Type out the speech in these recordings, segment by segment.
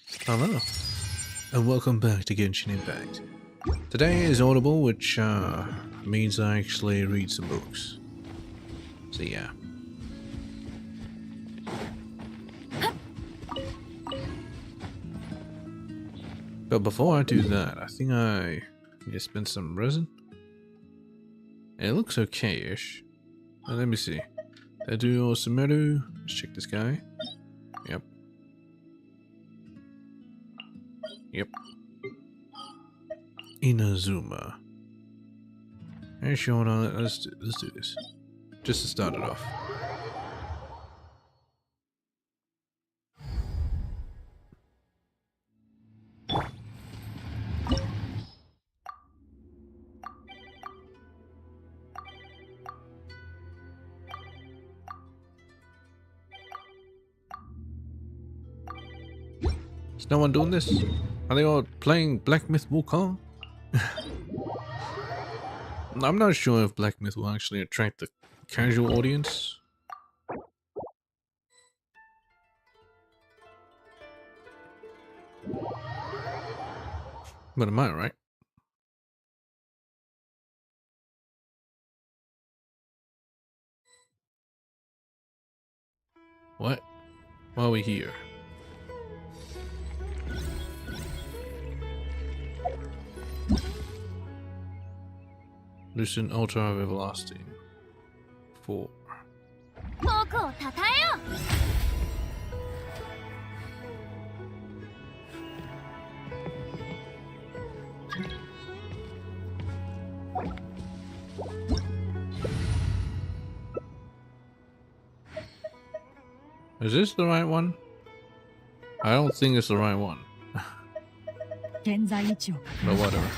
Hello, and welcome back to Genshin Impact. Today is Audible, which means I actually read some books. So yeah. But before I do that, I think I need to spend some resin. It looks okay-ish. Let me see. Did I do Sumeru? Let's check this guy. Yep. Yep. Inazuma. Hey, Sean, let's do this. Just to start it off. Is no one doing this? Are they all playing Black Myth Wukong? I'm not sure if Black Myth will actually attract the casual audience. But am I right? What? Why are we here? Lucent Altar of Everlasting. 4. Is this the right one? I don't think it's the right one. But whatever.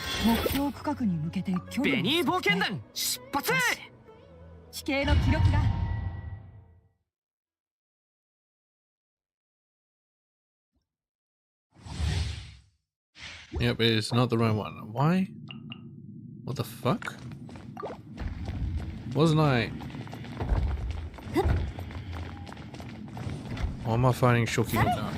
Yep, it's not the right one. Why? What the fuck? Wasn't I? Why am I fighting Shoki no Gun?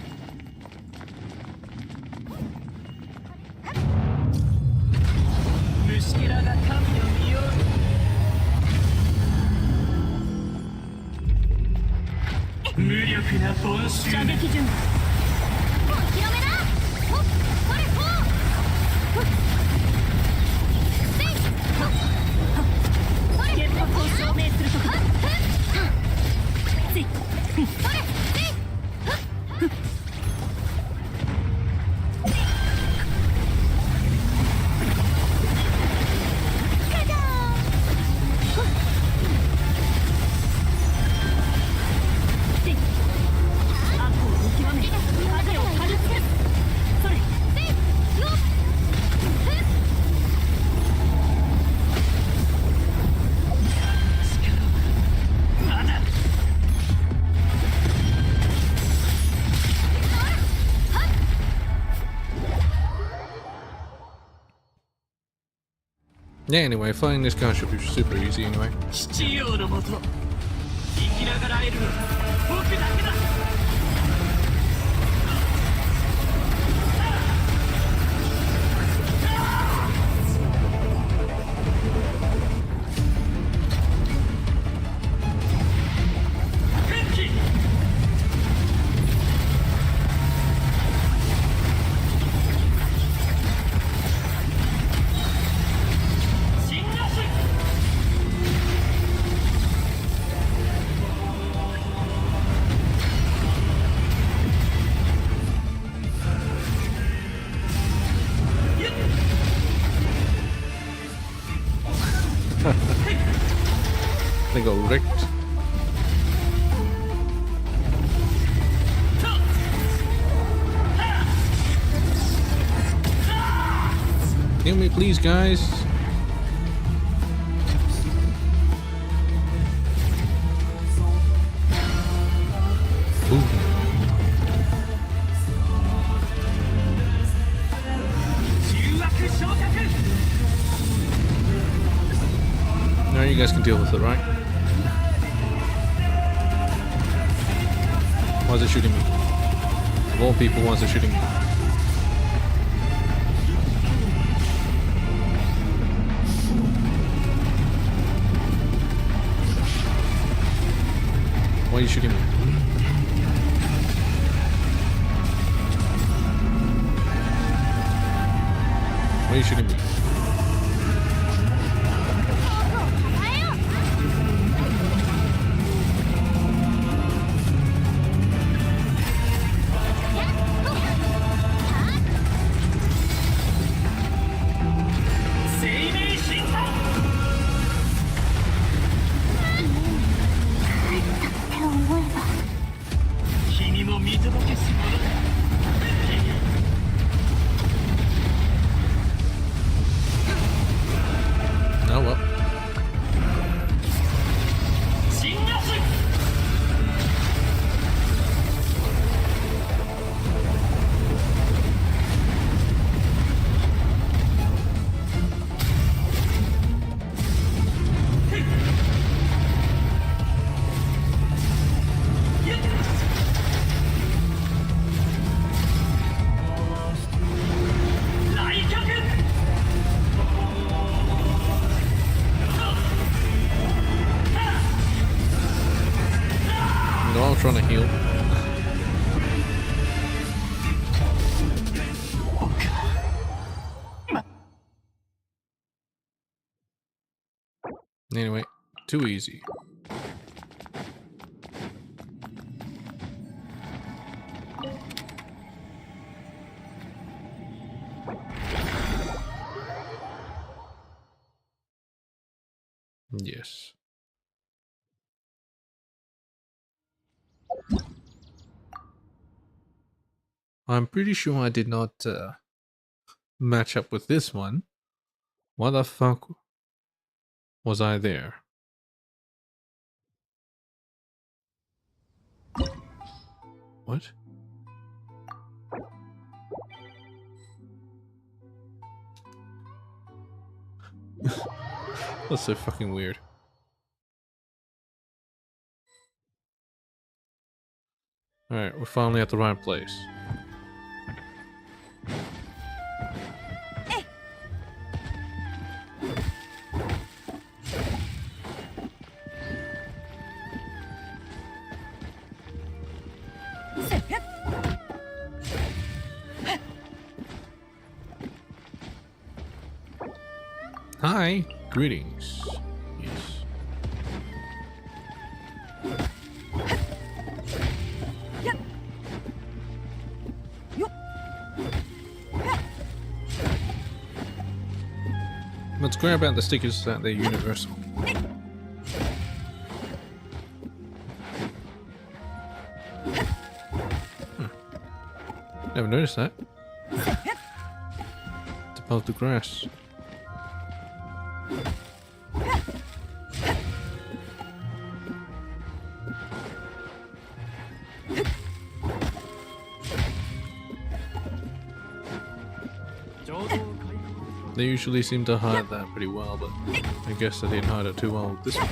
Yeah, anyway, fighting this guy should be super easy anyway. They got wrecked. Heal me please, guys. Ooh. Now you guys can deal with it, right? Why is it shooting me? Of all people wants to shooting me. Why are you shooting me? Why are you shooting me? Oh well. No, I'm trying to heal. Anyway, too easy. Yes. I'm pretty sure I did not match up with this one. Why the fuck was I there? What? That's so fucking weird. Alright, we're finally at the right place. Hi, greetings. Yes. What's great about the stickers is that they're universal. Never noticed that. It's above the grass. They usually seem to hide that pretty well, but I guess they didn't hide it too well with this one.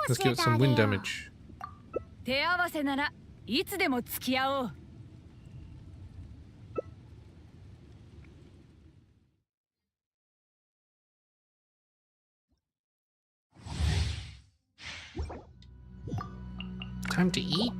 Let's get some wind damage. Time to eat.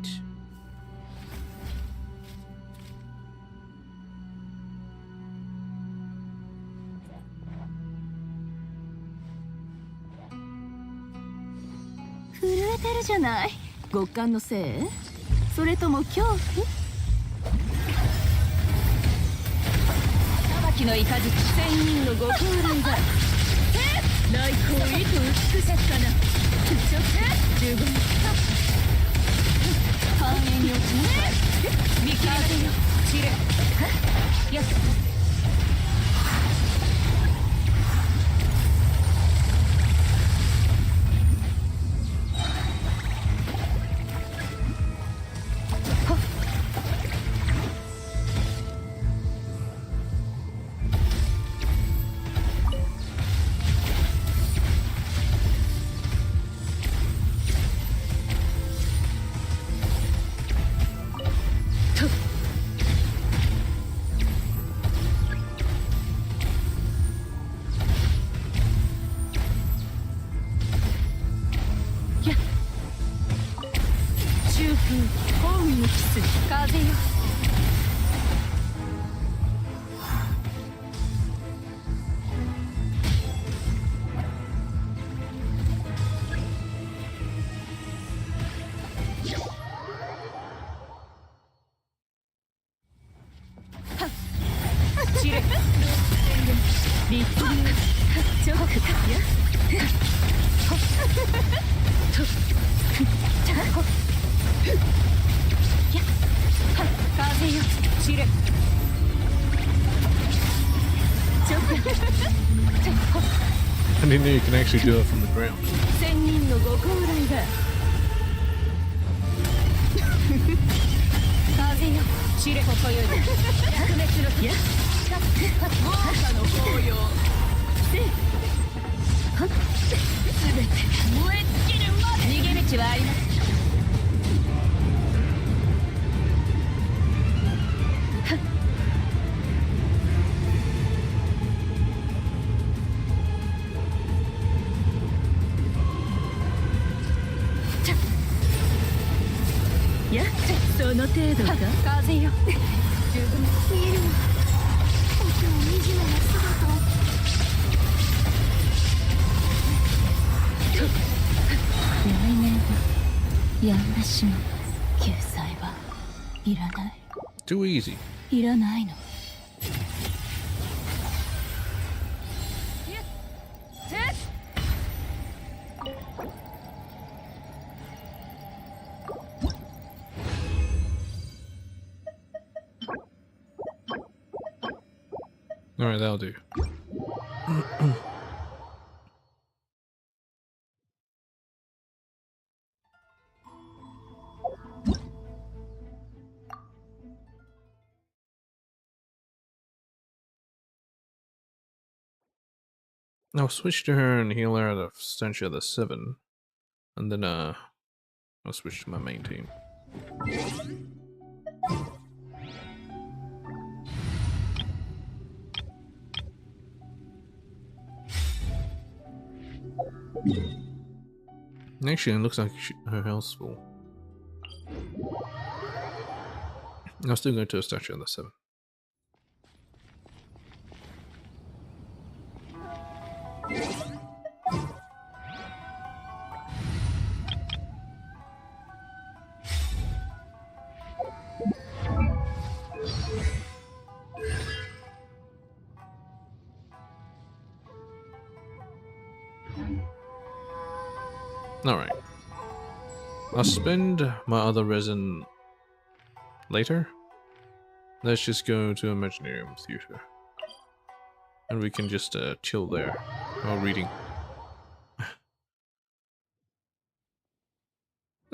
I didn't know you can actually do it from the ground. Too easy. Alright, that'll do. I'll switch to her and heal her at the Stench of the 7. And then I'll switch to my main team. Actually, it looks like her health's full. I'll still go to a statue on the 7. Alright. I'll spend my other resin later. Let's just go to Imaginarium Theater. And we can just chill there while reading. It's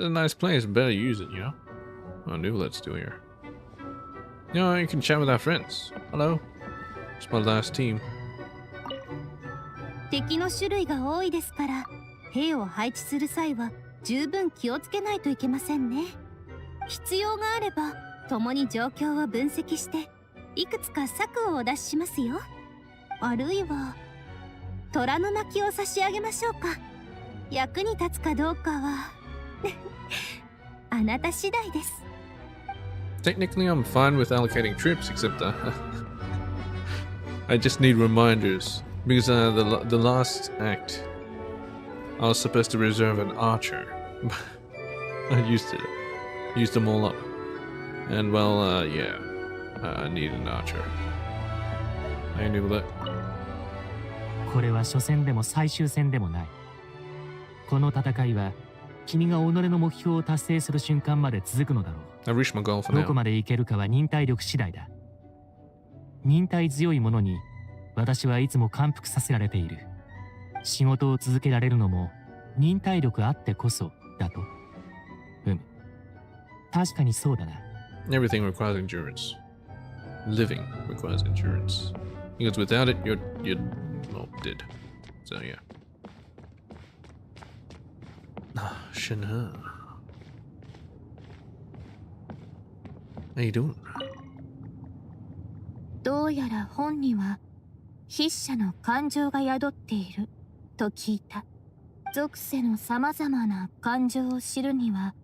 a nice place, better use it, you know? Oh, new let's do here. You know, you can chat with our friends. Hello. It's my last team. 敵の種類が多いですから、兵を配置する際は十分気をつけないといけませんね。必要があれば、共に状況を分析して、いくつか策をお出ししますよ。あるいは、虎の巻を差し上げましょうか。役に立つかどうかは、あなた次第です。Technically, I'm fine with allocating troops, except I just need reminders. Because the last act, I was supposed to reserve an archer. I used them all up. And well, yeah, I need an archer. I knew that. これは初戦でも最終戦でもない。この戦いは君が己の目標を達成する瞬間まで続くのだろう。 I've reached my goal for どこ now. までいけるかは忍耐力次第だ。忍耐強い者に私はいつも感服させられている。仕事を続けられるのも忍耐力あってこそだと。確かにそうだな。 Everything requires endurance. Living requires endurance. Because without it, you're well, dead. So yeah. Ah, Shinha. How you doing? どうやら本には筆者の感情が宿っていると聞いた。属性のさまざまな感情を知るには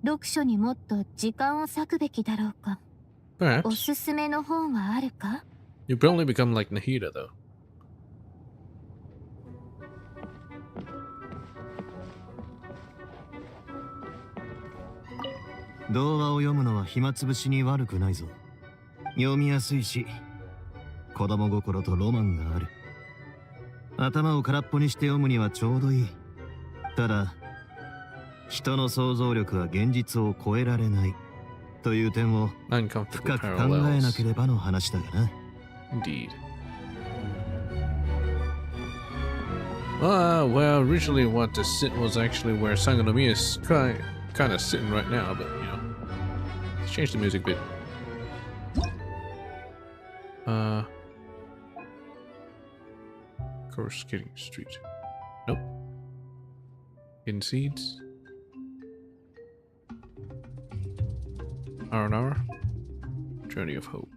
読書にもっと時間を割くべきだろうか。お Perhaps. すすめの本はあるか？ You probably become like Nahida, though. 童話を読むのは暇つぶしに悪くないぞ。読みやすいし、子供心とロマンがある。頭を空っぽにして読むにはちょうどいい。ただ、人の想像力は現実を超えられないという点を Uncomfortable 深く考えなけ parallels. ればの話だがな。Indeed. Well, originally what to sit was actually where Sangonomiya is kind of sitting right now, but you know, let's change the music a bit. Coruscating Street. Nope. Hidden Seeds. R&R. Journey of Hope.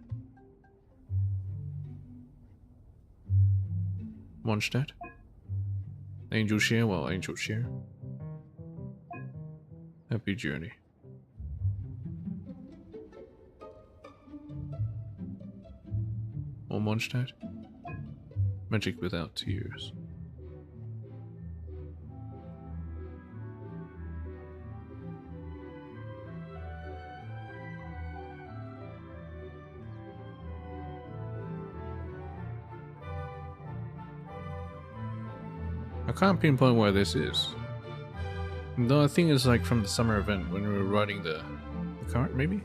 Mondstadt. Angel Share, well, Angel Share. Happy Journey. Or Mondstadt. Magic Without Tears. I can't pinpoint where this is. Though I think it's like from the summer event when we were riding the cart, maybe?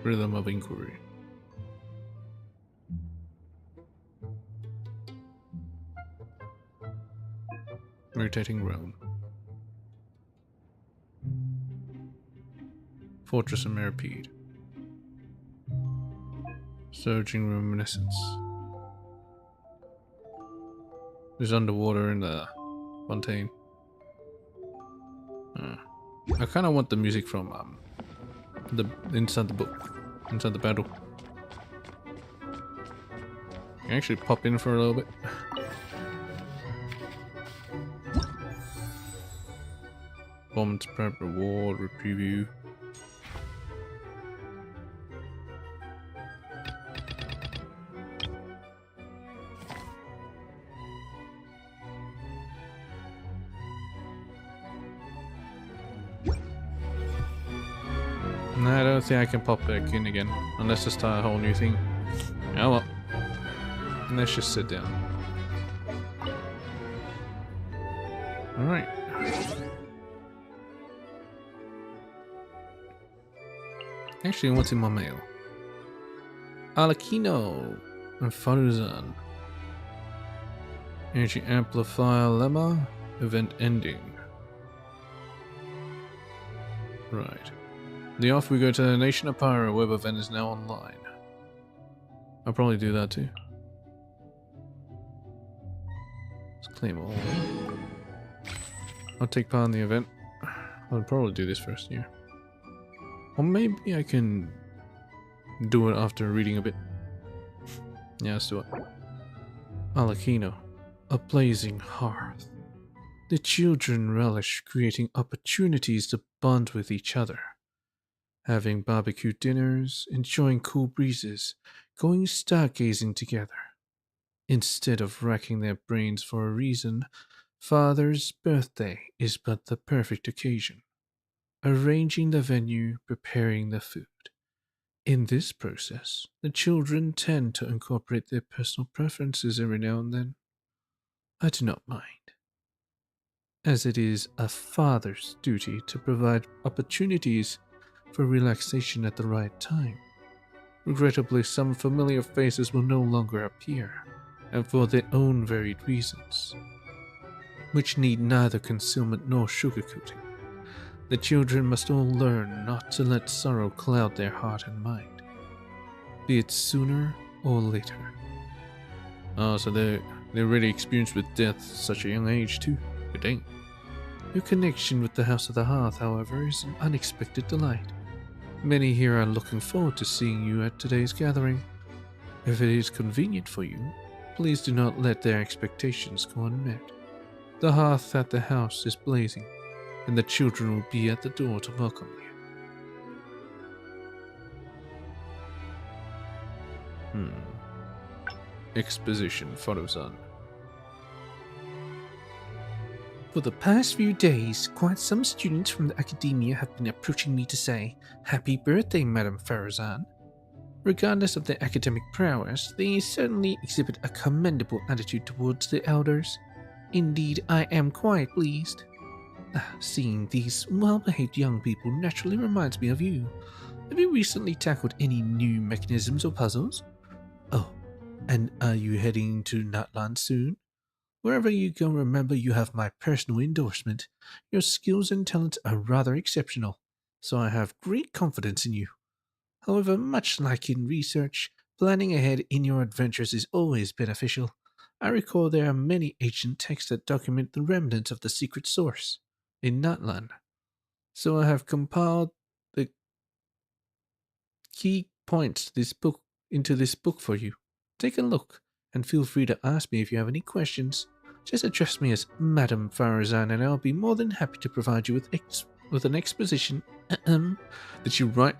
Rhythm of Inquiry. Rotating Realm. Fortress of Meripede. Surging Reminiscence. There's underwater in the Fontaine. I kind of want the music from the inside the book, inside the battle. I can actually pop in for a little bit. Performance prep, reward, preview. No, I don't think I can pop back in again, unless I start a whole new thing. Oh well. Let's just sit down. Alright. Actually, what's in my mail? Alakino and Faruzan. Energy Amplifier Lemma. Event ending. Right. The off we go to the Nation of Pyro. Web event is now online. I'll probably do that too. Let's claim all. I'll take part in the event. I'll probably do this first, yeah. Or maybe I can do it after reading a bit. Yeah, let's do it. Alakino, a blazing hearth. The children relish creating opportunities to bond with each other. Having barbecue dinners, enjoying cool breezes, going stargazing together. Instead of racking their brains for a reason, Father's birthday is but the perfect occasion. Arranging the venue, preparing the food. In this process, the children tend to incorporate their personal preferences every now and then. I do not mind. as it is a father's duty to provide opportunities for relaxation at the right time. Regrettably, some familiar faces will no longer appear, and for their own varied reasons, which need neither concealment nor sugarcoating. The children must all learn not to let sorrow cloud their heart and mind, be it sooner or later. Oh, so they're really experienced with death at such a young age too. Good dang. Your connection with the House of the Hearth, however, is an unexpected delight. Many here are looking forward to seeing you at today's gathering. If it is convenient for you, please do not let their expectations go unmet. The hearth at the house is blazing, and the children will be at the door to welcome you. Exposition follows on. For the past few days, quite some students from the academia have been approaching me to say, "Happy birthday, Madame Farazan." Regardless of their academic prowess, they certainly exhibit a commendable attitude towards the elders. Indeed, I am quite pleased. Seeing these well-behaved young people naturally reminds me of you. Have you recently tackled any new mechanisms or puzzles? Oh, and are you heading to Natlan soon? Wherever you go, remember you have my personal endorsement. Your skills and talents are rather exceptional, so I have great confidence in you. However, much like in research, planning ahead in your adventures is always beneficial. I recall there are many ancient texts that document the remnants of the secret source in Natlan, so I have compiled the key points into this book for you. Take a look, and feel free to ask me if you have any questions. Just address me as Madame Farazan, and I'll be more than happy to provide you with an exposition. Did you write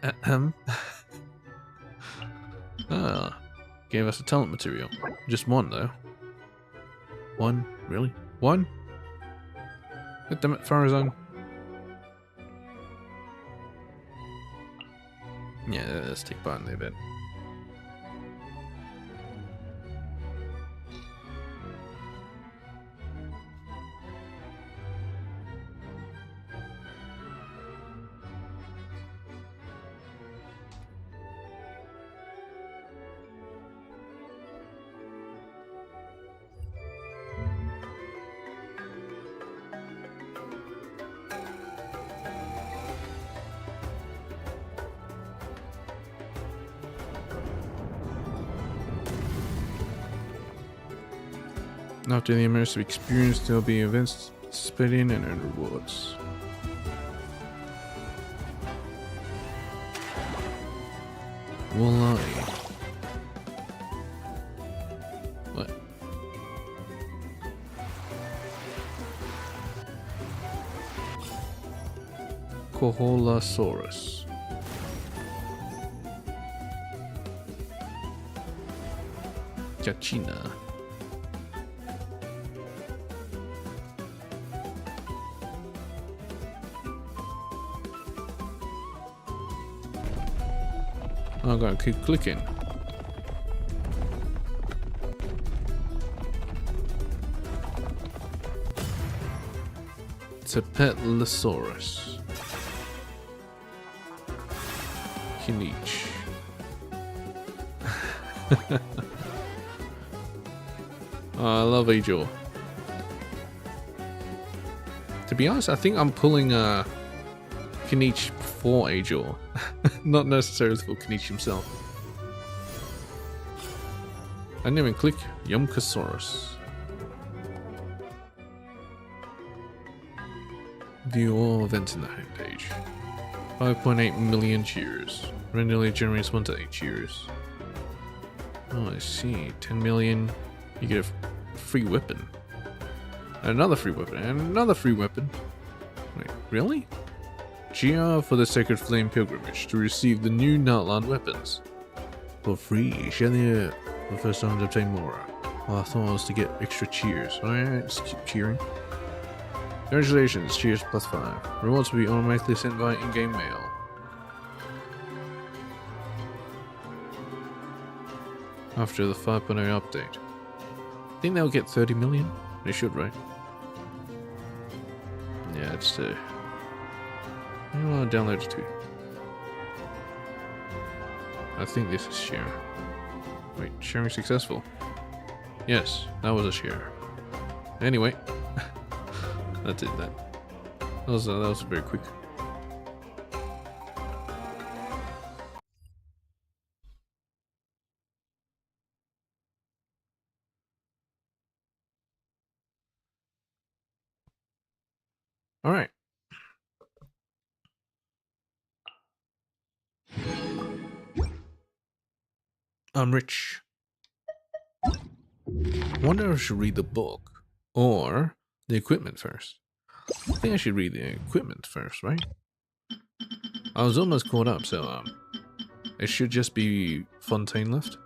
gave us a talent material. Just one, though. One? Really? One? God damn it, Farazan. Yeah, let's take part in the event. After the immersive experience, there will be events participating and earn rewards. Wallahi. What? Koholasaurus. Chachina. I'm gonna keep clicking. It's a Petlosaurus. Kinich. Oh, I love Ajor. To be honest, I think I'm pulling Kinich for Ajor. Not necessarily for Kinich himself. I didn't even click Yumkasaurus. View all events in the homepage. 5.8 million cheers. Randomly generates 1 to 8 cheers. Oh, I see. 10 million. You get a free weapon. Another free weapon. And another free weapon. Wait, really? GR for the Sacred Flame Pilgrimage to receive the new Natlan weapons. For free. Share the first time to obtain more. Well, I thought it was to get extra cheers. Alright, just keep cheering. Congratulations, cheers +5. Rewards will be automatically sent via in-game mail. After the 5.0 update. I think they'll get 30 million? They should, right? let's see. I want to download it too. I think this is share. Wait, sharing successful. Yes, that was a share. Anyway, that did that. That was very quick. All right. I'm rich. Wonder if I should read the book or the equipment first. I think I should read the equipment first, right? I was almost caught up, so it should just be Fontaine left.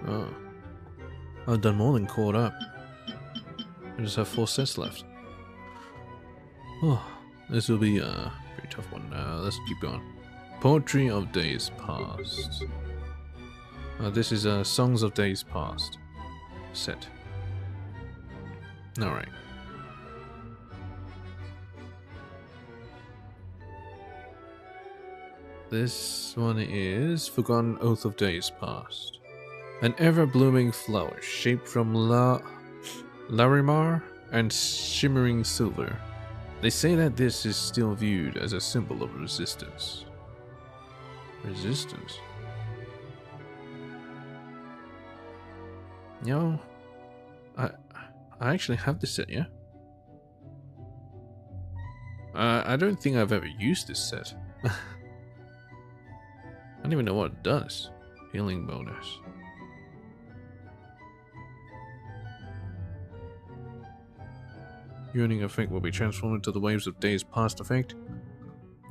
Oh, I've done more than caught up. I just have 4 sets left. Oh, this will be a pretty tough one. Let's keep going. Poetry of Days Past. This is Songs of Days Past set. Alright. This one is Forgotten Oath of Days Past. An ever-blooming flower shaped from Larimar and shimmering silver. They say that this is still viewed as a symbol of resistance. Resistance? No. I actually have this set, yeah? I don't think I've ever used this set. I don't even know what it does. Healing bonus. Yearning effect will be transformed into the Waves of Days Past effect.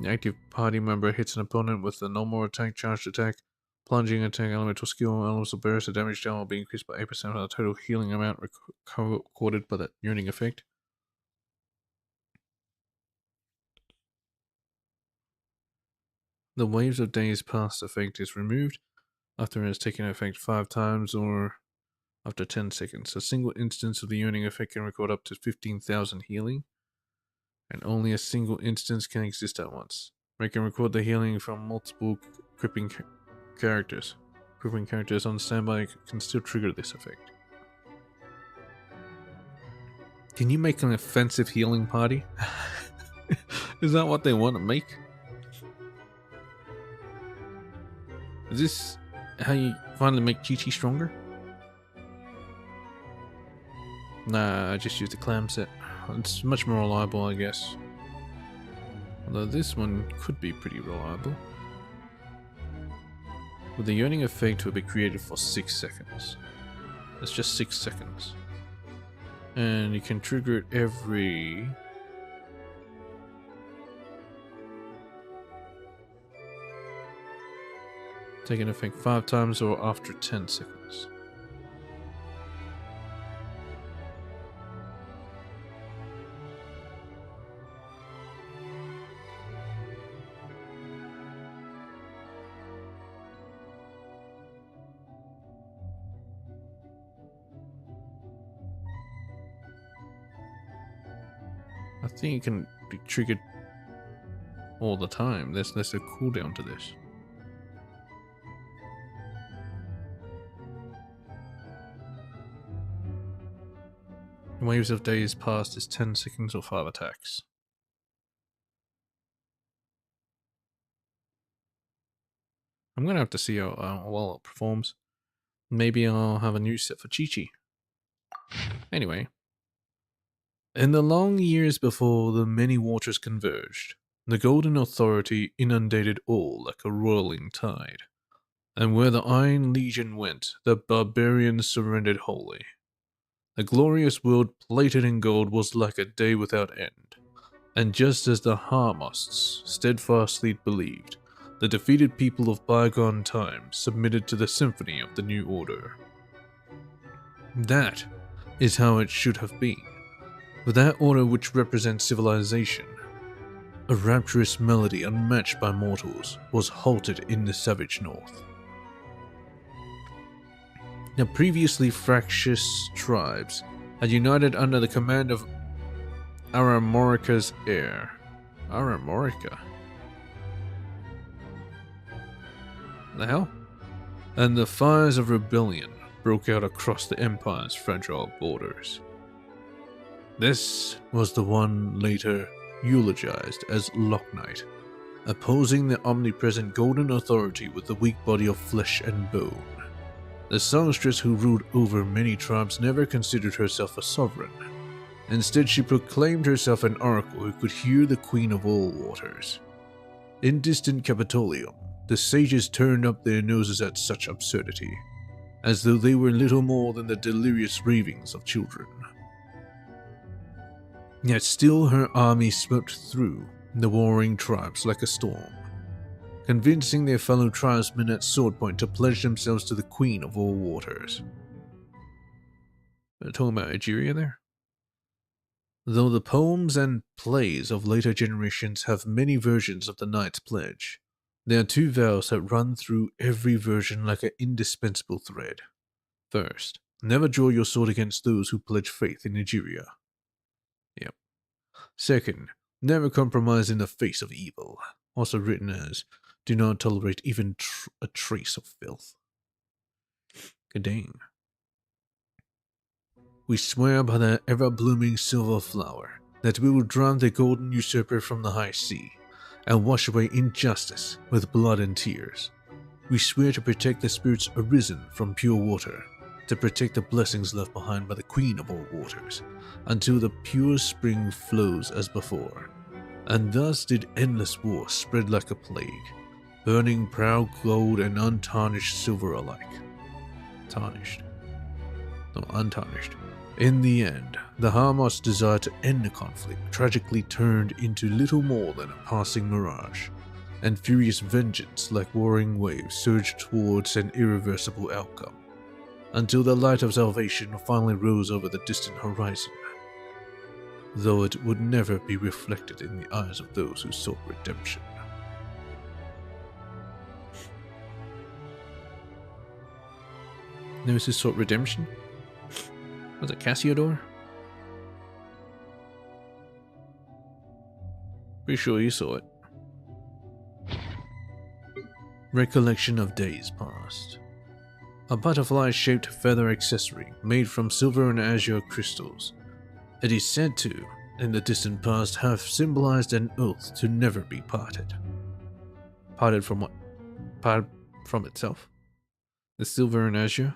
The active party member hits an opponent with a normal attack, charged attack, plunging attack, elemental skill, elemental burst. The damage down will be increased by 8% of the total healing amount recorded by that yearning effect. The Waves of Days Past effect is removed after it has taken effect 5 times or after 10 seconds. A single instance of the yearning effect can record up to 15,000 healing, and only a single instance can exist at once. I can record the healing from multiple crippling characters. Crippling characters on standby can still trigger this effect. Can you make an offensive healing party? Is that what they want to make? Is this how you finally make Chi-Chi stronger? Nah, I just used the clam set. It's much more reliable, I guess. Although this one could be pretty reliable. With the yearning effect will be created for 6 seconds. That's just 6 seconds. And you can trigger it every... taking effect 5 times or after 10 seconds. I think it can be triggered all the time. There's a cooldown to this. Waves of Days Past is 10 seconds or 5 attacks. I'm gonna have to see how well it performs. Maybe I'll have a new set for Chi-Chi. Anyway. In the long years before the many waters converged, the Golden Authority inundated all like a rolling tide. And where the Iron Legion went, the barbarians surrendered wholly. The glorious world plated in gold was like a day without end. And just as the Harmosts steadfastly believed, the defeated people of bygone times submitted to the symphony of the new order. That is how it should have been. But that order which represents civilization a rapturous melody unmatched by mortals, was halted in the savage north. The previously fractious tribes had united under the command of Aramorica's heir. Aramorica? The hell? And the fires of rebellion broke out across the Empire's fragile borders. This was the one later eulogized as Locknight, opposing the omnipresent golden authority with the weak body of flesh and bone. The songstress who ruled over many tribes never considered herself a sovereign. Instead, she proclaimed herself an oracle who could hear the Queen of all waters. In distant Capitolium, the sages turned up their noses at such absurdity, as though they were little more than the delirious ravings of children. Yet still her army swept through the warring tribes like a storm, convincing their fellow tribesmen at sword point to pledge themselves to the Queen of all waters. They're talking about Egeria there? Though the poems and plays of later generations have many versions of the Knight's Pledge, there are two vows that run through every version like an indispensable thread. First, never draw your sword against those who pledge faith in Egeria. Yep. Second, never compromise in the face of evil, also written as, do not tolerate even a trace of filth. Good dang. We swear by the ever-blooming silver flower that we will drown the golden usurper from the high sea and wash away injustice with blood and tears. We swear to protect the spirits arisen from pure water, to protect the blessings left behind by the Queen of all waters, until the pure spring flows as before. And thus did endless war spread like a plague, burning proud gold and untarnished silver alike. Tarnished. No, untarnished. In the end, the Harmot's desire to end the conflict tragically turned into little more than a passing mirage, and furious vengeance like warring waves surged towards an irreversible outcome, until the light of salvation finally rose over the distant horizon, though it would never be reflected in the eyes of those who sought redemption. Those who sought redemption? Was it Cassiodor? Pretty sure you saw it. Recollection of days past. A butterfly-shaped feather accessory made from silver and azure crystals. It is said to, in the distant past, have symbolized an oath to never be parted. Parted from what? Parted from itself? The silver and azure?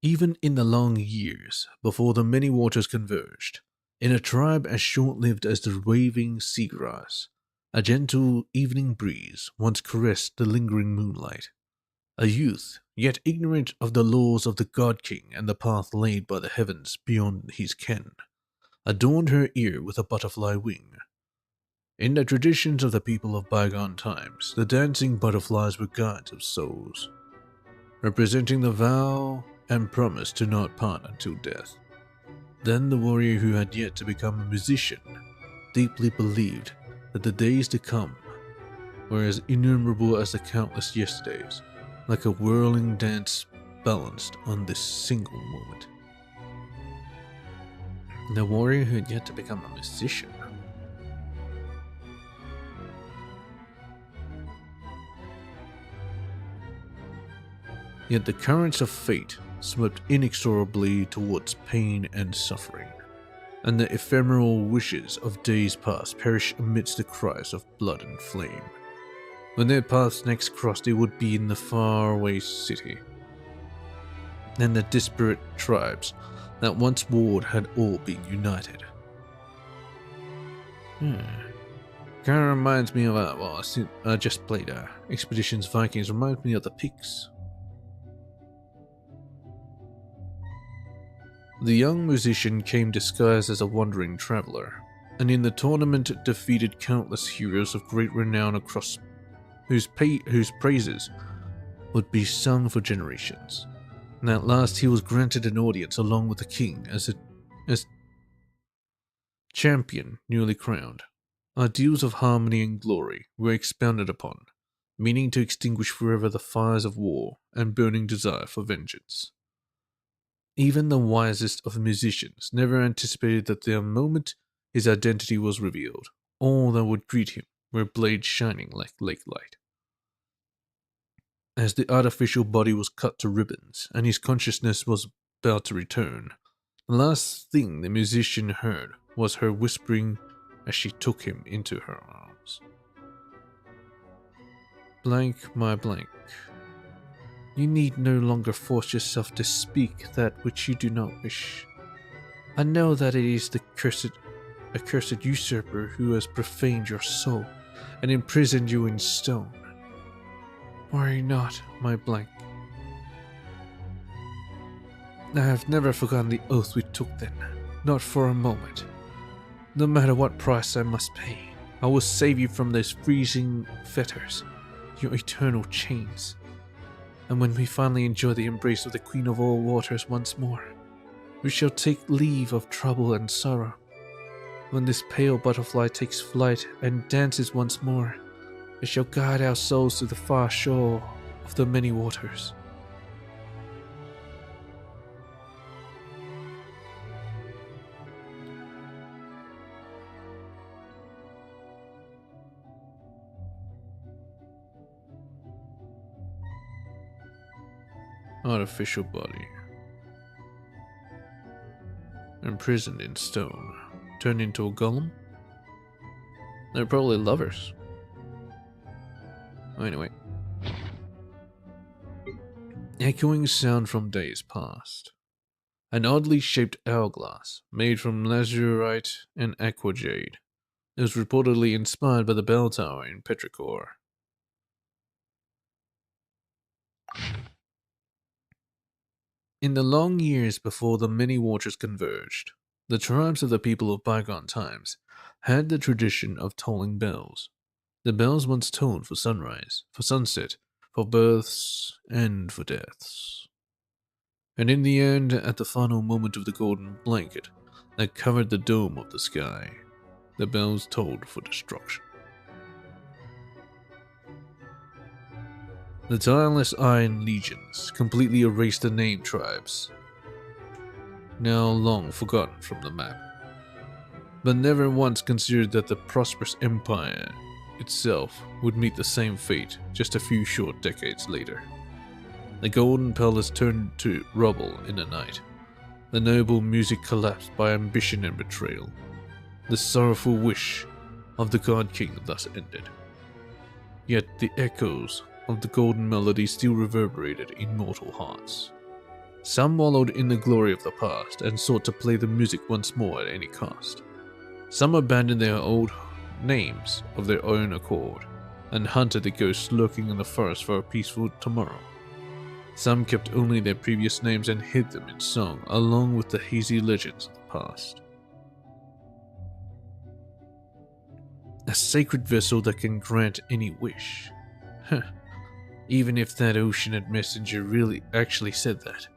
Even in the long years before the many waters converged, in a tribe as short-lived as the waving seagrass, a gentle evening breeze once caressed the lingering moonlight. A youth, yet ignorant of the laws of the God King and the path laid by the heavens beyond his ken, adorned her ear with a butterfly wing. In the traditions of the people of bygone times, the dancing butterflies were guides of souls, representing the vow and promise to not part until death. Then the warrior who had yet to become a musician deeply believed that the days to come were as innumerable as the countless yesterdays, like a whirling dance balanced on this single moment. The warrior who had yet to become a musician. Yet the currents of fate swept inexorably towards pain and suffering, and the ephemeral wishes of days past perished amidst the cries of blood and flame. When their paths next crossed, it would be in the faraway city, and the disparate tribes that once warred had all been united. Kind of reminds me of, I just played Expeditions Vikings, reminds me of the Peaks. The young musician came disguised as a wandering traveler, and in the tournament defeated countless heroes of great renown across whose praises would be sung for generations. And at last he was granted an audience along with the king as As champion newly crowned, ideals of harmony and glory were expounded upon, meaning to extinguish forever the fires of war and burning desire for vengeance. Even the wisest of musicians never anticipated that the moment his identity was revealed, all that would greet him were blades shining like lake light. As the artificial body was cut to ribbons and his consciousness was about to return, the last thing the musician heard was her whispering as she took him into her arms. Blank, my blank. You need no longer force yourself to speak that which you do not wish. I know that it is the accursed usurper who has profaned your soul and imprisoned you in stone. Worry not, my blank. I have never forgotten the oath we took then, not for a moment. No matter what price I must pay, I will save you from those freezing fetters, your eternal chains. And when we finally enjoy the embrace of the Queen of all waters once more, we shall take leave of trouble and sorrow. When this pale butterfly takes flight and dances once more, it shall guide our souls to the far shore of the many waters. Artificial body. Imprisoned in stone. Turned into a golem? They're probably lovers. Anyway. Echoing sound from days past. An oddly shaped hourglass made from lazurite and aquajade. It was reportedly inspired by the bell tower in Petrichor. In the long years before the many waters converged, the tribes of the people of bygone times had the tradition of tolling bells. The bells once tolled for sunrise, for sunset, for births, and for deaths. And in the end, at the final moment of the golden blanket that covered the dome of the sky, the bells tolled for destruction. The tireless Iron Legions completely erased the named tribes, now long forgotten from the map, but never once considered that the prosperous empire itself would meet the same fate just a few short decades later. The Golden Palace turned to rubble in a night. The noble music collapsed by ambition and betrayal. The sorrowful wish of the God King thus ended. Yet the echoes of the golden melody still reverberated in mortal hearts. Some wallowed in the glory of the past and sought to play the music once more at any cost. Some abandoned their old names of their own accord and hunted the ghosts lurking in the forest for a peaceful tomorrow. Some kept only their previous names and hid them in song along with the hazy legends of the past. A sacred vessel that can grant any wish. Even if that oceanid messenger really actually said that,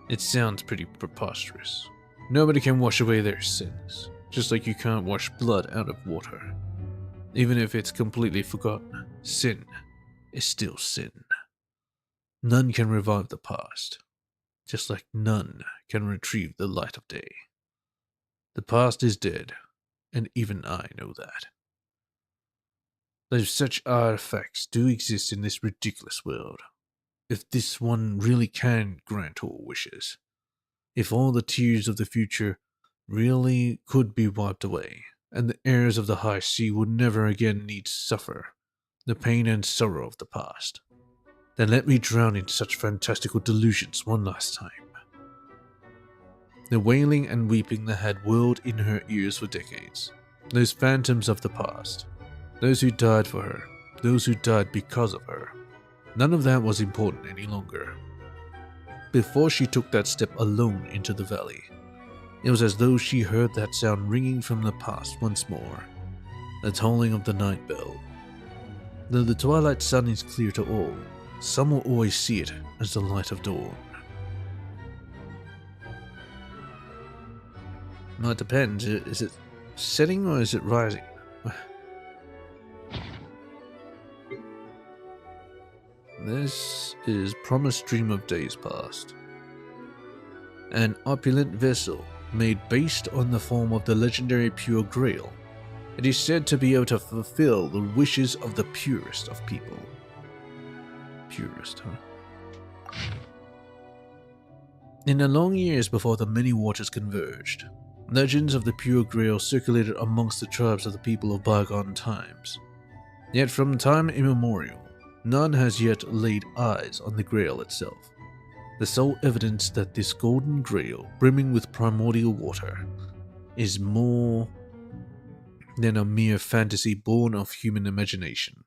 it sounds pretty preposterous. Nobody can wash away their sins, just like you can't wash blood out of water. Even if it's completely forgotten, sin is still sin. None can revive the past, just like none can retrieve the light of day. The past is dead, and even I know that. Though such artifacts do exist in this ridiculous world, if this one really can grant all wishes, if all the tears of the future really could be wiped away, and the heirs of the high sea would never again need to suffer the pain and sorrow of the past, then let me drown in such fantastical delusions one last time. The wailing and weeping that had whirled in her ears for decades, those phantoms of the past, those who died for her, those who died because of her, none of that was important any longer. Before she took that step alone into the valley, it was as though she heard that sound ringing from the past once more, the tolling of the night bell. Though the twilight sun is clear to all, some will always see it as the light of dawn. Well, it depends. Is it setting or is it rising? This is Promised Dream of Days Past. An opulent vessel made based on the form of the legendary Pure Grail. It is said to be able to fulfill the wishes of the purest of people. Purest, huh? In the long years before the many waters converged, legends of the Pure Grail circulated amongst the tribes of the people of bygone times. Yet from time immemorial, none has yet laid eyes on the Grail itself. The sole evidence that this golden Grail, brimming with primordial water, is more than a mere fantasy born of human imagination,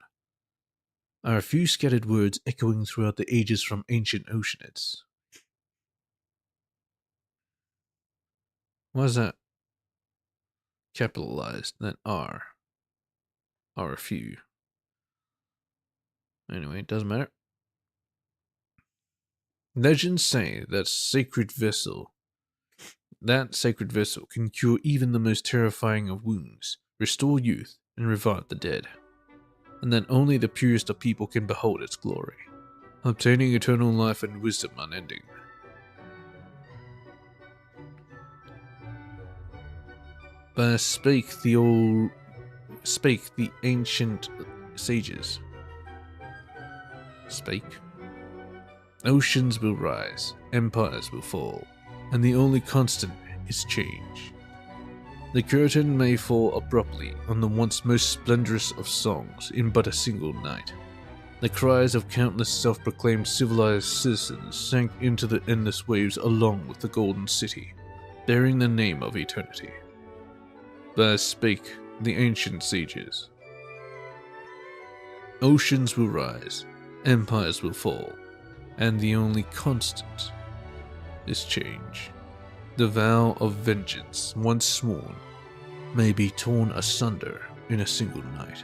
are a few scattered words echoing throughout the ages from ancient oceanids. Why is that capitalized? That R. Are a few. Anyway, it doesn't matter. Legends say that sacred vessel can cure even the most terrifying of wounds, restore youth, and revive the dead, and that only the purest of people can behold its glory, obtaining eternal life and wisdom unending. But spake the ancient sages. Spake. Oceans will rise, empires will fall, and the only constant is change. The curtain may fall abruptly on the once most splendorous of songs in but a single night. The cries of countless self-proclaimed civilized citizens sank into the endless waves along with the golden city, bearing the name of eternity. Thus spake the ancient sages. Oceans will rise, empires will fall, and the only constant is change. The vow of vengeance, once sworn, may be torn asunder in a single night.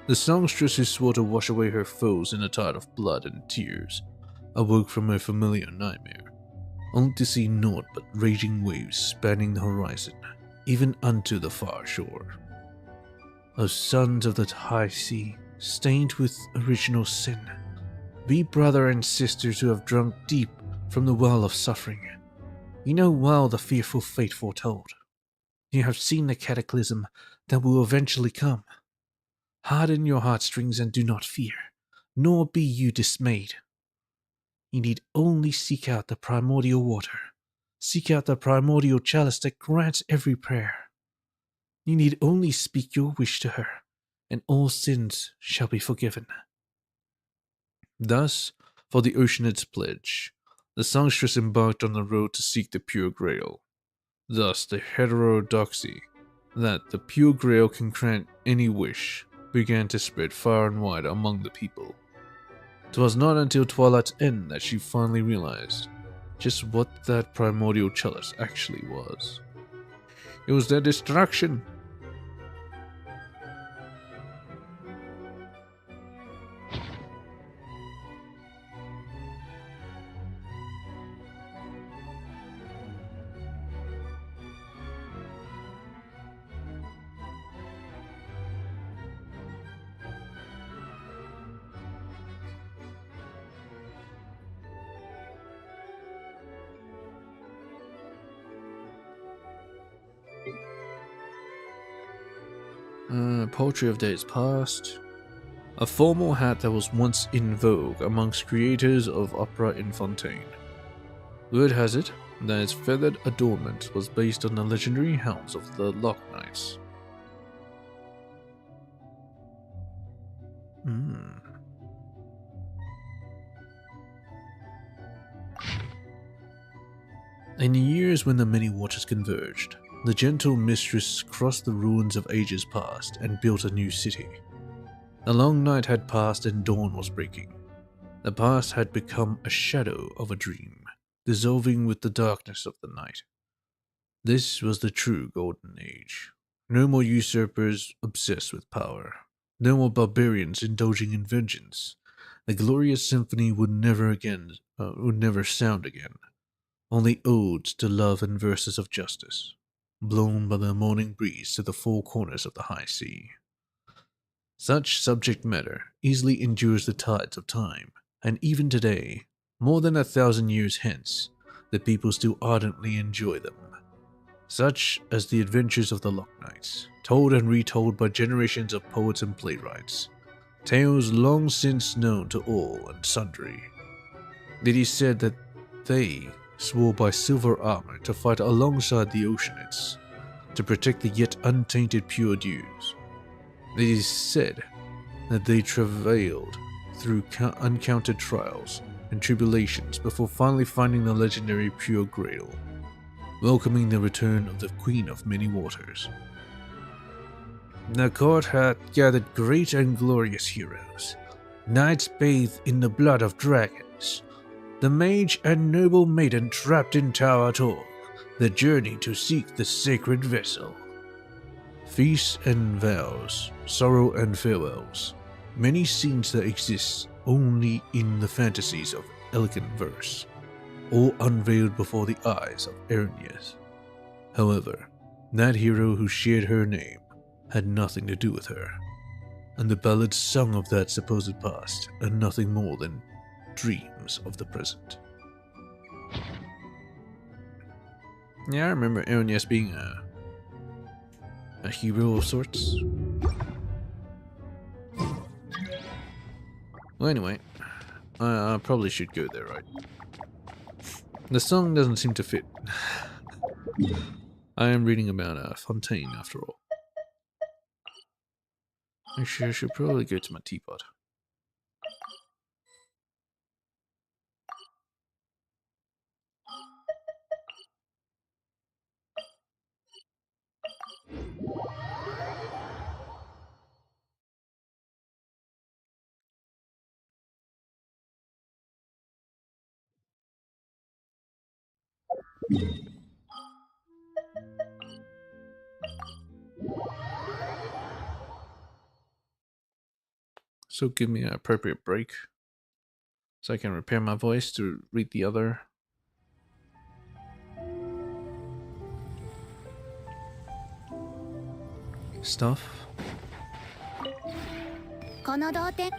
The songstress who swore to wash away her foes in a tide of blood and tears awoke from her familiar nightmare, only to see naught but raging waves spanning the horizon, even unto the far shore. O sons of the high sea, stained with original sin, be brother and sisters who have drunk deep from the well of suffering. You know well the fearful fate foretold. You have seen the cataclysm that will eventually come. Harden your heartstrings and do not fear, nor be you dismayed. You need only seek out the primordial water. Seek out the primordial chalice that grants every prayer. You need only speak your wish to her, and all sins shall be forgiven. Thus, for the Oceanid's pledge, the songstress embarked on the road to seek the Pure Grail. Thus, the heterodoxy that the Pure Grail can grant any wish began to spread far and wide among the people. 'Twas not until twilight's end that she finally realized just what that primordial chalice actually was. It was their destruction. Poetry of days past. A formal hat that was once in vogue amongst creators of opera in Fontaine. Word has it that its feathered adornment was based on the legendary helms of the Lock Knights. In the years when the many waters converged, the gentle mistress crossed the ruins of ages past and built a new city. The long night had passed and dawn was breaking. The past had become a shadow of a dream, dissolving with the darkness of the night. This was the true golden age. No more usurpers obsessed with power. No more barbarians indulging in vengeance. The glorious symphony would never sound again. Only odes to love and verses of justice. blown by the morning breeze to the four corners of the high sea. Such subject matter easily endures the tides of time, and even today, more than 1,000 years hence, the people still ardently enjoy them. Such as the adventures of the Loch Knights, told and retold by generations of poets and playwrights, tales long since known to all and sundry. It is said that they swore by silver armor to fight alongside the Oceanites, to protect the yet untainted pure dews. It is said that they travailed through uncounted trials and tribulations before finally finding the legendary pure grail, welcoming the return of the Queen of Many Waters. The court hath gathered great and glorious heroes, knights bathed in the blood of dragons, the mage and noble maiden trapped in Tower Tor, the journey to seek the sacred vessel. Feasts and vows, sorrow and farewells, many scenes that exist only in the fantasies of elegant verse, all unveiled before the eyes of Erinias. However, that hero who shared her name had nothing to do with her, and the ballads sung of that supposed past are nothing more than dreams of the present. Yeah, I remember Erinias being a hero of sorts. Well, anyway, I probably should go there, right? The song doesn't seem to fit. I am reading about Fontaine, after all. Actually, I should probably go to my teapot. So give me an appropriate break so I can repair my voice to read the other stuff. この同点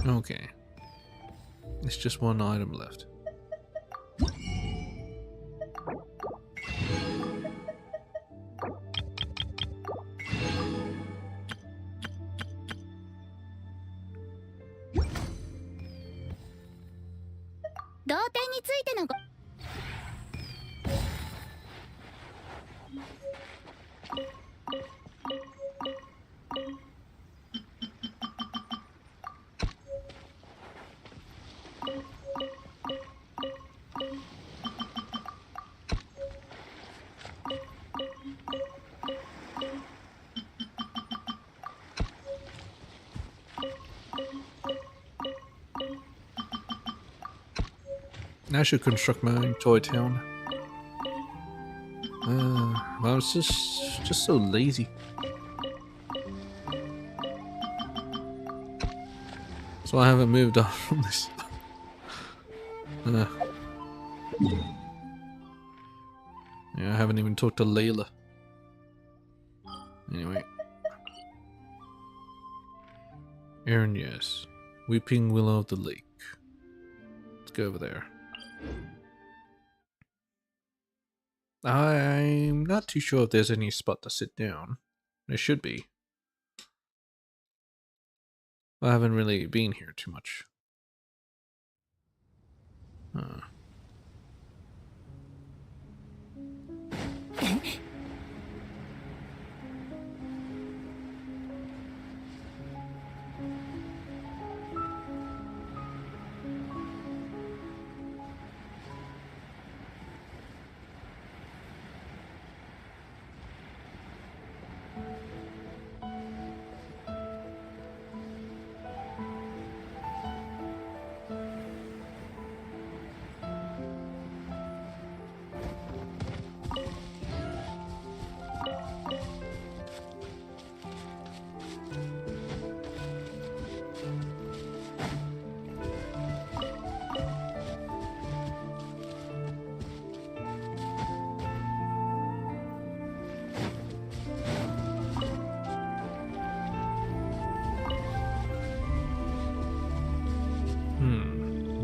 Okay. It's just one item left. I should construct my own toy town. I was just so lazy. So I haven't moved on from this. Yeah, I haven't even talked to Layla. Anyway. Aaron, yes. Weeping Willow of the Lake. Let's go over there. I'm not too sure if there's any spot to sit down. There should be. I haven't really been here too much.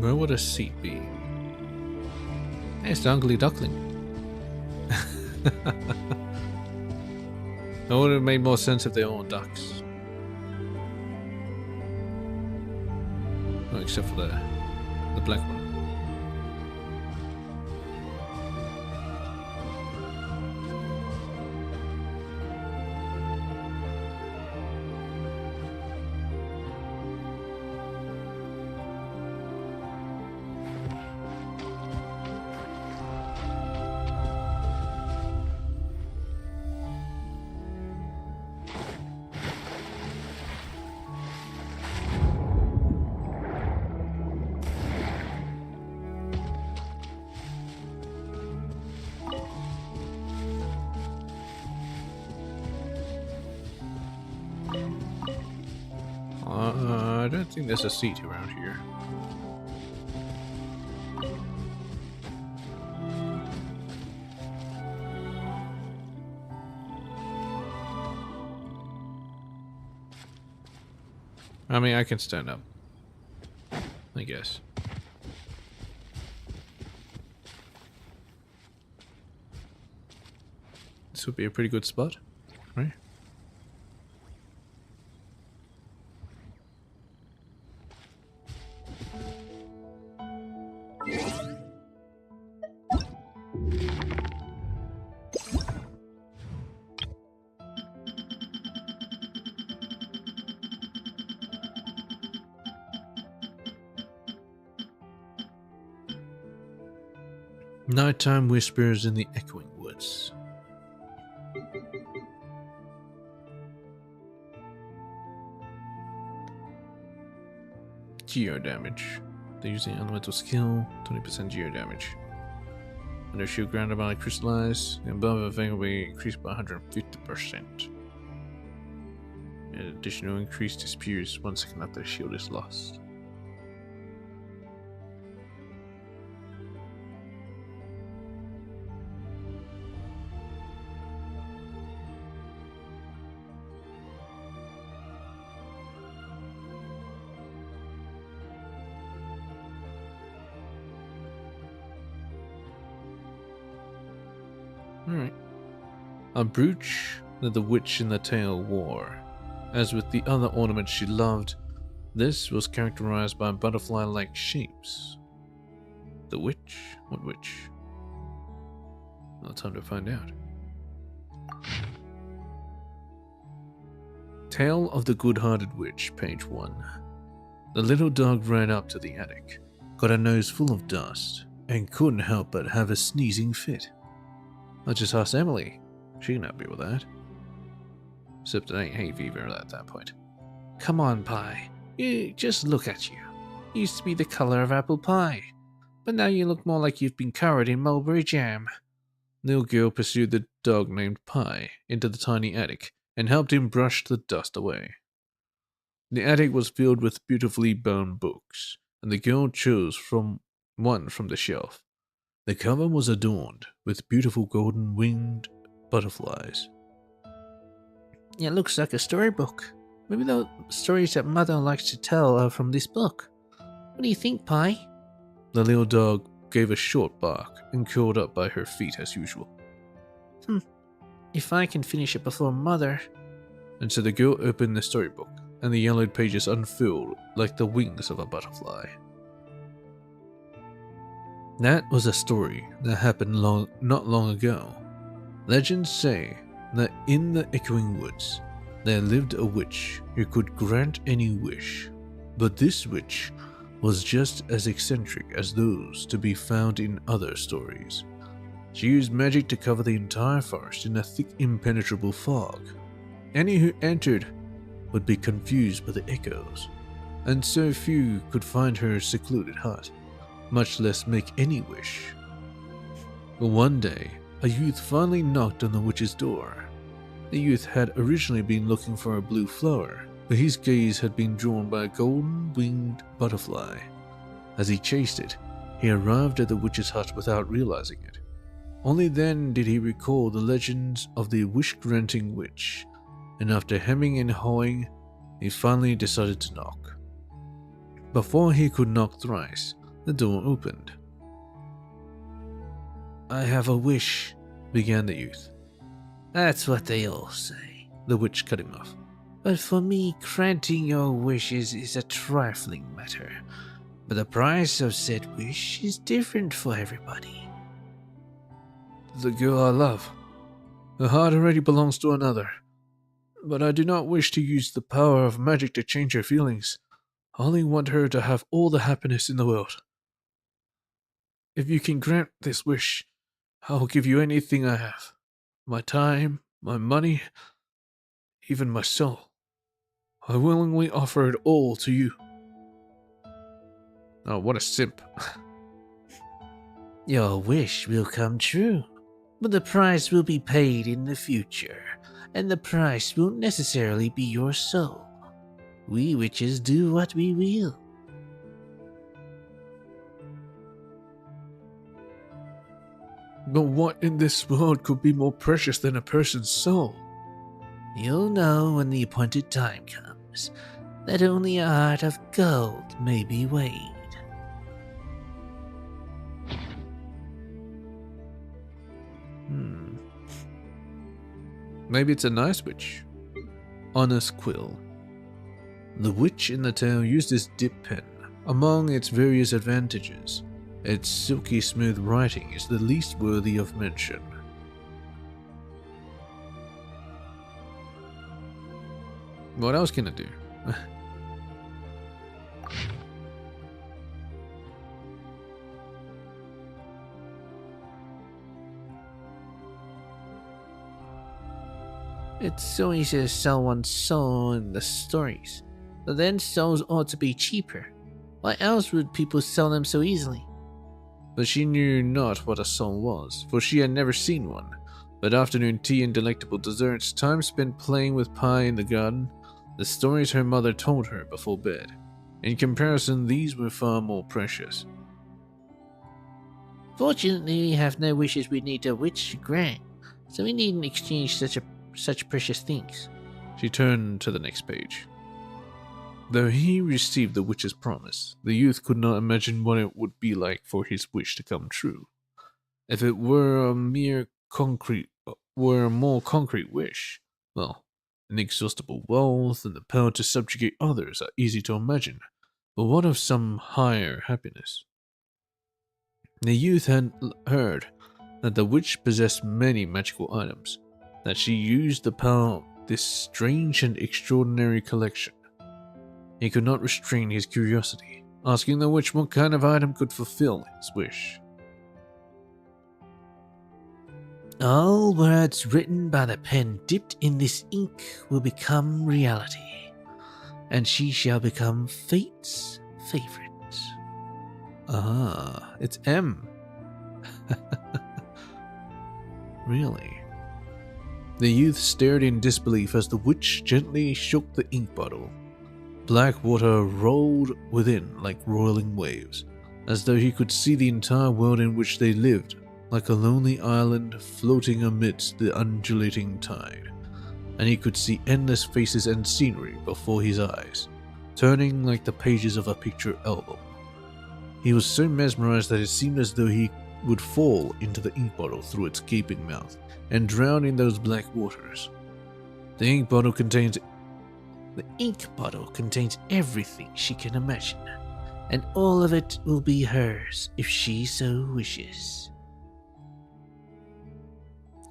Where would a seat be? Hey, it's the ugly duckling. It would have made more sense if they all were ducks. Oh, except for the black one. I don't think there's a seat around here. I mean, I can stand up, I guess. This would be a pretty good spot, right? Nighttime whispers in the echoing woods. Geo damage. They're using elemental skill, 20% geo damage. Under shield grounded by crystallize, and above effect will be increased by 150%. An additional increase disappears 1 second after the shield is lost. Alright. A brooch that the witch in the tale wore. As with the other ornaments she loved, this was characterized by butterfly-like shapes. The witch? What witch? Well, time to find out. Tale of the Good-Hearted Witch, page 1. The little dog ran up to the attic, got a nose full of dust, and couldn't help but have a sneezing fit. I just asked Emily. She can help me with that. Except it ain't hay fever at that point. Come on, Pie. You just look at you. You used to be the color of apple pie, but now you look more like you've been covered in mulberry jam. The little girl pursued the dog named Pie into the tiny attic and helped him brush the dust away. The attic was filled with beautifully bound books, and the girl chose one from the shelf. The cover was adorned with beautiful golden winged butterflies. It looks like a storybook. Maybe the stories that Mother likes to tell are from this book. What do you think, Pie? The little dog gave a short bark and curled up by her feet as usual. If I can finish it before Mother. And so the girl opened the storybook, and the yellowed pages unfurled like the wings of a butterfly. That was a story that happened not long ago. Legends say that in the echoing woods, there lived a witch who could grant any wish. But this witch was just as eccentric as those to be found in other stories. She used magic to cover the entire forest in a thick, impenetrable fog. Any who entered would be confused by the echoes, and so few could find her secluded hut, much less make any wish. But one day, a youth finally knocked on the witch's door. The youth had originally been looking for a blue flower, but his gaze had been drawn by a golden winged butterfly. As he chased it, he arrived at the witch's hut without realizing it. Only then did he recall the legends of the wish-granting witch, and after hemming and hawing, he finally decided to knock. Before he could knock thrice, The door opened. "I have a wish," began the youth. "That's what they all say," the witch cut him off. "But for me, granting your wishes is a trifling matter. But the price of said wish is different for everybody." "The girl I love. Her heart already belongs to another. But I do not wish to use the power of magic to change her feelings. I only want her to have all the happiness in the world. If you can grant this wish, I will give you anything I have. My time, my money, even my soul. I willingly offer it all to you." Oh, what a simp. "Your wish will come true, but the price will be paid in the future, and the price won't necessarily be your soul. We witches do what we will." "But what in this world could be more precious than a person's soul?" "You'll know when the appointed time comes that only a heart of gold may be weighed." Maybe it's a nice witch. Honest Quill. The witch in the tale used this dip pen. Among its various advantages, its silky smooth writing is the least worthy of mention. What else can it do? It's so easy to sell one's soul in the stories, but then souls ought to be cheaper. Why else would people sell them so easily? But she knew not what a soul was, for she had never seen one. But afternoon tea and delectable desserts, time spent playing with pie in the garden, the stories her mother told her before bed. In comparison, these were far more precious. "Fortunately, we have no wishes we need a witch to grant, so we needn't exchange such precious things." She turned to the next page. Though he received the witch's promise, the youth could not imagine what it would be like for his wish to come true. If it were a more concrete wish, well, inexhaustible wealth and the power to subjugate others are easy to imagine. But what of some higher happiness? The youth had heard that the witch possessed many magical items, that she used the power of this strange and extraordinary collection. He could not restrain his curiosity, asking the witch what kind of item could fulfill his wish. "All words written by the pen dipped in this ink will become reality, and she shall become Fate's favorite." Ah, it's M. Really? The youth stared in disbelief as the witch gently shook the ink bottle. Black water rolled within like roiling waves, as though he could see the entire world in which they lived, like a lonely island floating amidst the undulating tide. And he could see endless faces and scenery before his eyes, turning like the pages of a picture album. He was so mesmerized that it seemed as though he would fall into the ink bottle through its gaping mouth and drown in those black waters. The ink bottle contains everything she can imagine, and all of it will be hers if she so wishes.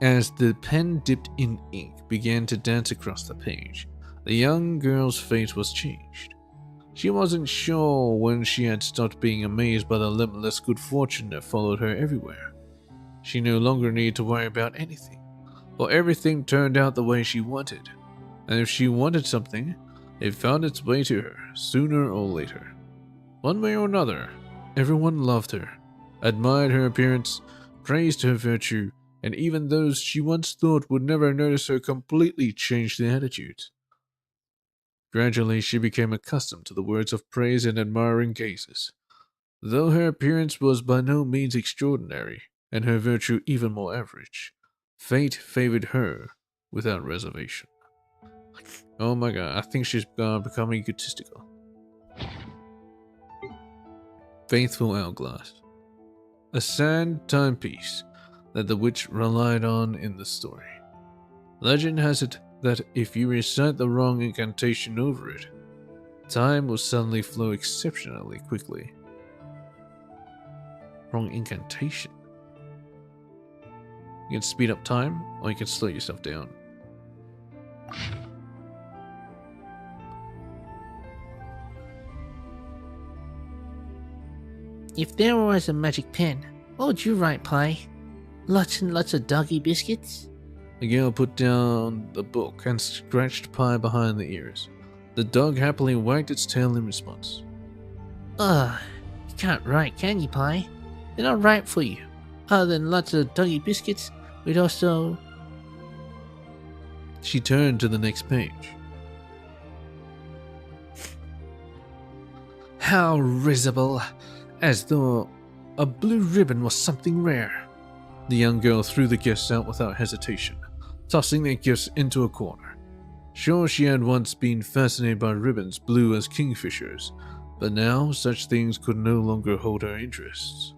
As the pen dipped in ink began to dance across the page, the young girl's face was changed. She wasn't sure when she had stopped being amazed by the limitless good fortune that followed her everywhere. She no longer needed to worry about anything, for everything turned out the way she wanted. And if she wanted something, it found its way to her, sooner or later. One way or another, everyone loved her, admired her appearance, praised her virtue, and even those she once thought would never notice her completely changed their attitudes. Gradually, she became accustomed to the words of praise and admiring gazes. Though her appearance was by no means extraordinary, and her virtue even more average, fate favored her without reservation. Oh my god, I think she's become egotistical. faithful hourglass, a sand timepiece that the witch relied on in the story. Legend has it that if you recite the wrong incantation over it, time will suddenly flow exceptionally quickly. Wrong incantation? You can speed up time, or you can slow yourself down. If there was a magic pen, what would you write, Pie? Lots and lots of doggy biscuits? The girl put down the book and scratched Pie behind the ears. The dog happily wagged its tail in response. Ugh, you can't write, can you, Pie? Then I'll write for you. Other than lots of doggy biscuits, we'd also... She turned to the next page. How risible, as though a blue ribbon was something rare. The young girl threw the gifts out without hesitation, tossing the gifts into a corner. Sure, she had once been fascinated by ribbons blue as kingfishers, but now such things could no longer hold her interests.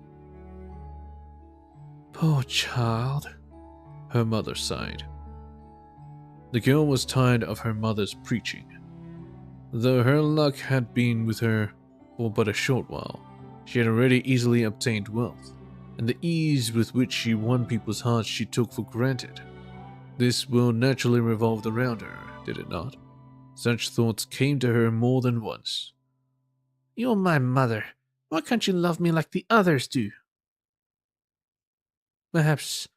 Poor child, her mother sighed. The girl was tired of her mother's preaching. Though her luck had been with her for but a short while, she had already easily obtained wealth, and the ease with which she won people's hearts she took for granted. This world naturally revolved around her, did it not? Such thoughts came to her more than once. You're my mother. Why can't you love me like the others do? Perhaps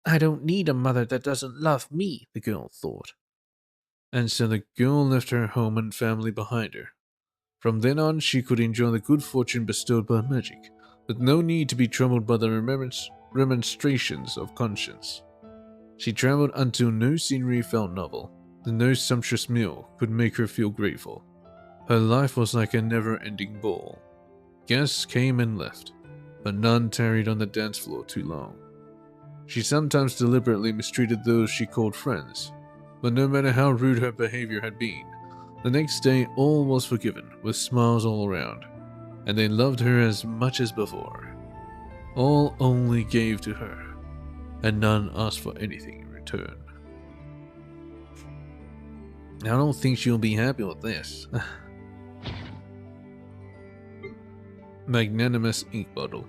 I don't need a mother that doesn't love me, the girl thought. And so the girl left her home and family behind her. From then on, she could enjoy the good fortune bestowed by magic, with no need to be troubled by the remonstrations of conscience. She traveled until no scenery felt novel, and no sumptuous meal could make her feel grateful. Her life was like a never-ending ball. Guests came and left, but none tarried on the dance floor too long. She sometimes deliberately mistreated those she called friends, but no matter how rude her behavior had been, the next day all was forgiven, with smiles all around, and they loved her as much as before. All only gave to her, and none asked for anything in return. I don't think she'll be happy with this. Magnanimous ink bottle.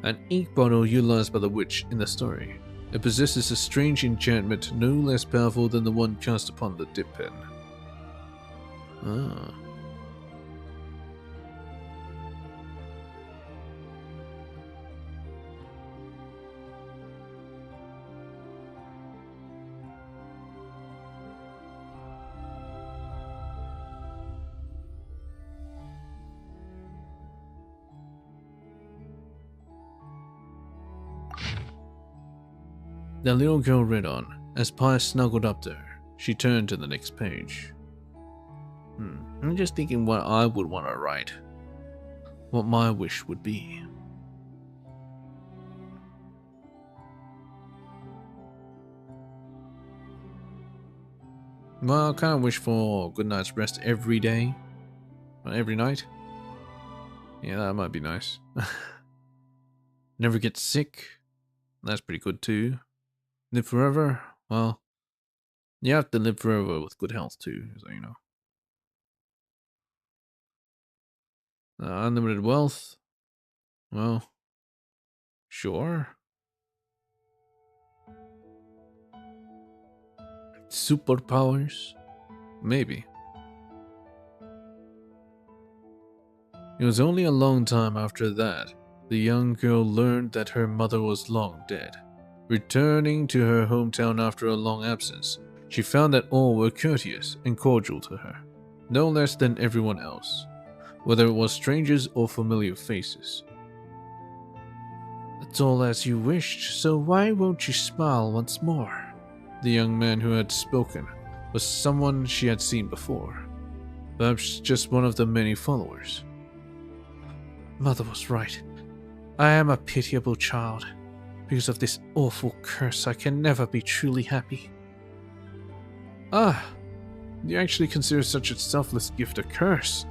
An ink bottle utilized by the witch in the story. It possesses a strange enchantment no less powerful than the one cast upon the dip pen. Ah. The little girl read on. As Pie snuggled up to her, she turned to the next page. I'm just thinking what I would want to write. What my wish would be. Well, I kind of wish for a good night's rest every day. Or every night. Yeah, that might be nice. Never get sick. That's pretty good too. Live forever? Well, you have to live forever with good health too, so you know. Unlimited wealth? Well, sure. Superpowers? Maybe. It was only a long time after that the young girl learned that her mother was long dead. Returning to her hometown after a long absence, she found that all were courteous and cordial to her, no less than everyone else, whether it was strangers or familiar faces. It's all as you wished, so why won't you smile once more? The young man who had spoken was someone she had seen before, perhaps just one of the many followers. Mother was right. I am a pitiable child. Because of this awful curse, I can never be truly happy. Ah, you actually consider such a selfless gift a curse?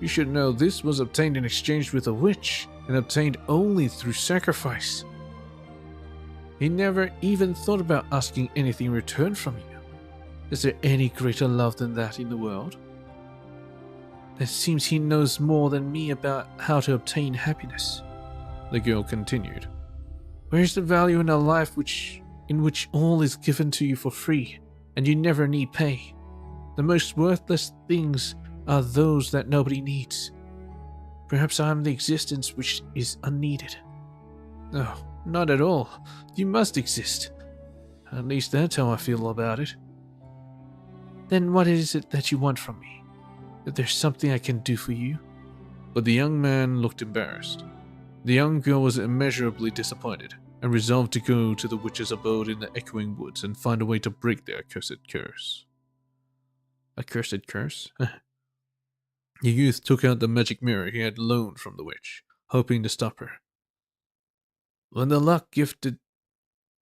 You should know this was obtained in exchange with a witch, and obtained only through sacrifice. He never even thought about asking anything in return from you. Is there any greater love than that in the world? It seems he knows more than me about how to obtain happiness. The girl continued. Where is the value in a life in which all is given to you for free, and you never need pay? The most worthless things are those that nobody needs. Perhaps I am the existence which is unneeded. No, not at all. You must exist. At least that's how I feel about it. Then what is it that you want from me? If there's something I can do for you? But the young man looked embarrassed. The young girl was immeasurably disappointed, and resolved to go to the witch's abode in the echoing woods and find a way to break their accursed curse. Accursed curse? The youth took out the magic mirror he had loaned from the witch, hoping to stop her. When the luck gifted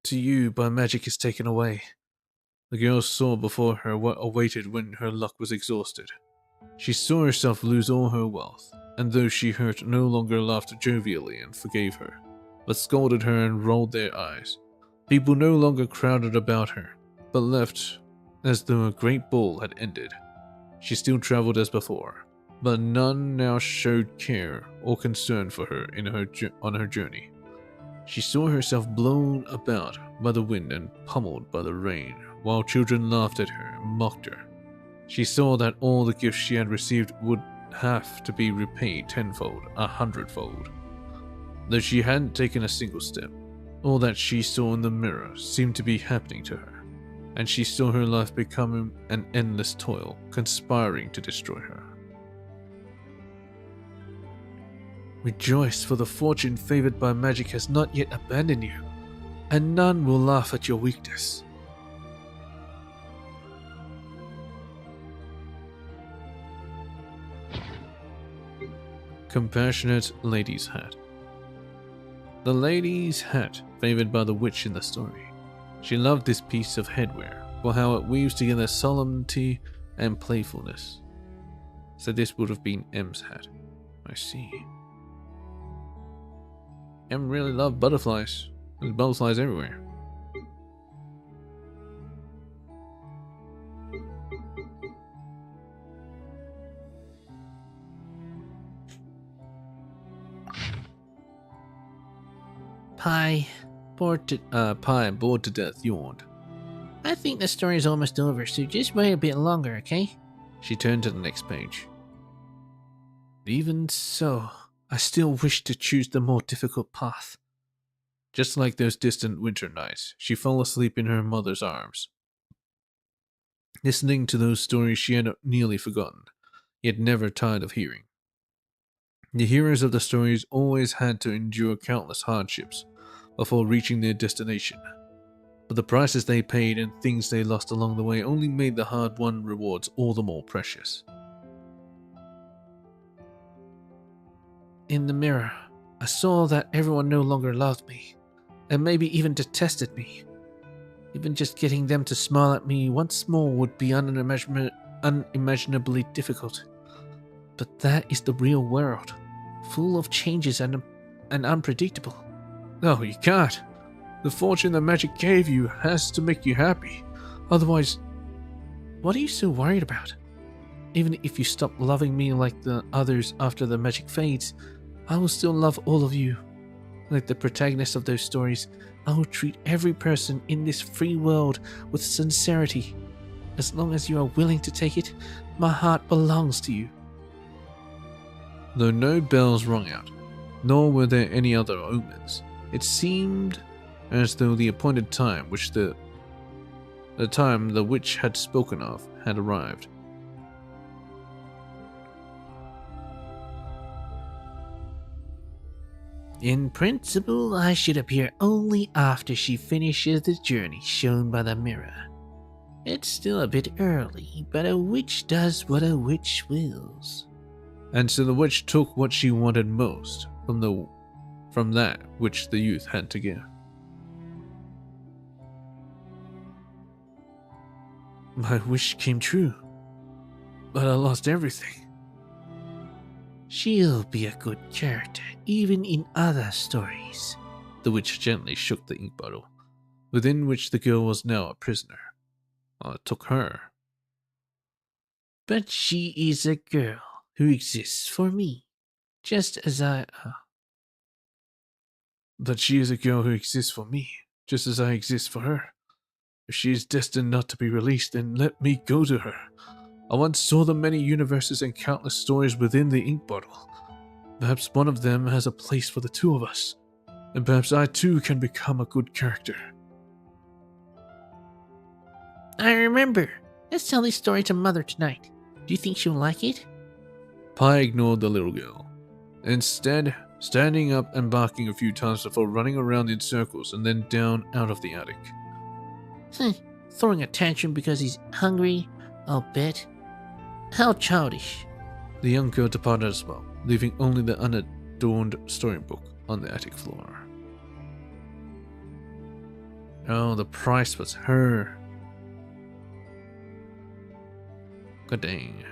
to you by magic is taken away, the girl saw before her what awaited when her luck was exhausted. She saw herself lose all her wealth, and those she hurt no longer laughed jovially and forgave her, but scolded her and rolled their eyes. People no longer crowded about her, but left as though a great ball had ended. She still traveled as before, but none now showed care or concern for her on her journey. She saw herself blown about by the wind and pummeled by the rain, while children laughed at her and mocked her. She saw that all the gifts she had received would have to be repaid tenfold, 100-fold. Though she hadn't taken a single step, all that she saw in the mirror seemed to be happening to her, and she saw her life becoming an endless toil, conspiring to destroy her. Rejoice, for the fortune favored by magic has not yet abandoned you, and none will laugh at your weakness. Compassionate Lady's Hat. The lady's hat favored by the witch in the story. She loved this piece of headwear for how it weaves together solemnity and playfulness. So this would have been M's hat. I see. M really loved butterflies. There's butterflies everywhere. Pie, bored to death, yawned. I think the story's almost over, so just wait a bit longer, okay? She turned to the next page. Even so, I still wish to choose the more difficult path. Just like those distant winter nights, she fell asleep in her mother's arms, listening to those stories she had nearly forgotten, yet never tired of hearing. The heroes of the stories always had to endure countless hardships before reaching their destination, but the prices they paid and things they lost along the way only made the hard-won rewards all the more precious. In the mirror, I saw that everyone no longer loved me, and maybe even detested me. Even just getting them to smile at me once more would be unimaginably difficult. But that is the real world, full of changes and unpredictable. No, you can't. The fortune that magic gave you has to make you happy. Otherwise, what are you so worried about? Even if you stop loving me like the others after the magic fades, I will still love all of you. Like the protagonist of those stories, I will treat every person in this free world with sincerity. As long as you are willing to take it, my heart belongs to you. Though no bells rung out, nor were there any other omens, it seemed as though the appointed time which the time the witch had spoken of had arrived. In principle, I should appear only after she finishes the journey shown by the mirror. It's still a bit early, but a witch does what a witch wills. And so the witch took what she wanted most from that which the youth had to give. My wish came true, but I lost everything. She'll be a good character, even in other stories. The witch gently shook the ink bottle, within which the girl was now a prisoner. I took her. But she is a girl who exists for me, just as I... But she is a girl who exists for me, just as I exist for her. If she is destined not to be released, then let me go to her. I once saw the many universes and countless stories within the ink bottle. Perhaps one of them has a place for the two of us, and perhaps I too can become a good character. I remember. Let's tell this story to Mother tonight. Do you think she'll like it? Pi ignored the little girl, instead standing up and barking a few times before running around in circles and then down out of the attic. Throwing a tantrum because he's hungry, I'll bet. How childish. The young girl departed as well, leaving only the unadorned storybook on the attic floor. Oh, the price was her. God dang.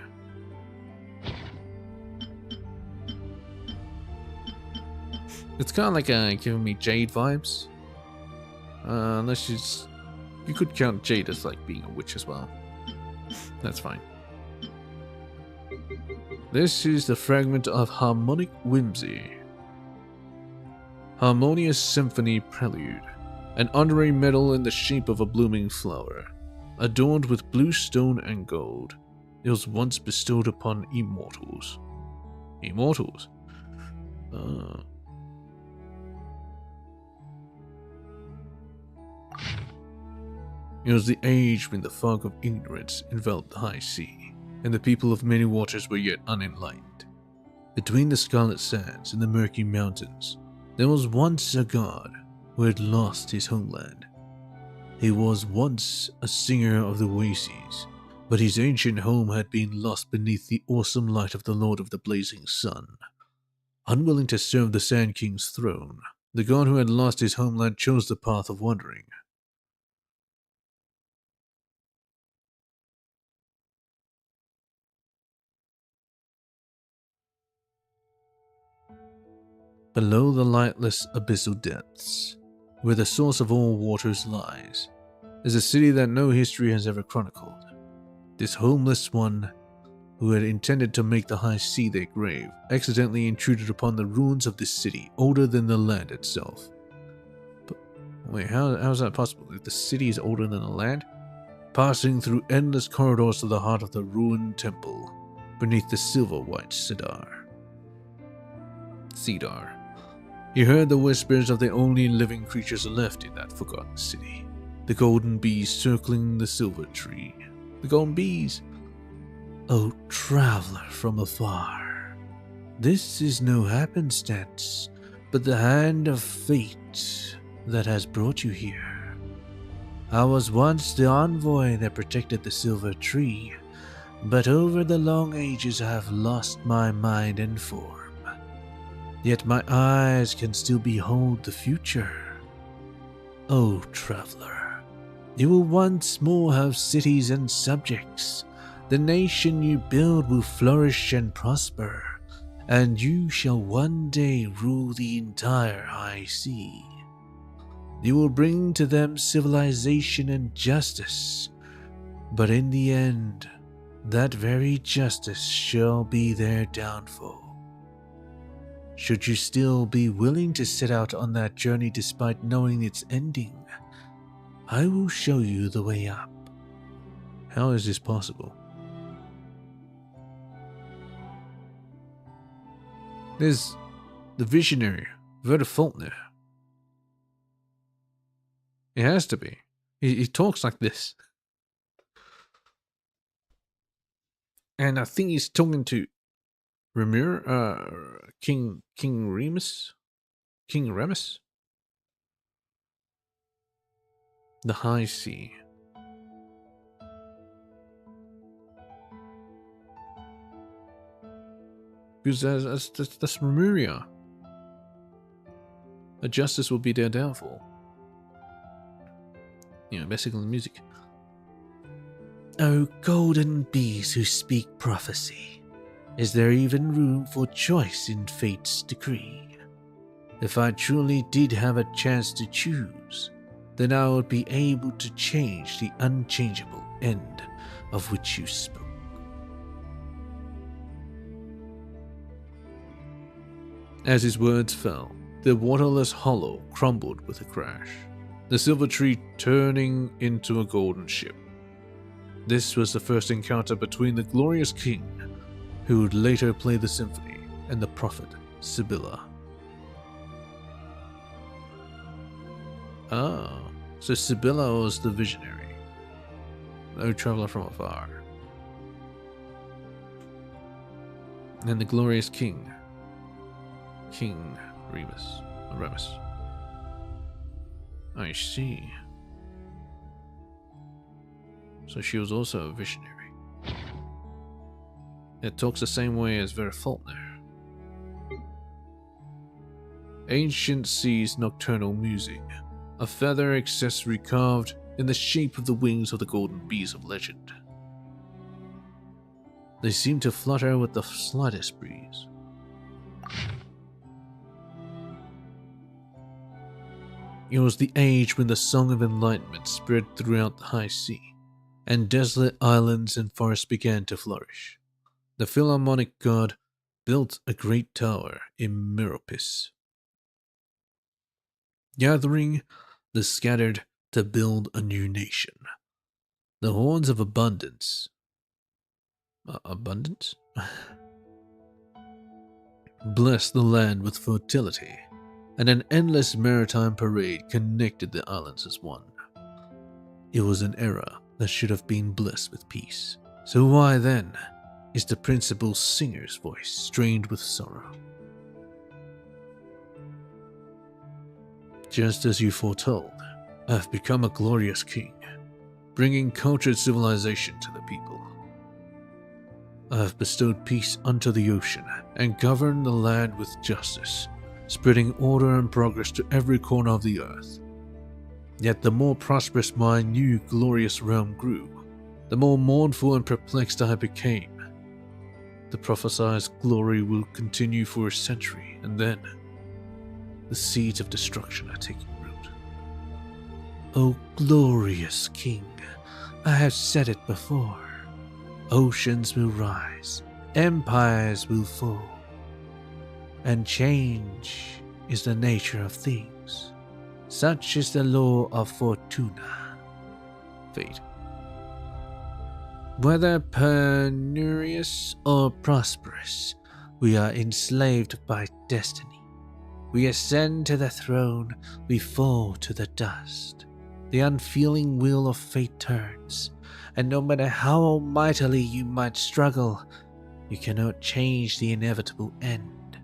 It's kind of like giving me Jade vibes. Unless you could count Jade as like being a witch as well. That's fine. This is the fragment of Harmonic Whimsy. Harmonious Symphony Prelude. An honorary medal in the shape of a blooming flower, adorned with blue stone and gold. It was once bestowed upon immortals. Immortals? It was the age when the fog of ignorance enveloped the high sea, and the people of many waters were yet unenlightened. Between the scarlet sands and the murky mountains, there was once a god who had lost his homeland. He was once a singer of the Oases, but his ancient home had been lost beneath the awesome light of the Lord of the Blazing Sun. Unwilling to serve the Sand King's throne, the god who had lost his homeland chose the path of wandering. Below the lightless abyssal depths, where the source of all waters lies, is a city that no history has ever chronicled. This homeless one, who had intended to make the high sea their grave, accidentally intruded upon the ruins of this city older than the land itself. But wait, how is that possible? If the city is older than the land? Passing through endless corridors to the heart of the ruined temple, beneath the silver-white cedar. He heard the whispers of the only living creatures left in that forgotten city. The golden bees circling the silver tree. The golden bees! O traveler from afar, this is no happenstance, but the hand of fate that has brought you here. I was once the envoy that protected the silver tree, but over the long ages I have lost my mind and form. Yet my eyes can still behold the future. O traveler, you will once more have cities and subjects. The nation you build will flourish and prosper, and you shall one day rule the entire high sea. You will bring to them civilization and justice, but in the end, that very justice shall be their downfall. Should you still be willing to set out on that journey despite knowing its ending, I will show you the way up. How is this possible? There's the visionary, Verda Faulkner. It has to be. He talks like this. And I think he's talking to Remir, King Remus? King Remus? The High Sea. Because that's Remuria. A justice will be their downfall. You know, basically the music. O golden bees who speak prophecy, Is there even room for choice in fate's decree? If I truly did have a chance to choose, then I would be able to change the unchangeable end of which you spoke. As his words fell, the waterless hollow crumbled with a crash, the silver tree turning into a golden ship. This was the first encounter between the glorious king, who would later play the symphony, and the prophet Sibylla. Ah, so Sibylla was the visionary, no traveler from afar. And the glorious king, King Remus. I see. So she was also a visionary. It talks the same way as Faulkner. Ancient Sea's nocturnal music, a feather accessory carved in the shape of the wings of the golden bees of legend. They seem to flutter with the slightest breeze. It was the age when the Song of Enlightenment spread throughout the high sea, and desolate islands and forests began to flourish. The Philharmonic god built a great tower in Meropis, gathering the scattered to build a new nation. The horns of abundance. Abundance? Blessed the land with fertility, and an endless maritime parade connected the islands as one. It was an era that should have been blessed with peace. So why then is the principal singer's voice strained with sorrow? Just as you foretold, I have become a glorious king, bringing cultured civilization to the people. I have bestowed peace unto the ocean and governed the land with justice, spreading order and progress to every corner of the earth. Yet the more prosperous my new glorious realm grew, the more mournful and perplexed I became. The prophesied glory will continue for a century, and then the seeds of destruction are taking root. O glorious king, I have said it before. Oceans will rise, empires will fall, and change is the nature of things. Such is the law of Fortuna, fate. Whether penurious or prosperous, we are enslaved by destiny. We ascend to the throne, we fall to the dust. The unfeeling wheel of fate turns, and no matter how mightily you might struggle, you cannot change the inevitable end.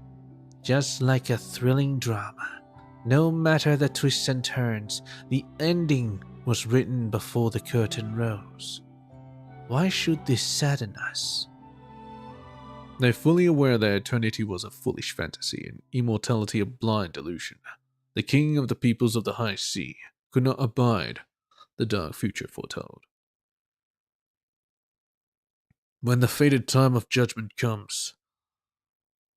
Just like a thrilling drama, no matter the twists and turns, the ending was written before the curtain rose. Why should this sadden us? They're fully aware that eternity was a foolish fantasy and immortality a blind delusion. The king of the peoples of the high sea could not abide the dark future foretold. When the fated time of judgment comes,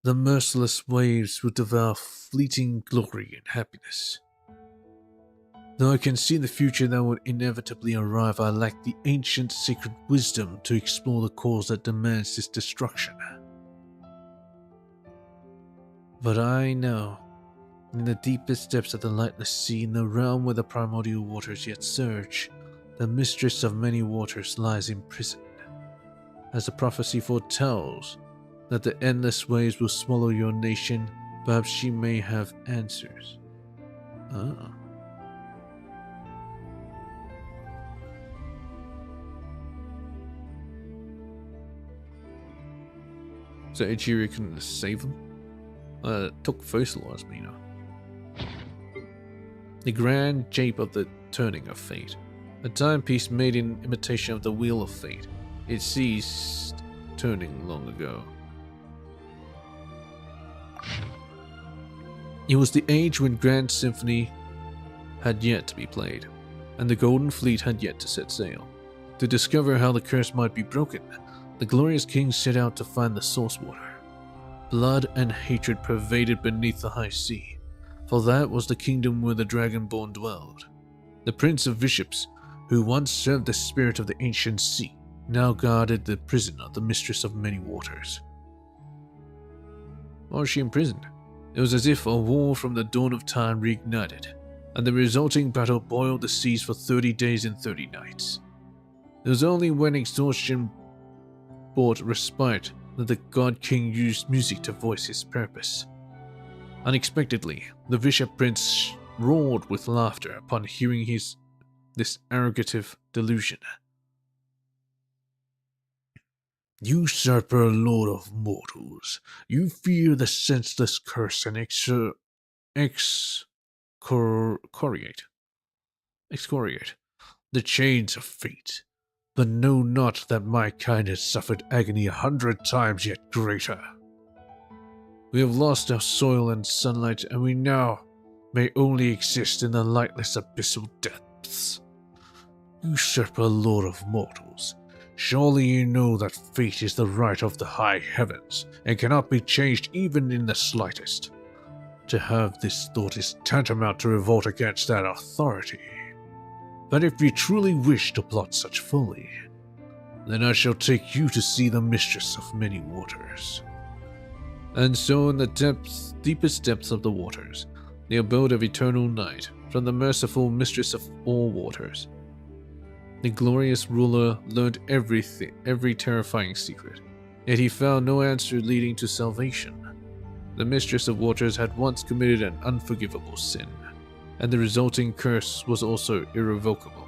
the merciless waves will devour fleeting glory and happiness. Though I can see the future that would inevitably arrive, I lack the ancient sacred wisdom to explore the cause that demands this destruction. But I know, in the deepest depths of the lightless sea, in the realm where the primordial waters yet surge, the mistress of many waters lies imprisoned. As the prophecy foretells that the endless waves will swallow your nation, perhaps she may have answers. Ah. So Ichiro couldn't save them? Took fertilized me, The grand shape of the turning of fate. A timepiece made in imitation of the wheel of fate. It ceased turning long ago. It was the age when Grand Symphony had yet to be played, and the Golden Fleet had yet to set sail. To discover how the curse might be broken, The glorious king set out to find the source water. Blood and hatred pervaded beneath the high sea, for that was the kingdom where the dragonborn dwelled. The prince of bishops, who once served the spirit of the ancient sea, now guarded the prison of the mistress of many waters. Why was she imprisoned? It was as if a war from the dawn of time reignited, and the resulting battle boiled the seas for 30 days and 30 nights. It was only when exhaustion brought respite that the god king used music to voice his purpose. Unexpectedly, the bishop prince roared with laughter upon hearing this arrogative delusion. "Usurper, lord of mortals, you fear the senseless curse and excoriate the chains of fate, but know not that my kind has suffered agony 100 times yet greater. We have lost our soil and sunlight, and we now may only exist in the lightless abyssal depths. Usurper, lord of mortals, surely you know that fate is the right of the high heavens, and cannot be changed even in the slightest. To have this thought is tantamount to revolt against that authority. But if you truly wish to plot such folly, then I shall take you to see the mistress of many waters." And so in the deepest depths of the waters, the abode of eternal night, from the merciful mistress of all waters, the glorious ruler learned every terrifying secret, yet he found no answer leading to salvation. The mistress of waters had once committed an unforgivable sin, and the resulting curse was also irrevocable.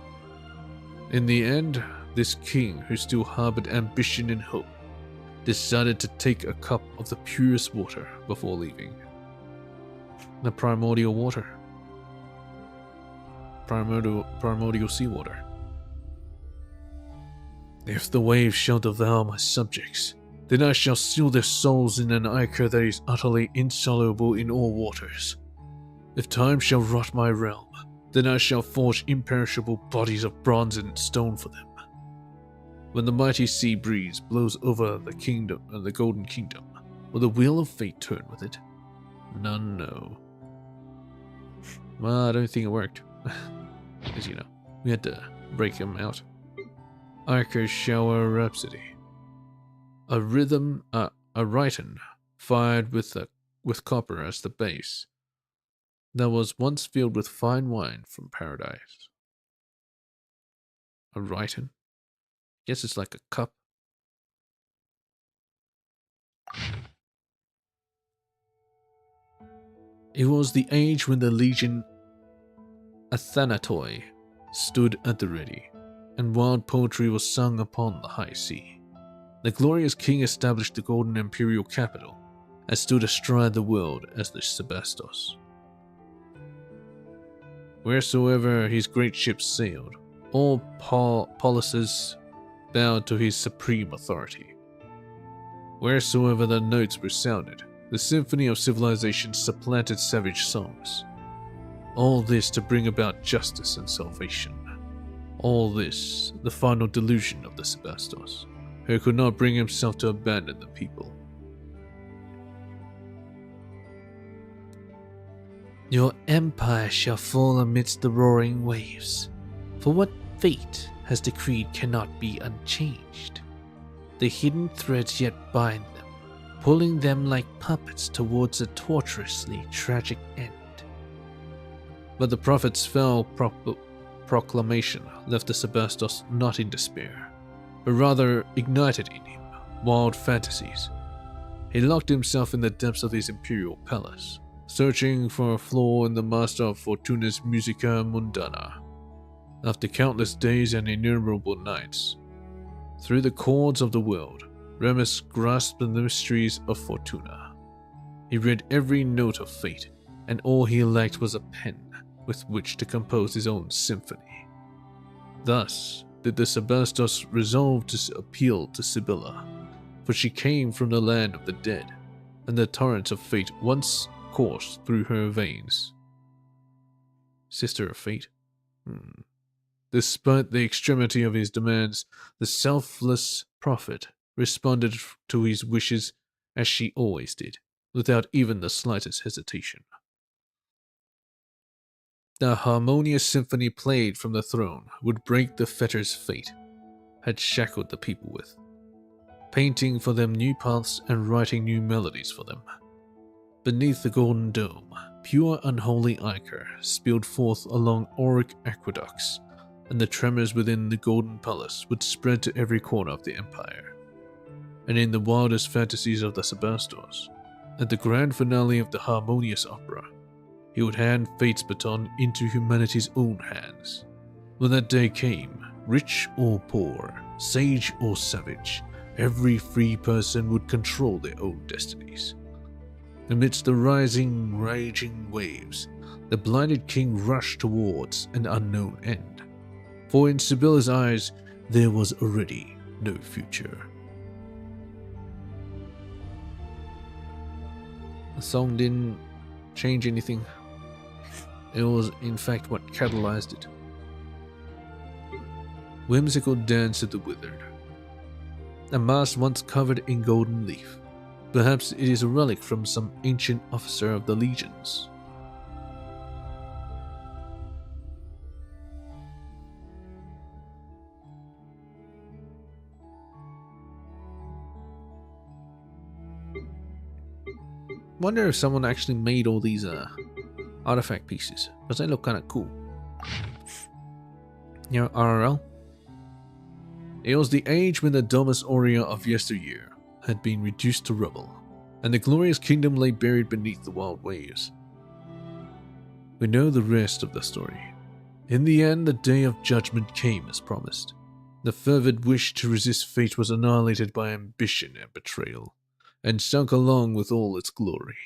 In the end, this king, who still harbored ambition and hope, decided to take a cup of the purest water before leaving. The primordial water. Primordial seawater. "If the waves shall devour my subjects, then I shall seal their souls in an ichor that is utterly insoluble in all waters. If time shall rot my realm, then I shall forge imperishable bodies of bronze and stone for them. When the mighty sea breeze blows over the kingdom and the golden kingdom, will the wheel of fate turn with it? None know." Well, I don't think it worked. As you know, we had to break him out. Ichor Shower Rhapsody. A rhythm, a rhyton fired with copper as the base, that was once filled with fine wine from paradise. A rhyton? Guess it's like a cup. It was the age when the legion Athanatoi stood at the ready, and wild poetry was sung upon the high sea. The glorious king established the golden imperial capital, and stood astride the world as the Sebastos. Wheresoever his great ships sailed, all policies bowed to his supreme authority. Wheresoever the notes were sounded, the symphony of civilization supplanted savage songs. All this to bring about justice and salvation. All this, the final delusion of the Sebastos, who could not bring himself to abandon the people. Your empire shall fall amidst the roaring waves, for what fate has decreed cannot be unchanged. The hidden threads yet bind them, pulling them like puppets towards a tortuously tragic end. But the prophet's fell proclamation left the Sebastos not in despair, but rather ignited in him wild fantasies. He locked himself in the depths of his imperial palace, searching for a flaw in the master of Fortuna's Musica Mundana. After countless days and innumerable nights, through the chords of the world, Remus grasped the mysteries of Fortuna. He read every note of fate, and all he lacked was a pen with which to compose his own symphony. Thus did the Sebastos resolve to appeal to Sibylla, for she came from the land of the dead, and the torrents of fate once coursed through her veins. Sister of fate? Despite the extremity of his demands, the selfless prophet responded to his wishes as she always did, without even the slightest hesitation. The harmonious symphony played from the throne would break the fetters fate had shackled the people with, painting for them new paths and writing new melodies for them. Beneath the golden dome, pure unholy ichor spilled forth along auric aqueducts, and the tremors within the golden palace would spread to every corner of the empire. And in the wildest fantasies of the Sebastos, at the grand finale of the harmonious opera, he would hand fate's baton into humanity's own hands. When that day came, rich or poor, sage or savage, every free person would control their own destinies. Amidst the rising, raging waves, the blinded king rushed towards an unknown end. For in Sibylla's eyes, there was already no future. The song didn't change anything. It was, in fact, what catalyzed it. Whimsical dance of the withered. A mask once covered in golden leaf. Perhaps it is a relic from some ancient officer of the legions. Wonder if someone actually made all these artifact pieces, because they look kind of cool. You know, RRL? It was the age when the Domus Aurea of yesteryear had been reduced to rubble, and the glorious kingdom lay buried beneath the wild waves. We know the rest of the story. In the end, the day of judgment came as promised. The fervid wish to resist fate was annihilated by ambition and betrayal, and sunk along with all its glory.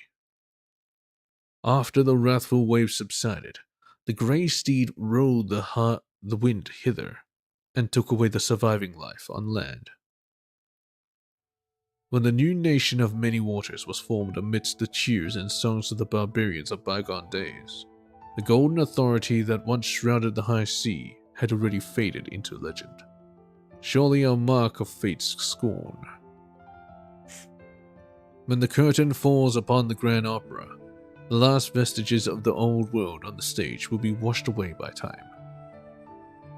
After the wrathful waves subsided, the grey steed rode the wind hither, and took away the surviving life on land. When the new nation of many waters was formed amidst the cheers and songs of the barbarians of bygone days, the golden authority that once shrouded the high sea had already faded into legend. Surely a mark of fate's scorn. When the curtain falls upon the grand opera, the last vestiges of the old world on the stage will be washed away by time.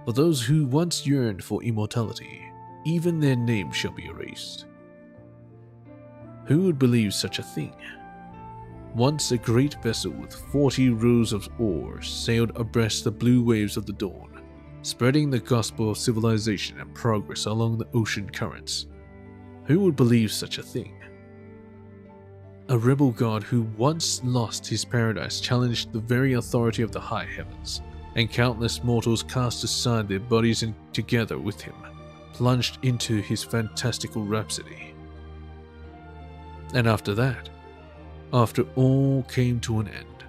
For those who once yearned for immortality, even their names shall be erased. Who would believe such a thing? Once a great vessel with 40 rows of oars sailed abreast the blue waves of the dawn, spreading the gospel of civilization and progress along the ocean currents. Who would believe such a thing? A rebel god who once lost his paradise challenged the very authority of the high heavens, and countless mortals cast aside their bodies and together with him, plunged into his fantastical rhapsody. And after that, after all came to an end,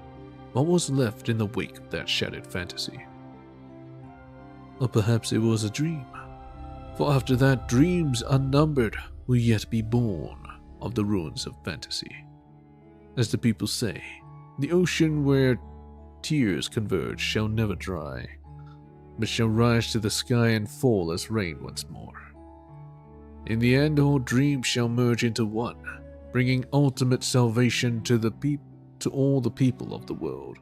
what was left in the wake of that shattered fantasy? Or perhaps it was a dream, for after that dreams unnumbered will yet be born of the ruins of fantasy. As the people say, the ocean where tears converge shall never dry, but shall rise to the sky and fall as rain once more. In the end, all dreams shall merge into one, bringing ultimate salvation to all the people of the world.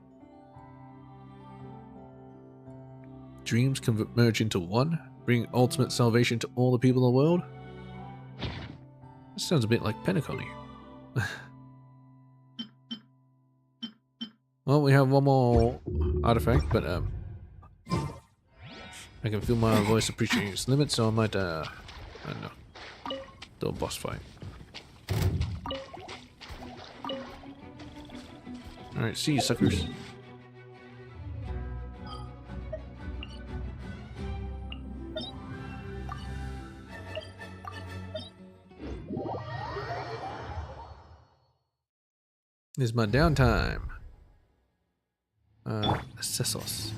Dreams can merge into one, bringing ultimate salvation to all the people of the world? That sounds a bit like Pentaconi. Well, we have one more artifact, but I can feel my voice appreciating its limit, so I might, I don't know, do a boss fight. Alright, see you suckers. This is my downtime. Accessos.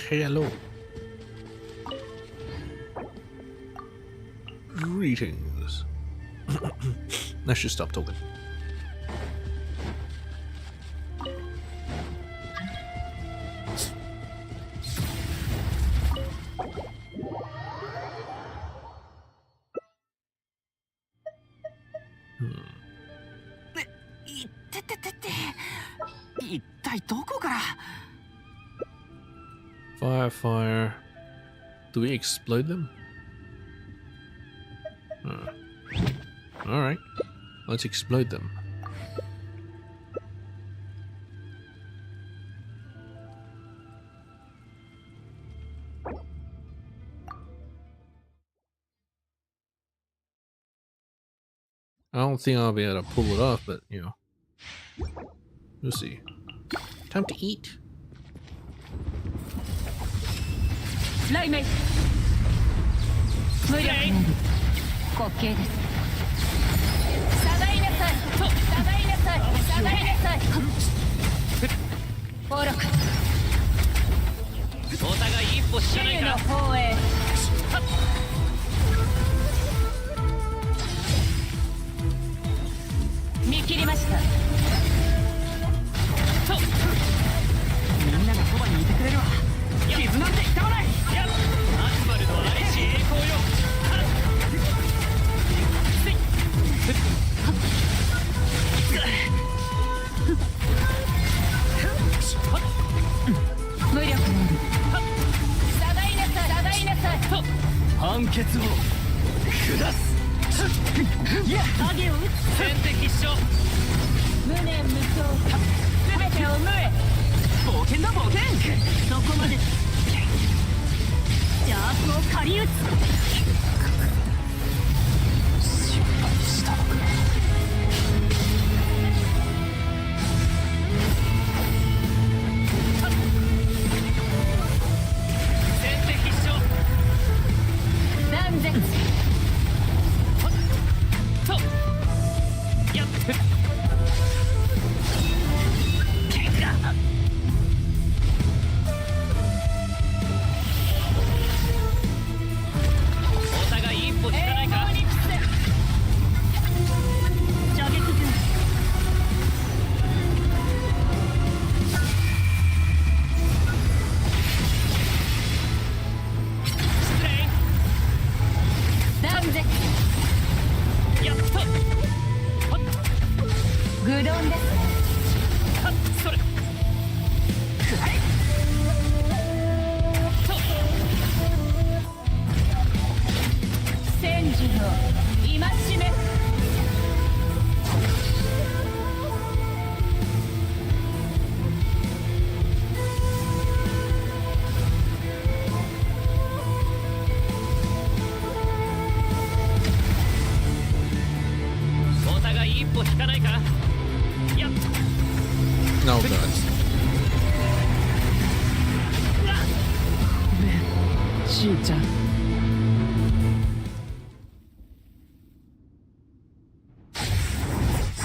Hello. Greetings. Let's just stop talking. Fire, fire. Do we explode them? Alright. Let's explode them. I don't think I'll be able to pull it off, but you know. We'll see. Time to eat. 雷鳴無力滑稽です下がりなさい下がりなさい下がりなさい暴力お互い一歩知らないかの方へ見切りましたみんながそばにいてくれるわ傷なんて痛まないアクバルのあれし栄光よ無力下がりなさい下がりなさい判決を下す影を打つ先手必勝無念無償全てを無へ冒険だ冒険そこまで邪悪を狩り撃つ失敗したのか先手必勝断絶とやっお互い一歩引かないか射撃軍失礼断絶やっと愚鈍ですはっそれくらいと戦時の戒めお互い一歩引かないかやっ No, God. しーちゃん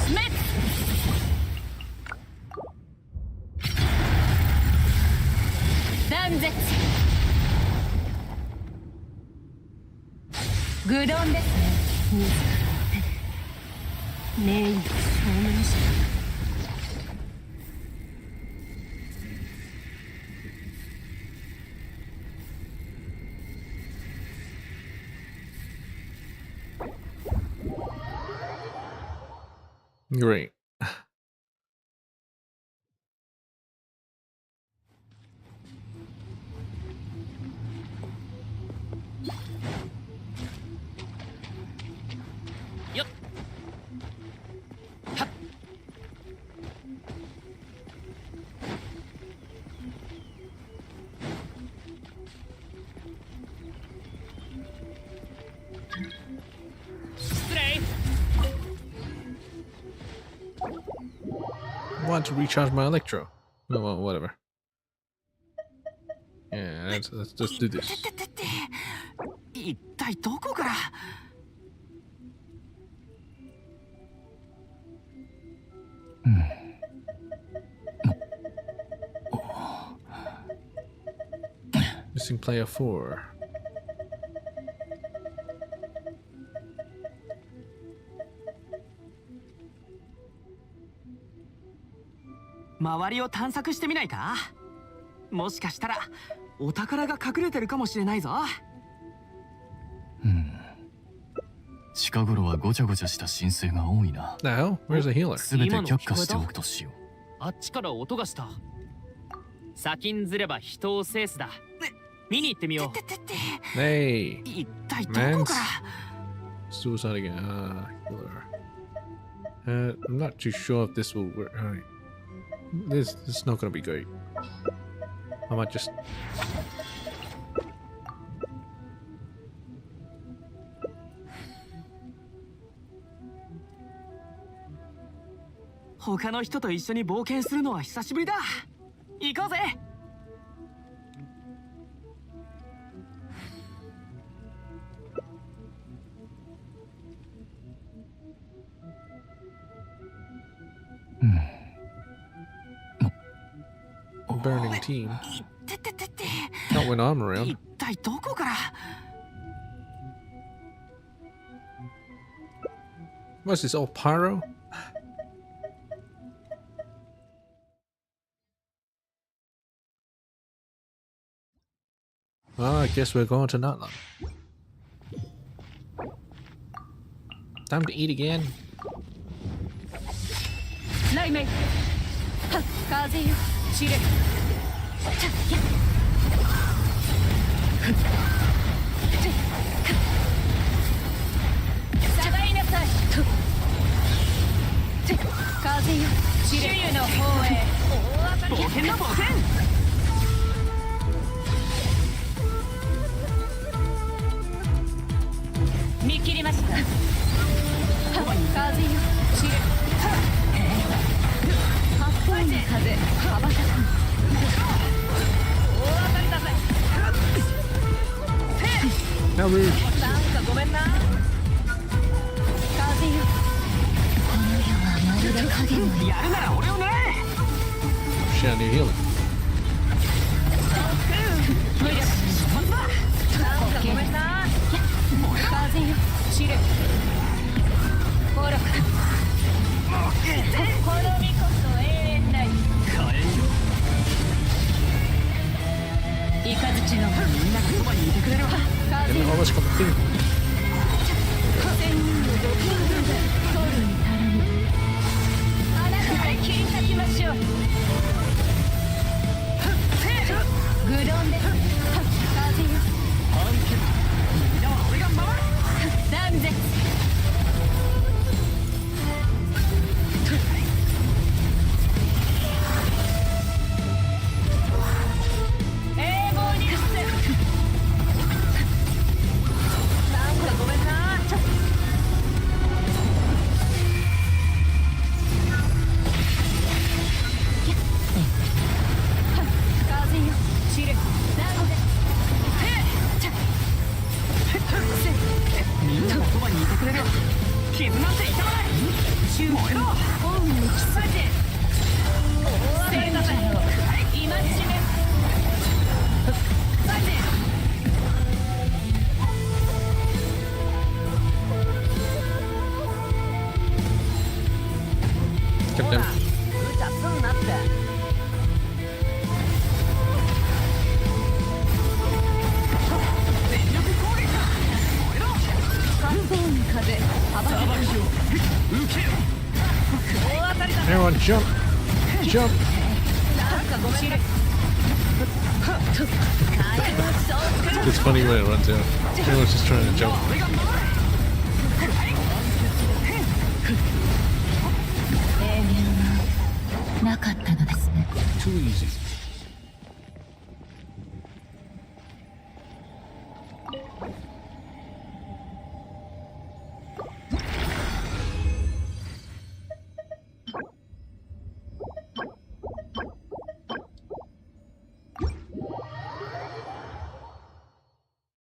滅断絶愚鈍ですね名誉証明し Great. Yep. Hup. Stray. Want to recharge my electro? No, well, whatever. Yeah, let's just do this. 一体どこから Missing player 4. 周りを探索してみないか。もしかしたらお宝が隠れてるかもしれないぞ。近頃はごちゃごちゃした申請が多いな。 Now, where's the healer? すべて却下しておくとしよう。あっちから音がした。先んずれば人を制すだ。見に行ってみよう。Hey, 一体どこから。 suicide again. Healer. I'm not too sure if this will work. Alright. This is not gonna be great. I might just. 他の人と一緒に冒険するのは久しぶりだ。行こうぜ。Burning team. てってって。 Not when I'm around. 一体どこから。 What's this, all pyro? Well, I guess we're going to Nutland. Time to eat again. 雷鳴。風よ散れ。下がりなさい。風よ散れ。主の方へ。冒険だ冒険。見切りました。風よ散れ。八方の風羽ばたく。大当たりだぜ。 Now rude. なんかごめんな。風よ。この世はまるで影の。やるなら俺を狙え。 Shit, I need healing. なんかごめんな。風よ散れ。ほら。この身こそ永遠なり。イカズチのみんながそばにいてくれるわ。 Get me almost complete. 千人のご近所で取るに足らぬ。あなたで切り裂きましょう。グロンです。風よ。みんなは俺が守る。断絶。永劫に伏せ。なんかごめんな。風よ散れ。断絶。みんながそばにいてくれるわ。傷なんて痛まない。燃えろ。本にキスで大当たりだぜ。今しめ。さて。 Get them. 無茶すんなって。全力攻撃だ。燃えろ。八方に風羽ばたく。受けよ。大当たりだ。 Everyone, jump! Jump! なんかごめんな。 It's funny when it runs out. Everyone's just trying to jump. 俺が守る。永遠はなかったのですね。 Too easy.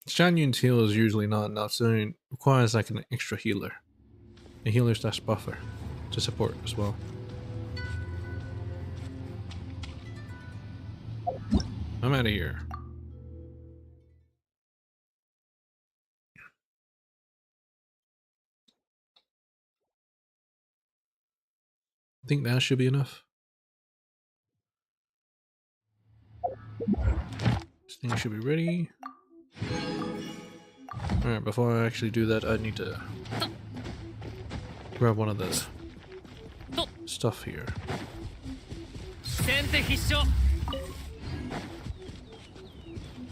Shanyun's heal is usually not enough, so it requires like an extra healer. A healer slash buffer to support as well. I'm out of here. I think that should be enough. This thing should be ready. Alright, before I actually do that, I need to grab one of the stuff here.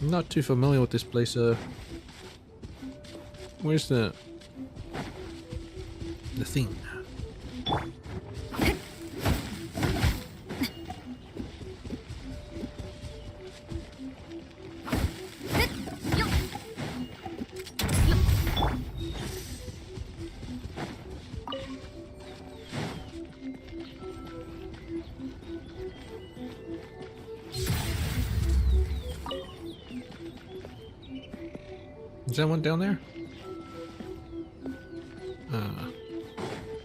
I'm not too familiar with this place. Where's the thing? Is that one down there?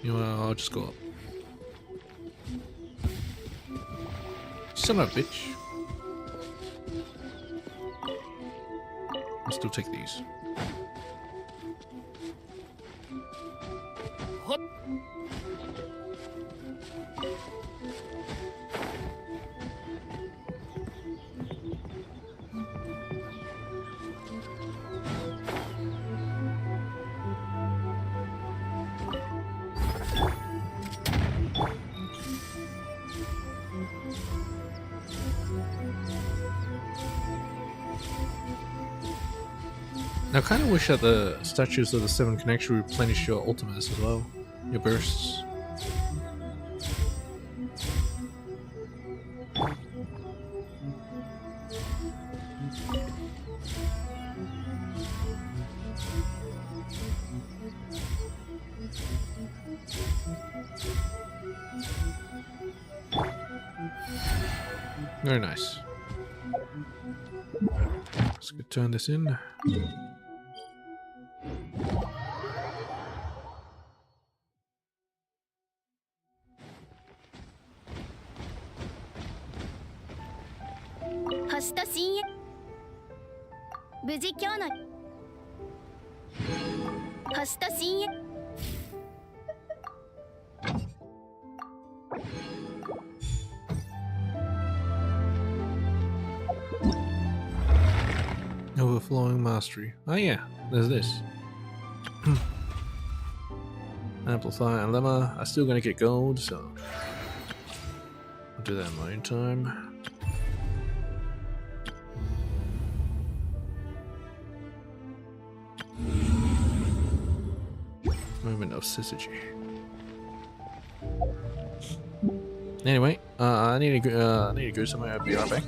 You know what, I'll just go up. Son of a bitch. I'll still take these. I kind of wish that the statues of the seven can actually replenish your ultimates as well, your bursts. Very nice. Let's go turn this in. Overflowing mastery. Oh yeah, there's this. Amplify and lemma. I'm still gonna get gold, so I'll do that in my own time. Moment of syzygy. Anyway, I need to go somewhere. I'll be right back.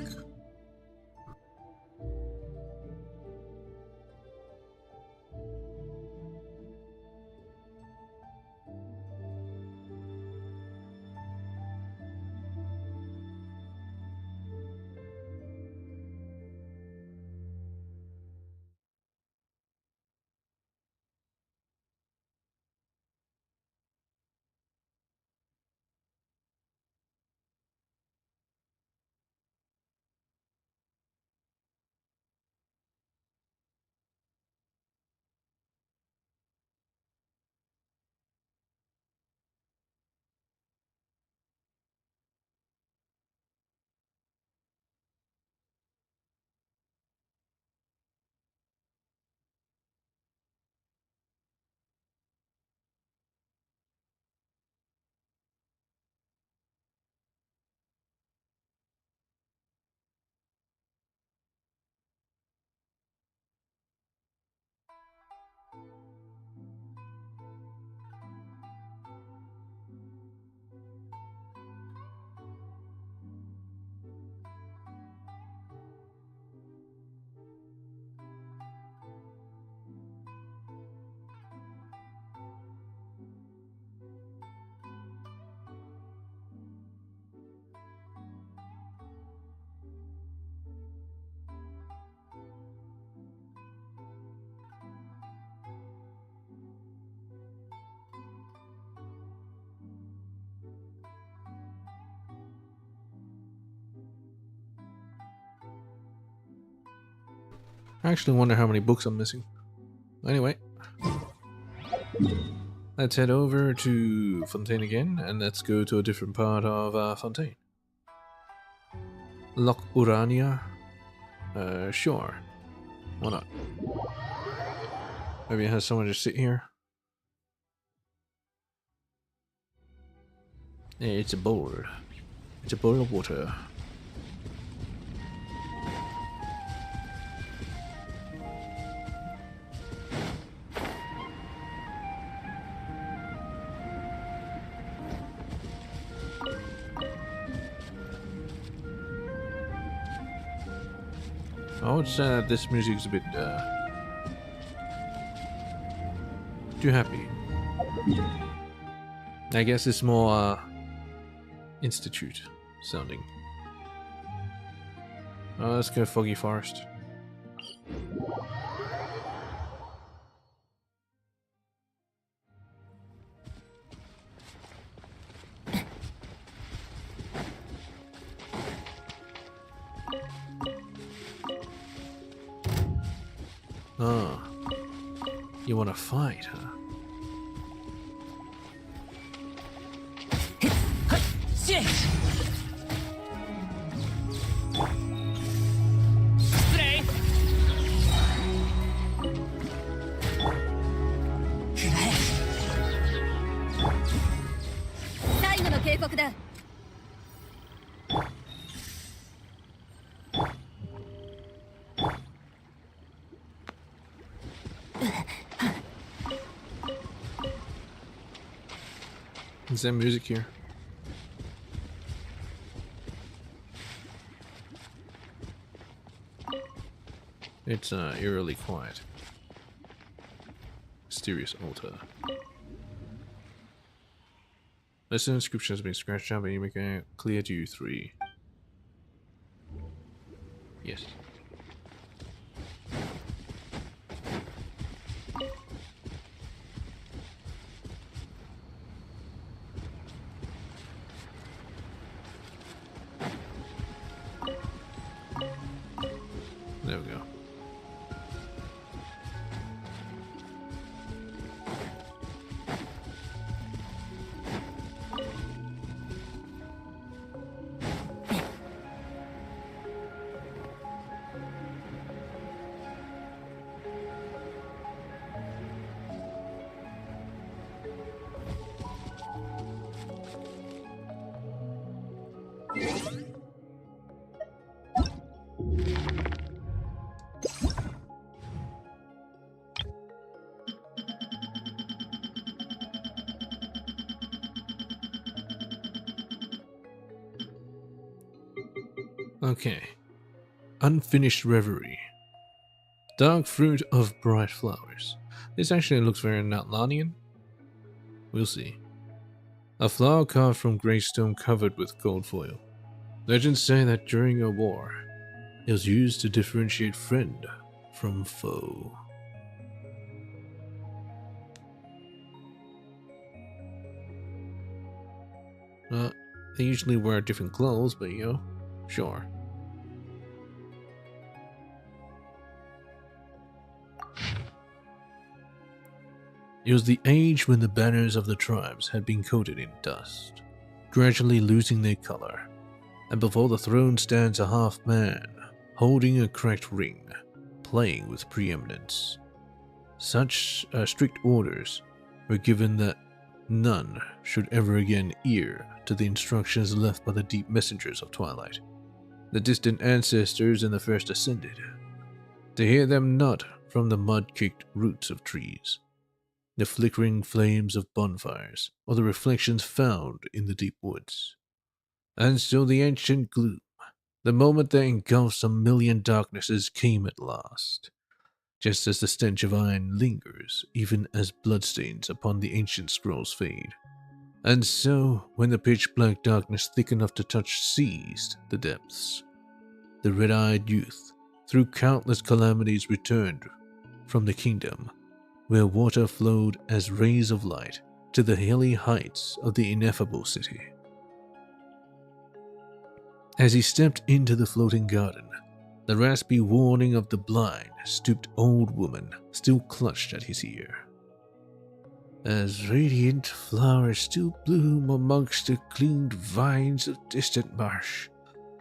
I actually wonder how many books I'm missing. Anyway. Let's head over to Fontaine again, and let's go to a different part of Fontaine. Loch Urania? Sure. Why not? Maybe it has someone just sit here. Yeah, it's a bowl. It's a bowl of water. I would say that this music's a bit too happy. I guess it's more Institute sounding. Let's go Foggy Forest. Oh, you want to fight, huh? Is there music here? It's eerily quiet. Mysterious altar. This inscription has been scratched out, but you make it clear to you 3. Yes. There we go. Okay. Unfinished Reverie. Dark fruit of bright flowers. This actually looks very Natlanian. We'll see. A flower carved from grey stone covered with gold foil. Legends say that during a war, it was used to differentiate friend from foe. They usually wear different clothes, but you know, sure. It was the age when the banners of the tribes had been coated in dust, gradually losing their color, and before the throne stands a half-man, holding a cracked ring, playing with preeminence. Such strict orders were given that none should ever again ear to the instructions left by the deep messengers of twilight, the distant ancestors in the first ascended, to hear them not from the mud-caked roots of trees, the flickering flames of bonfires, or the reflections found in the deep woods. And so the ancient gloom, the moment that engulfs a million darknesses, came at last, just as the stench of iron lingers even as bloodstains upon the ancient scrolls fade. And so, when the pitch-black darkness thick enough to touch seized the depths, the red-eyed youth, through countless calamities, returned from the kingdom where water flowed as rays of light to the hilly heights of the ineffable city. As he stepped into the floating garden, the raspy warning of the blind, stooped old woman still clutched at his ear. as radiant flowers still bloom amongst the gleamed vines of distant marsh.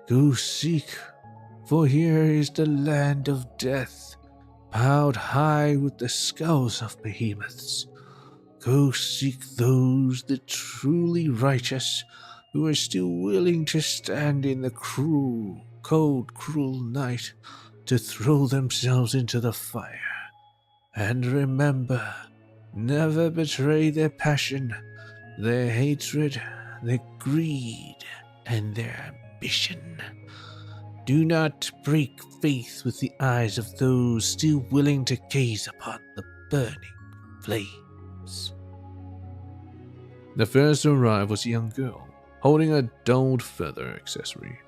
Go seek, for here is the land of death, piled high with the skulls of behemoths. Go seek those, the truly righteous, who are still willing to stand in the cold, cruel night to throw themselves into the fire. And remember, never betray their passion, their hatred, their greed, and their ambition. Do not break faith with the eyes of those still willing to gaze upon the burning flames. The first to arrive was a young girl, holding a dulled feather accessory.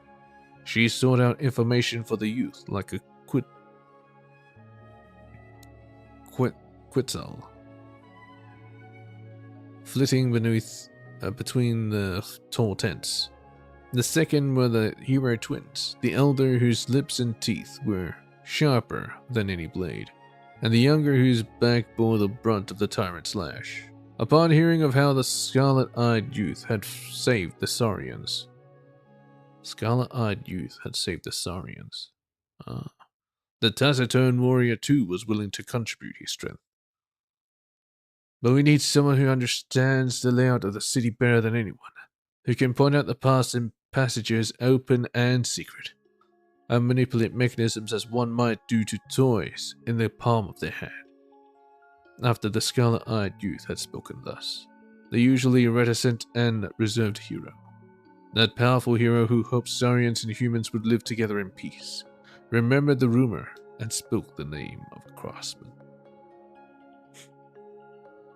She sought out information for the youth like a quetzal, flitting between the tall tents. The second were the hero twins, the elder whose lips and teeth were sharper than any blade, and the younger whose back bore the brunt of the tyrant's lash. Upon hearing of how the scarlet-eyed youth had saved the Saurians. The taciturn warrior too was willing to contribute his strength. But we need someone who understands the layout of the city better than anyone, who can point out the paths and passages open and secret, and manipulate mechanisms as one might do to toys in the palm of their hand. After the scarlet-eyed youth had spoken thus, the usually reticent and reserved hero, that powerful hero who hoped Saurians and humans would live together in peace, remembered the rumor and spoke the name of a craftsman.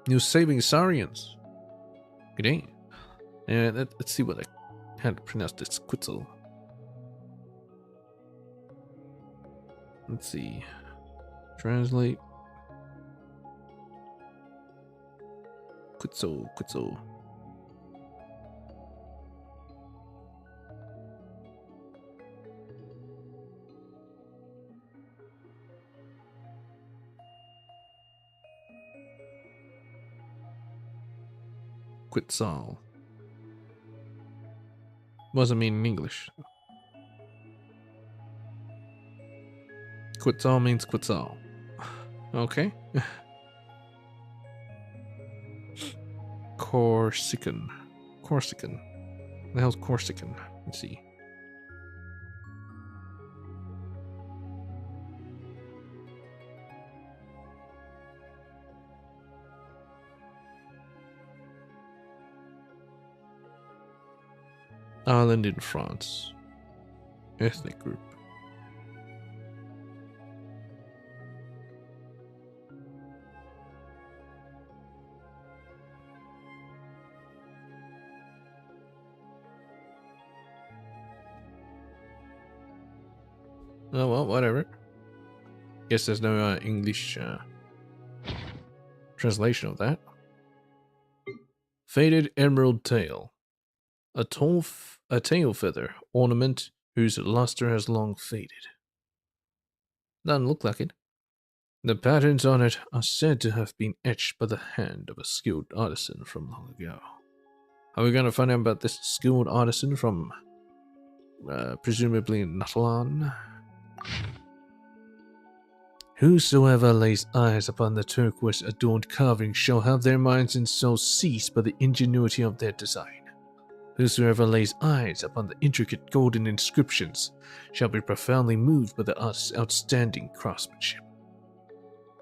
You're saving Saurians. Good day. Let's see how to pronounce this quetzal. Let's see. Translate. Quetzal. Quetzal. What does it mean in English? Quetzal means Quetzal. Okay. Corsican. The hell's Corsican? Let's see. Island in France. Ethnic group. Oh well, whatever. Guess there's no English translation of that. Faded emerald tail. A tail feather ornament whose luster has long faded. Doesn't look like it. The patterns on it are said to have been etched by the hand of a skilled artisan from long ago. Are we going to find out about this skilled artisan from presumably Natalan? Whosoever lays eyes upon the turquoise-adorned carving shall have their minds and souls seized by the ingenuity of their design. Whosoever lays eyes upon the intricate golden inscriptions shall be profoundly moved by the artist's outstanding craftsmanship.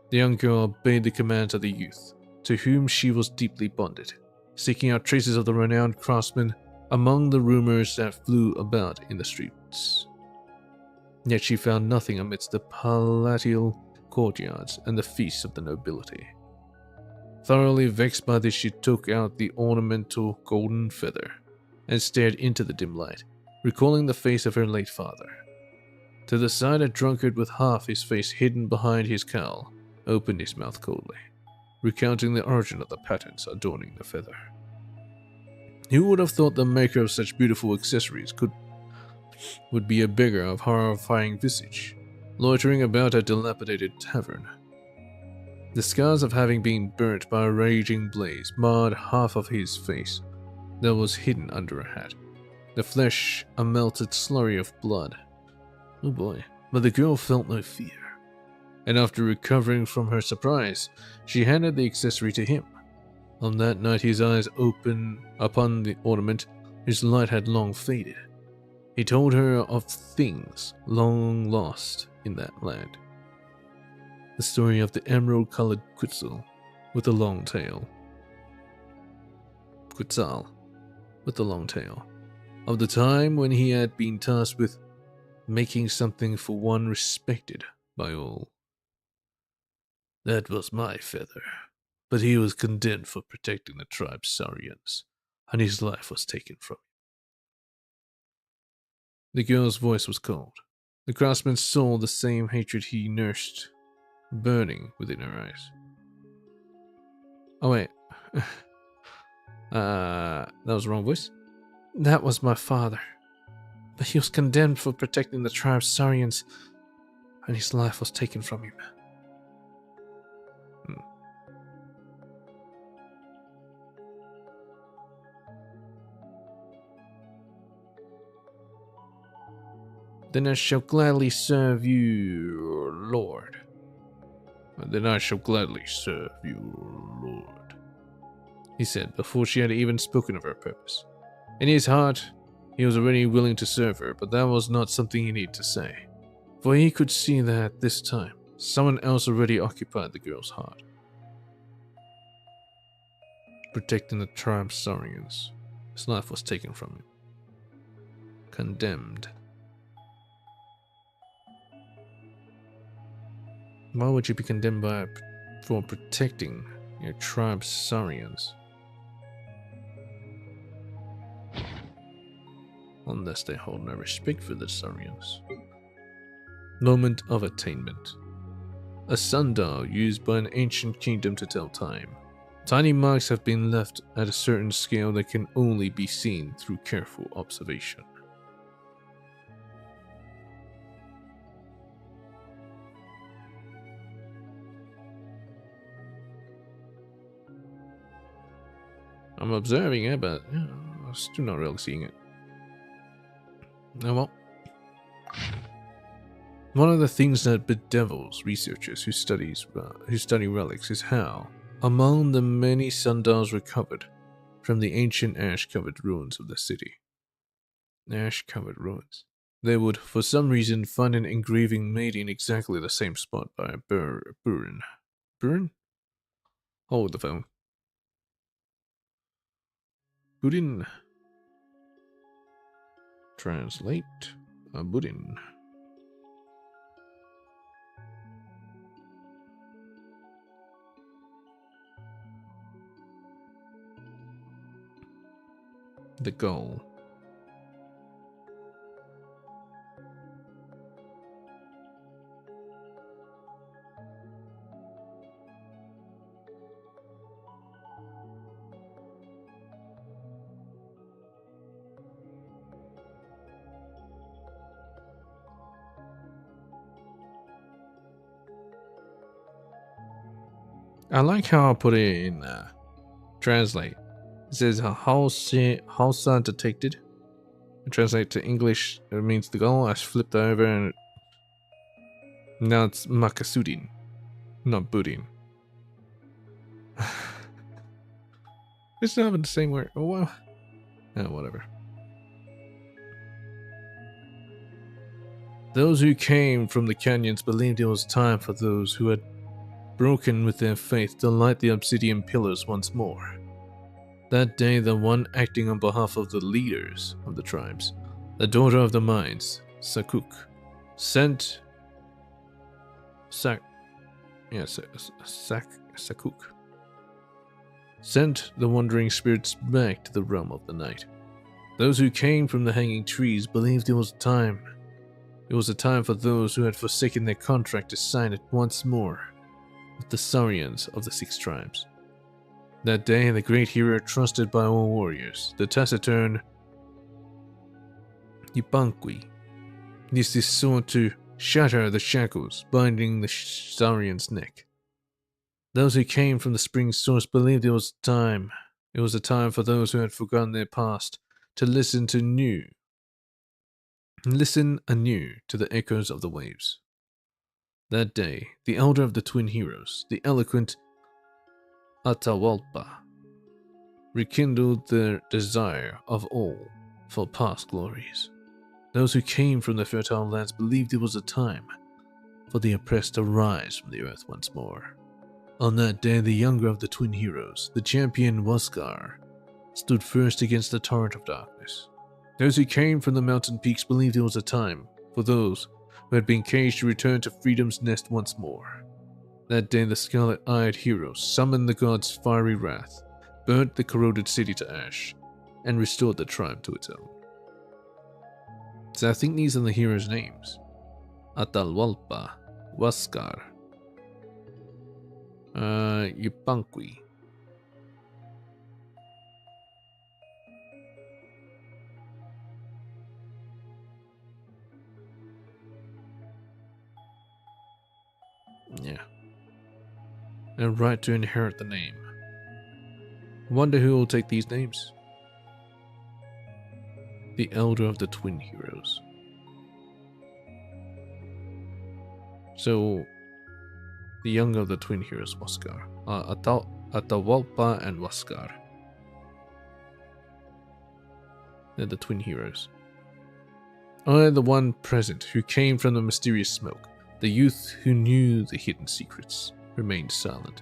The young girl obeyed the commands of the youth, to whom she was deeply bonded, seeking out traces of the renowned craftsman among the rumors that flew about in the streets. Yet she found nothing amidst the palatial courtyards and the feasts of the nobility. Thoroughly vexed by this, she took out the ornamental golden feather and stared into the dim light, recalling the face of her late father. To the side, a drunkard with half his face hidden behind his cowl opened his mouth coldly, recounting the origin of the patterns adorning the feather. Who would have thought the maker of such beautiful accessories would be a beggar of horrifying visage, loitering about a dilapidated tavern? The scars of having been burnt by a raging blaze marred half of his face that was hidden under a hat. The flesh a melted slurry of blood. Oh boy. But the girl felt no fear. And after recovering from her surprise, she handed the accessory to him. On that night his eyes opened upon the ornament whose light had long faded. He told her of things long lost in that land. The story of the emerald-colored Quetzal with a long tail. Quetzal with a long tail. Of the time when he had been tasked with making something for one respected by all. That was my feather, but he was condemned for protecting the tribe's Saurians, and his life was taken from him. The girl's voice was cold. The craftsman saw the same hatred he nursed burning within her eyes. Oh wait. That was the wrong voice. That was my father. But he was condemned for protecting the tribe's Saurians, and his life was taken from him. Then I shall gladly serve you, Lord. Then I shall gladly serve you, Lord, he said before she had even spoken of her purpose. In his heart, he was already willing to serve her, but that was not something he needed to say. For he could see that at this time, someone else already occupied the girl's heart. Protecting the tribe's Saurians, his life was taken from him. Condemned. Why would you be condemned for protecting your tribe's Saurians? Unless they hold no respect for the Saurians. Moment of attainment. A sundial used by an ancient kingdom to tell time. Tiny marks have been left at a certain scale that can only be seen through careful observation. I'm observing it, but I'm still not really seeing it. Oh well. One of the things that bedevils researchers who study relics is how, among the many sundials recovered from the ancient ash-covered ruins of the city, they would, for some reason, find an engraving made in exactly the same spot by a Burin. Burin? Hold the phone. Burin. Translate. Burin. The goal. I like how I put it in translate. It says Hausa detected. Translate to English, it means the goal. I flipped over and now it's Makasudin, not Budin. It's not even the same word. Oh well. Oh, whatever. Those who came from the canyons believed it was time for those who had broken with their faith to light the obsidian pillars once more. That day, the one acting on behalf of the leaders of the tribes, the daughter of the mines, Sakuk, sent Sakuk sent the wandering spirits back to the realm of the night. Those who came from the hanging trees believed it was time. It was a time for those who had forsaken their contract to sign it once more with the Saurians of the 6 tribes. That day, the great hero trusted by all warriors, the taciturn Yupanqui, used his sword to shatter the shackles binding the Saurian's neck. Those who came from the spring source believed it was time. It was a time for those who had forgotten their past to listen anew to the echoes of the waves. That day, the elder of the twin heroes, the eloquent Atahualpa, rekindled the desire of all for past glories. Those who came from the fertile lands believed it was a time for the oppressed to rise from the earth once more. On that day, the younger of the twin heroes, the champion Huascar, stood first against the torrent of darkness. Those who came from the mountain peaks believed it was a time for those who had been caged to return to freedom's nest once more. That day, the scarlet-eyed heroes summoned the god's fiery wrath, burnt the corroded city to ash, and restored the tribe to its own. So I think these are the heroes' names. Atahualpa, Huascar, Yupanqui. Yeah. A right to inherit the name. Wonder who will take these names? The elder of the twin heroes. So, the younger of the twin heroes, Huascar. Atahualpa and Huascar. They're the twin heroes. Only the one present who came from the mysterious smoke, the youth who knew the hidden secrets, remained silent.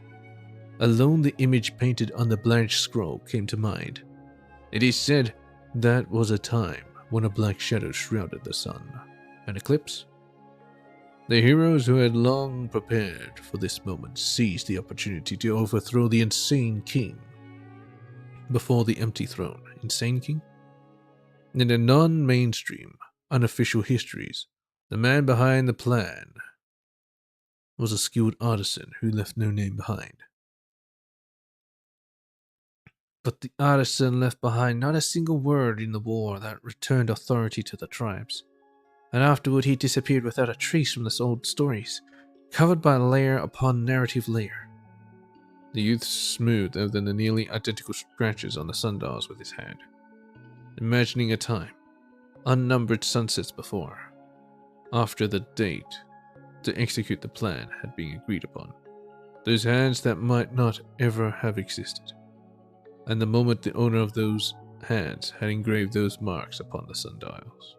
Alone the image painted on the blanched scroll came to mind. It is said that was a time when a black shadow shrouded the sun. An eclipse? The heroes who had long prepared for this moment seized the opportunity to overthrow the insane king before the empty throne. Insane king? In the non-mainstream, unofficial histories, the man behind the plan was a skilled artisan who left no name behind. But the artisan left behind not a single word in the war that returned authority to the tribes. And afterward he disappeared without a trace from the old stories, covered by layer upon narrative layer. The youth smoothed over the nearly identical scratches on the sundials with his hand, imagining a time, unnumbered sunsets before, after the date to execute the plan had been agreed upon. Those hands that might not ever have existed. And the moment the owner of those hands had engraved those marks upon the sundials.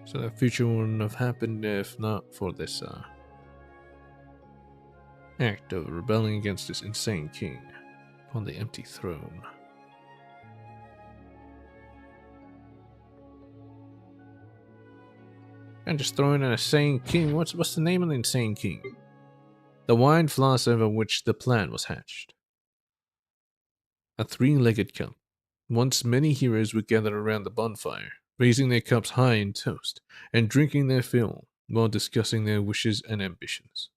So the future wouldn't have happened if not for this act of rebelling against this insane king upon the empty throne. And just throwing in an insane king. What's the name of the insane king? The wine flask over which the plan was hatched. A three-legged cup. Once many heroes would gather around the bonfire, raising their cups high in toast, and drinking their fill while discussing their wishes and ambitions.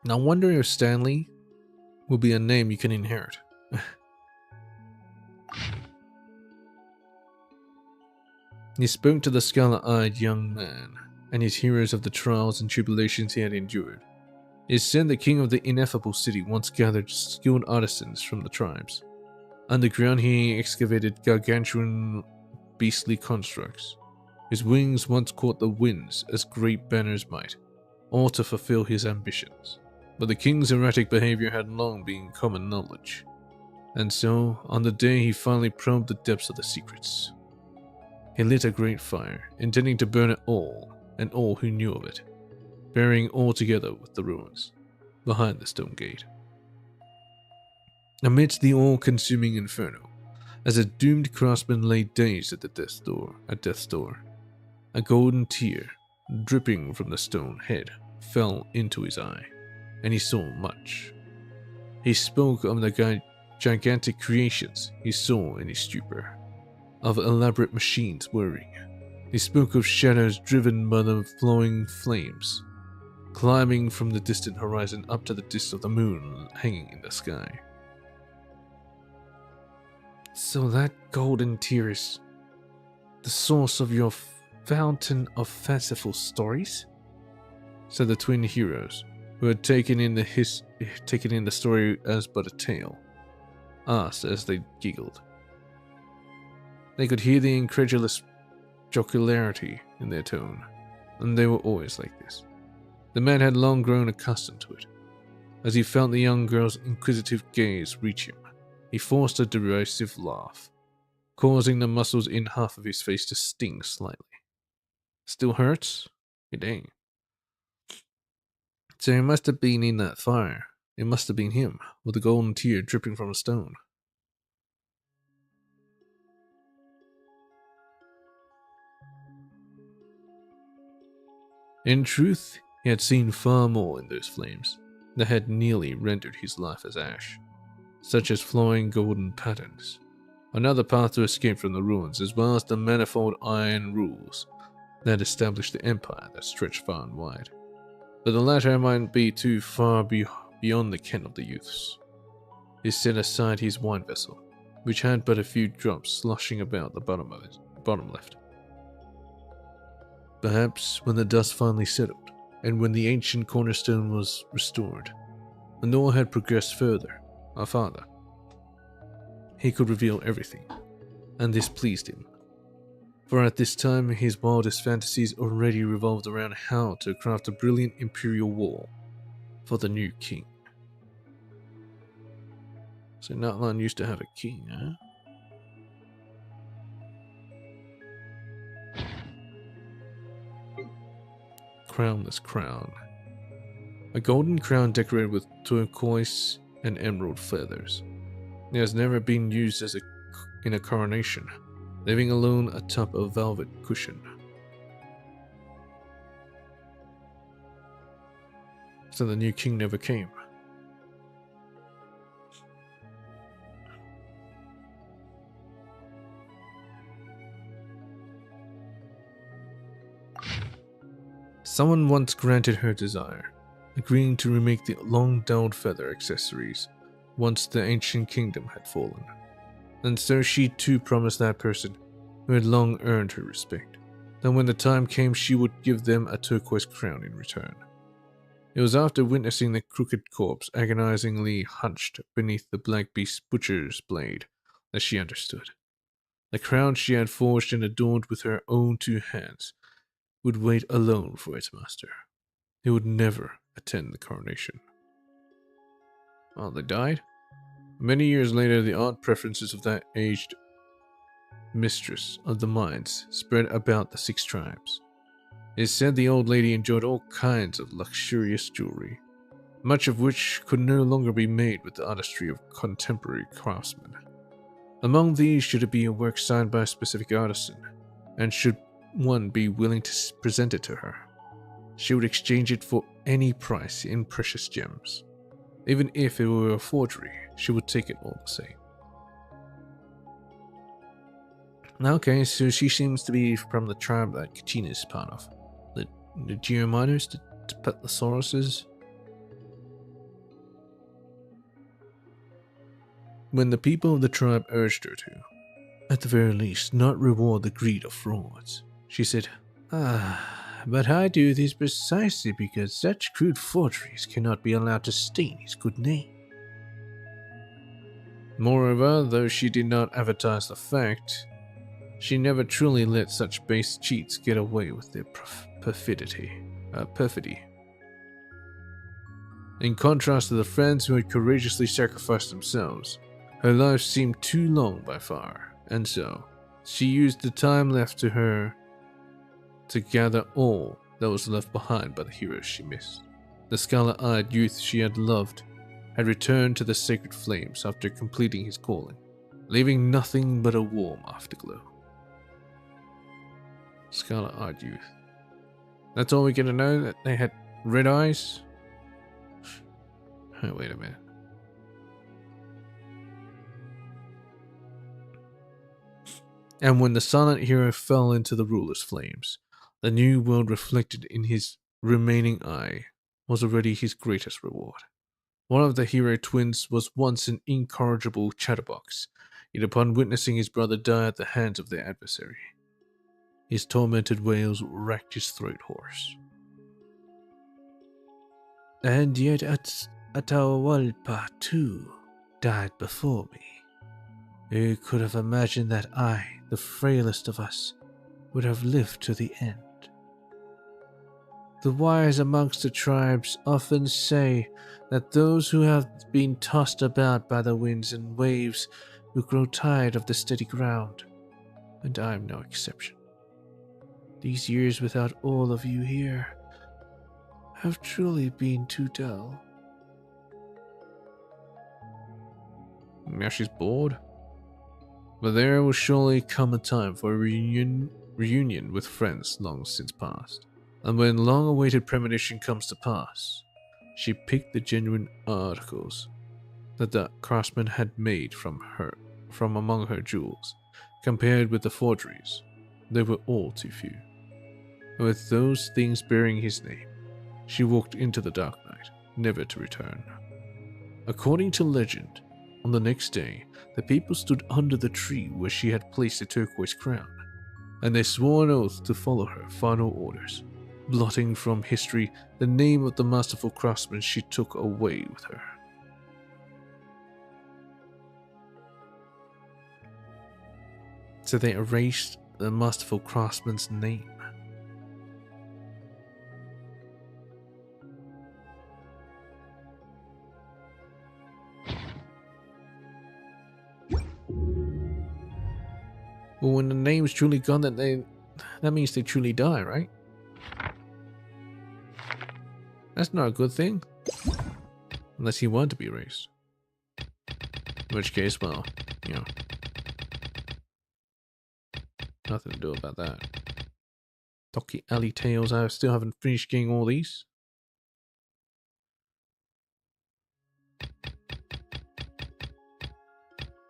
Now, I wonder if Stanley will be a name you can inherit. He spoke to the scarlet-eyed young man and his heroes of the trials and tribulations he had endured. It is said the king of the ineffable city once gathered skilled artisans from the tribes. Underground he excavated gargantuan beastly constructs, His wings once caught the winds as great banners might, all to fulfill his ambitions. But the king's erratic behavior had long been common knowledge. And so, on the day he finally probed the depths of the secrets, he lit a great fire, intending to burn it all and all who knew of it, burying all together with the ruins, behind the stone gate. Amidst the all-consuming inferno, as a doomed craftsman lay dazed at death's door, a golden tear, dripping from the stone head, fell into his eye, and he saw much. He spoke of the gigantic creations he saw in his stupor, of elaborate machines whirring. He spoke of shadows driven by the flowing flames, climbing from the distant horizon up to the disk of the moon hanging in the sky. So that golden tear is the source of your fountain of fanciful stories? Said the twin heroes, who had taken in the story as but a tale, asked as they giggled. They could hear the incredulous jocularity in their tone, and they were always like this. The man had long grown accustomed to it. As he felt the young girl's inquisitive gaze reach him, he forced a derisive laugh, causing the muscles in half of his face to sting slightly. Still hurts? It ain't. So he must have been in that fire. It must have been him, with the golden tear dripping from a stone. In truth, he had seen far more in those flames that had nearly rendered his life as ash, such as flowing golden patterns, another path to escape from the ruins, as well as the manifold iron rules that established the empire that stretched far and wide. But the latter might be too far beyond the ken of the youths. He set aside his wine vessel, which had but a few drops sloshing about the bottom left. Perhaps when the dust finally settled, and when the ancient cornerstone was restored, and Noah had progressed further, he could reveal everything, and this pleased him. For at this time, his wildest fantasies already revolved around how to craft a brilliant imperial wall for the new king. So Natlan used to have a king, huh? Crownless crown. A golden crown decorated with turquoise and emerald feathers. It has never been used in a coronation, leaving alone atop a velvet cushion. So the new king never came. Someone once granted her desire, agreeing to remake the long-dulled feather accessories once the ancient kingdom had fallen. And so she too promised that person, who had long earned her respect, that when the time came she would give them a turquoise crown in return. It was after witnessing the crooked corpse agonizingly hunched beneath the black beast's butcher's blade that she understood. The crown she had forged and adorned with her own two hands would wait alone for its master. He would never attend the coronation. Well, they died. Many years later, the odd preferences of that aged mistress of the mines spread about the 6 tribes. It is said the old lady enjoyed all kinds of luxurious jewelry, much of which could no longer be made with the artistry of contemporary craftsmen. Among these should it be a work signed by a specific artisan, and should one be willing to present it to her, she would exchange it for any price in precious gems. Even if it were a forgery, she would take it all the same. Okay, so she seems to be from the tribe that Kachina is part of. The Geominers, the Petlosauruses. When the people of the tribe urged her to, at the very least, not reward the greed of frauds, she said, but I do this precisely because such crude forgeries cannot be allowed to stain his good name. Moreover, though she did not advertise the fact, She never truly let such base cheats get away with their perfidy. In contrast to the friends who had courageously sacrificed themselves, her life seemed too long by far, and so she used the time left to her to gather all that was left behind by the heroes she missed. The scarlet-eyed youth she had loved had returned to the sacred flames after completing his calling, leaving nothing but a warm afterglow. Scarlet-eyed youth. That's all we get to know, that they had red eyes? Oh, wait a minute. And when the silent hero fell into the ruler's flames, the new world reflected in his remaining eye was already his greatest reward. One of the hero twins was once an incorrigible chatterbox, yet upon witnessing his brother die at the hands of their adversary, his tormented wails racked his throat hoarse. And yet Atahualpa too died before me. Who could have imagined that I, the frailest of us, would have lived to the end? The wise amongst the tribes often say that those who have been tossed about by the winds and waves will grow tired of the steady ground, and I am no exception. These years without all of you here have truly been too dull. Now she's bored. But there will surely come a time for a reunion with friends long since past. And when long-awaited premonition comes to pass, she picked the genuine articles that the craftsman had made from among her jewels. Compared with the forgeries, they were all too few. And with those things bearing his name, she walked into the dark night, never to return. According to legend, on the next day, the people stood under the tree where she had placed the turquoise crown, and they swore an oath to follow her final orders, blotting from history the name of the masterful craftsman she took away with her. So they erased the masterful craftsman's name. Well, when the name's truly gone, that means they truly die, right? That's not a good thing. Unless he wanted to be erased. In which case, well, you know, nothing to do about that. Docky Alley Tales, I still haven't finished getting all these.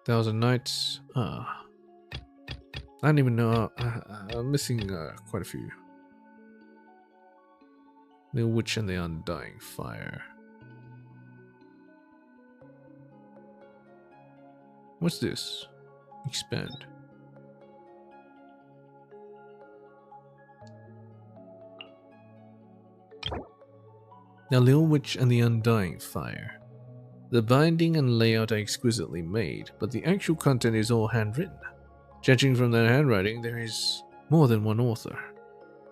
Thousand Nights. I don't even know. I'm missing quite a few. The Witch and the Undying Fire. What's this? Expand. The Little Witch and the Undying Fire. The binding and layout are exquisitely made, but the actual content is all handwritten. Judging from their handwriting, there is more than one author.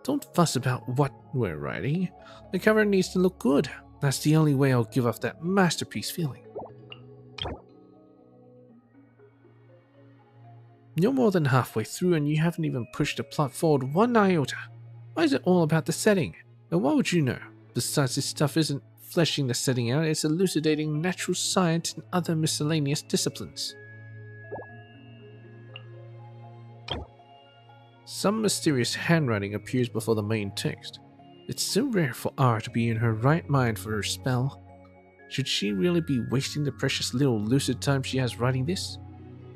Don't fuss about what we're writing. The cover needs to look good. That's the only way I'll give off that masterpiece feeling. You're more than halfway through and you haven't even pushed the plot forward one iota. Why is it all about the setting? And what would you know? Besides, this stuff isn't fleshing the setting out, it's elucidating natural science and other miscellaneous disciplines. Some mysterious handwriting appears before the main text. It's so rare for R to be in her right mind for her spell. Should she really be wasting the precious little lucid time she has writing this?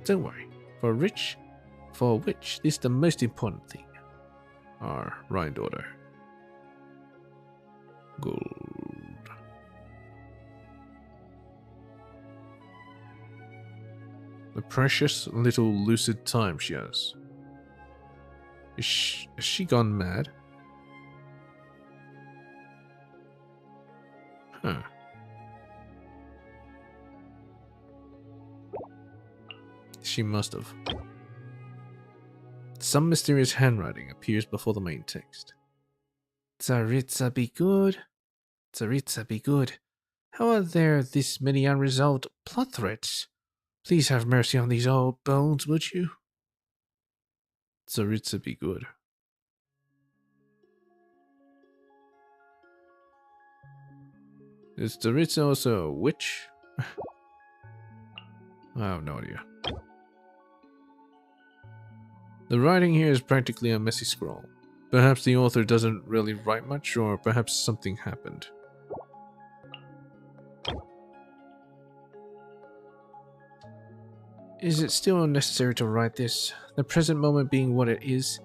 Don't worry. For a witch, this is the most important thing. R. Rhine-daughter. Gold. The precious little lucid time she has. Has she gone mad? Huh. She must have. some mysterious handwriting appears before the main text. Tsaritsa be good. Tsaritsa be good. How are there this many unresolved plot threads? Please have mercy on these old bones, would you? Tsaritsa be good. Is Tsaritsa also a witch? I have no idea. The writing here is practically a messy scroll. Perhaps the author doesn't really write much, or perhaps something happened. Is it still unnecessary to write this? The present moment being what it is?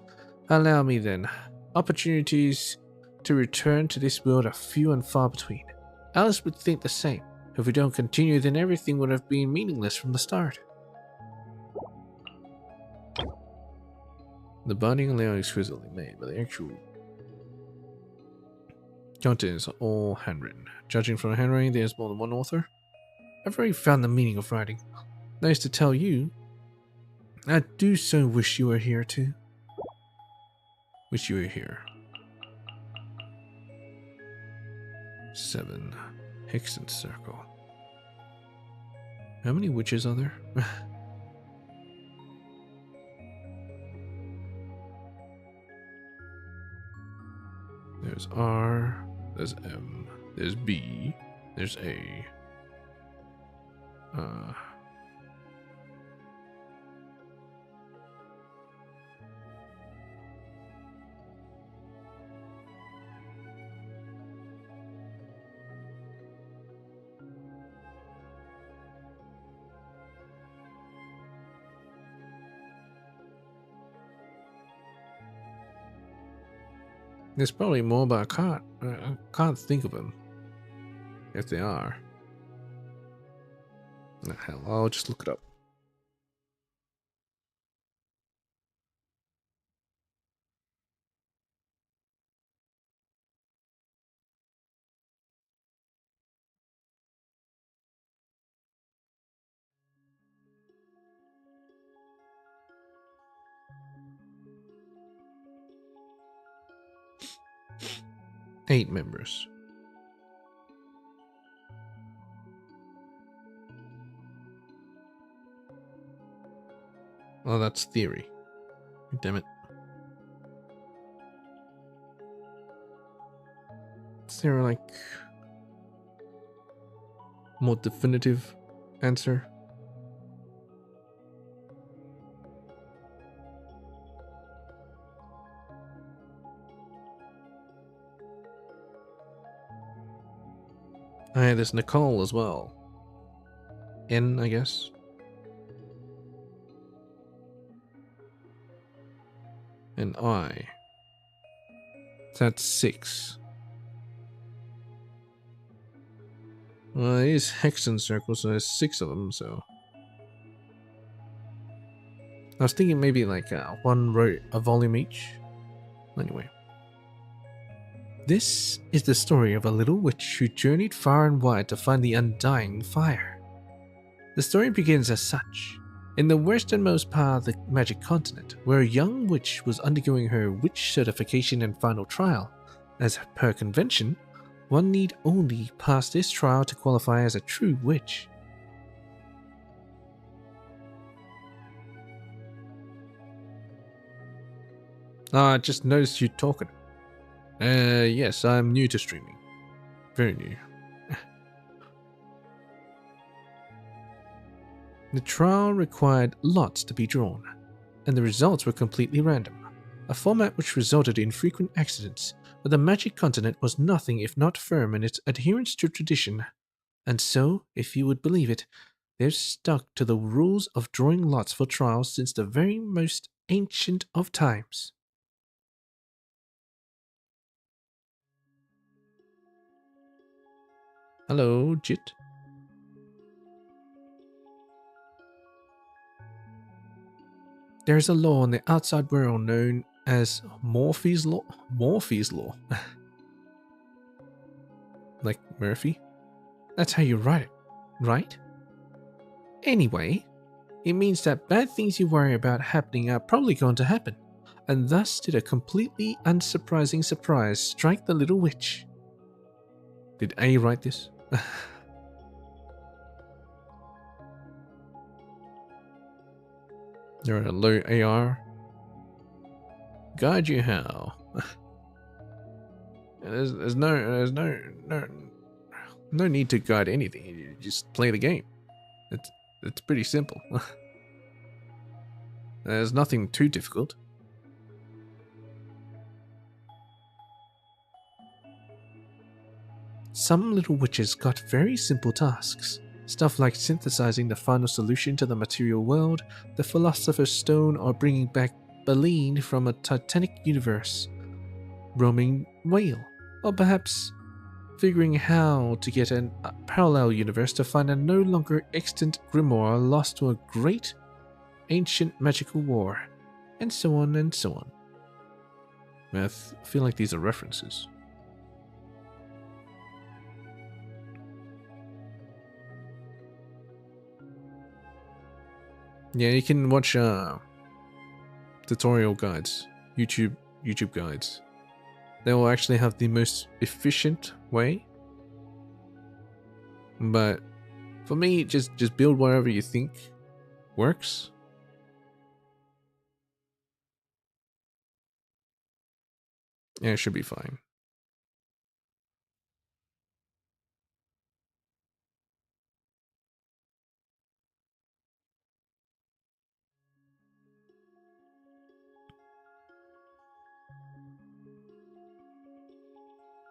Allow me then. Opportunities to return to this world are few and far between. Alice would think the same. If we don't continue, then everything would have been meaningless from the start. The binding and layout is exquisitely made, but the actual content is all handwritten. Judging from the handwriting, there's more than one author. I've already found the meaning of writing. Nice to tell you. I do so wish you were here too. Wish you were here. 7. Hexen Circle. How many witches are there? There's R, there's M, there's B, there's A. There's probably more, but I can't think of them. If they are. Oh, hell, I'll just look it up. Eight members. Oh, that's theory. Damn it. Is there like more definitive answer? Oh yeah, there's Nicole as well. N, I guess. And I. That's 6. Well, it is Hexen Circle, so there's 6 of them, so. I was thinking maybe like a volume each. Anyway. This is the story of a little witch who journeyed far and wide to find the undying fire. The story begins as such. In the westernmost part of the magic continent, where a young witch was undergoing her witch certification and final trial. As per convention, one need only pass this trial to qualify as a true witch. I just noticed you talking. Yes, I'm new to streaming. Very new. The trial required lots to be drawn, and the results were completely random, a format which resulted in frequent accidents, but the magic continent was nothing if not firm in its adherence to tradition, and so, if you would believe it, they've stuck to the rules of drawing lots for trials since the very most ancient of times. Hello, Jit. There is a law in the outside world known as Morphy's Law. Morphy's Law. Like Murphy? That's how you write it, right? Anyway, it means that bad things you worry about happening are probably going to happen, and thus did a completely unsurprising surprise strike the little witch. Did A write this? They're at a low AR. Guide you how. there's no need to guide anything. You just play the game. It's pretty simple. There's nothing too difficult. Some little witches got very simple tasks. Stuff like synthesizing the final solution to the material world, the Philosopher's Stone, or bringing back Baleen from a Titanic universe. Roaming whale, or perhaps figuring how to get a parallel universe to find a no longer extant grimoire lost to a great ancient magical war, and so on and so on. I feel like these are references. Yeah, you can watch tutorial guides, YouTube guides. They will actually have the most efficient way. But for me, just build whatever you think works. Yeah, it should be fine.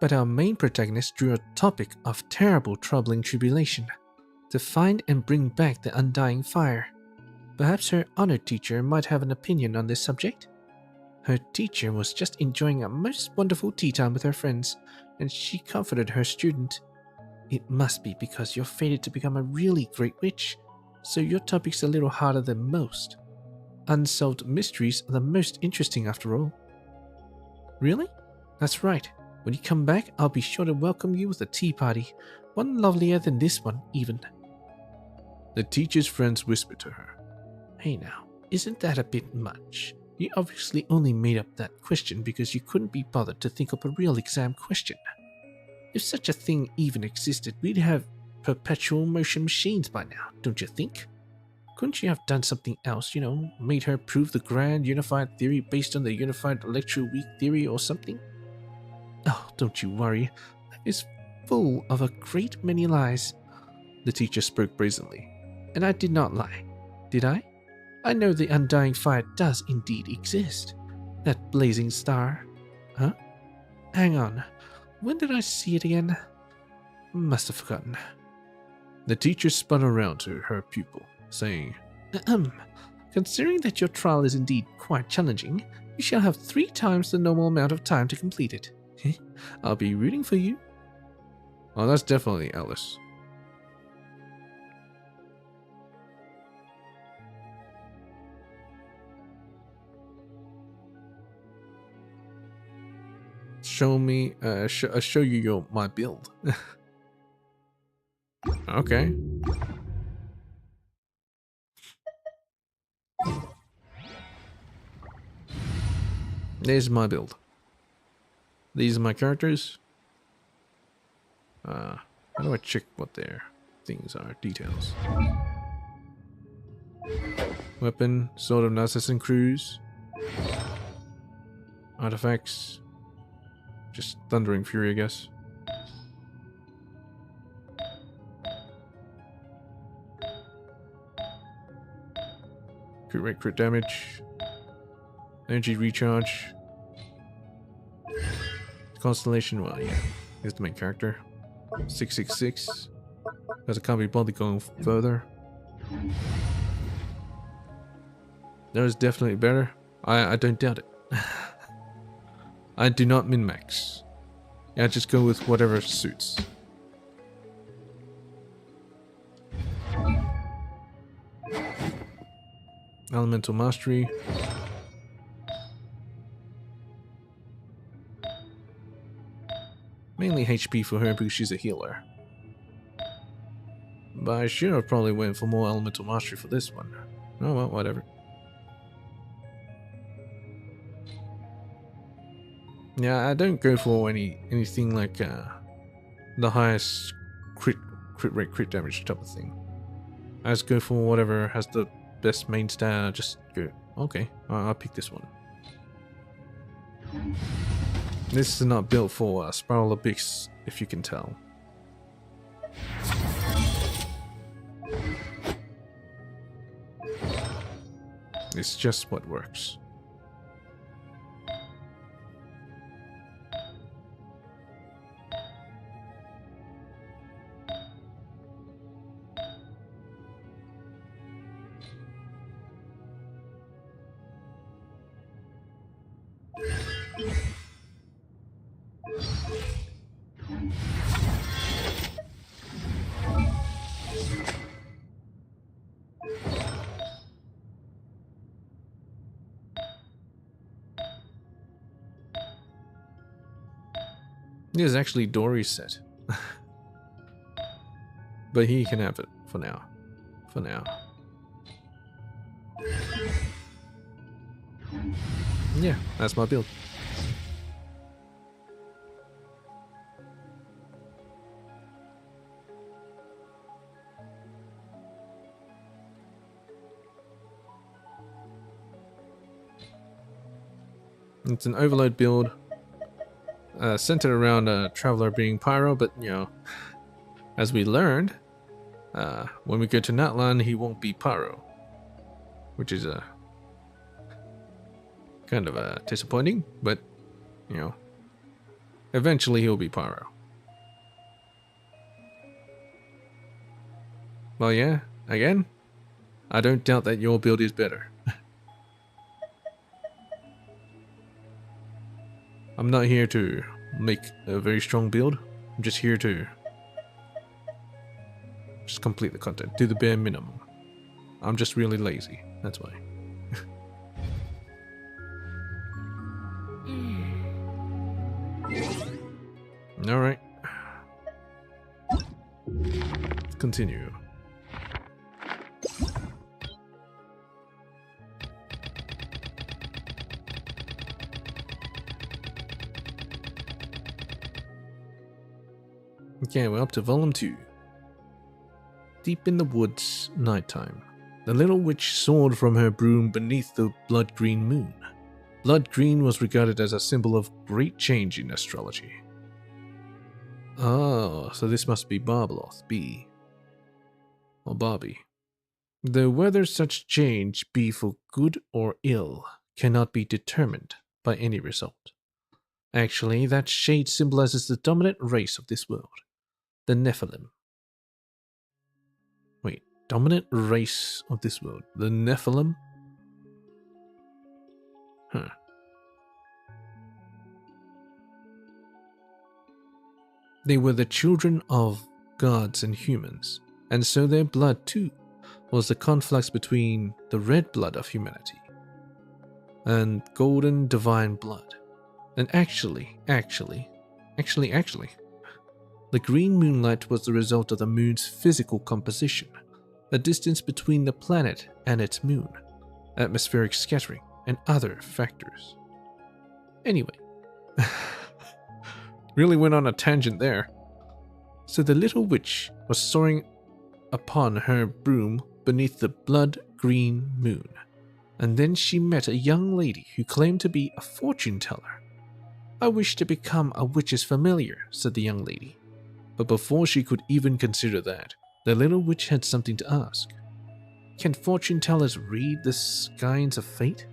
But our main protagonist drew a topic of terrible, troubling tribulation, to find and bring back the undying fire. Perhaps her honored teacher might have an opinion on this subject? Her teacher was just enjoying a most wonderful tea time with her friends, and she comforted her student. It must be because you're fated to become a really great witch, so your topic's a little harder than most. Unsolved mysteries are the most interesting after all. Really? That's right. When you come back, I'll be sure to welcome you with a tea party, one lovelier than this one, even. The teacher's friends whispered to her. Hey now, isn't that a bit much? You obviously only made up that question because you couldn't be bothered to think up a real exam question. If such a thing even existed, we'd have perpetual motion machines by now, don't you think? Couldn't you have done something else, made her prove the grand unified theory based on the unified electroweak theory or something? Oh, don't you worry. Life is full of a great many lies. The teacher spoke brazenly. And I did not lie, did I? I know the undying fire does indeed exist. That blazing star. Huh? Hang on. When did I see it again? Must have forgotten. The teacher spun around to her pupil, saying, Considering that your trial is indeed quite challenging, you shall have 3 times the normal amount of time to complete it. I'll be rooting for you. Oh, that's definitely Alice. Show me, show you my build. Okay. There's my build. These are my characters. How do I check what their things are? Details. Weapon, Sword of Narcissus Cruise. Artifacts. Just Thundering Fury, I guess. Crit rate, crit damage. Energy recharge. Constellation, well, yeah. Here's the main character. 666. Because I can't be bothered going further. That is definitely better. I don't doubt it. I do not min-max. Yeah, just go with whatever suits. Elemental Mastery. Mainly HP for her because she's a healer. But I should have probably went for more Elemental Mastery for this one. Oh well, whatever. Yeah, I don't go for anything like the highest crit rate, crit damage type of thing. I just go for whatever has the best main stat. Just go. Okay, I'll pick this one. This is not built for Spiral Abyss, if you can tell. It's just what works. This is actually Dory's set. But he can have it for now. For now. Yeah, that's my build. It's an overload build. Centered around a traveler being pyro, but you know, as we learned, when we go to Natlan, he won't be pyro, which is kind of disappointing. But you know, eventually he'll be pyro. Well, yeah. Again, I don't doubt that your build is better. I'm not here to make a very strong build. I'm just here to just complete the content, do the bare minimum. I'm just really lazy, that's why. Alright. Let's continue. Okay, we're up to volume 2. Deep in the woods, nighttime. The little witch soared from her broom beneath the blood-green moon. Blood-green was regarded as a symbol of great change in astrology. Oh, so this must be Barbloth, B. Or Barbie. Though whether such change be for good or ill cannot be determined by any result. Actually, that shade symbolizes the dominant race of this world. The Nephilim. Wait, dominant race of this world. The Nephilim? Huh. They were the children of gods and humans, and so their blood too was the conflux between the red blood of humanity and golden divine blood. And actually, the green moonlight was the result of the moon's physical composition, the distance between the planet and its moon, atmospheric scattering, and other factors. Anyway, really went on a tangent there. So the little witch was soaring upon her broom beneath the blood-green moon, and then she met a young lady who claimed to be a fortune teller. "I wish to become a witch's familiar," said the young lady. But before she could even consider that, the little witch had something to ask. Can fortune tellers read the signs of fate?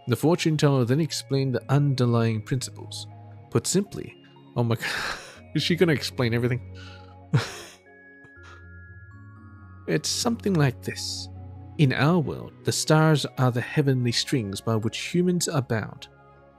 The fortune teller then explained the underlying principles. Put simply, oh my god, is she gonna explain everything? It's something like this. In our world, the stars are the heavenly strings by which humans are bound.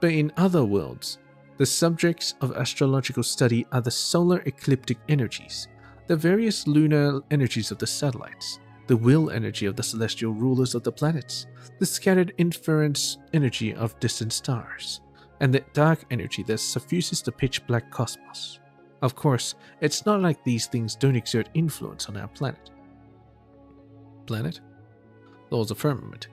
But in other worlds, the subjects of astrological study are the solar ecliptic energies, the various lunar energies of the satellites, the will energy of the celestial rulers of the planets, the scattered inference energy of distant stars, and the dark energy that suffuses the pitch-black cosmos. Of course, it's not like these things don't exert influence on our planet. Planet? Laws of firmament.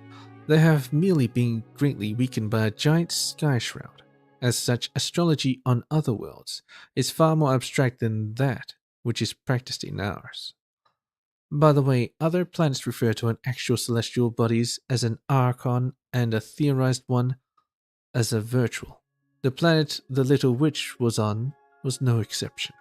They have merely been greatly weakened by a giant sky shroud. As such, astrology on other worlds is far more abstract than that which is practiced in ours. By the way, other planets refer to an actual celestial bodies as an archon and a theorized one as a virtual. The planet the little witch was on was no exception.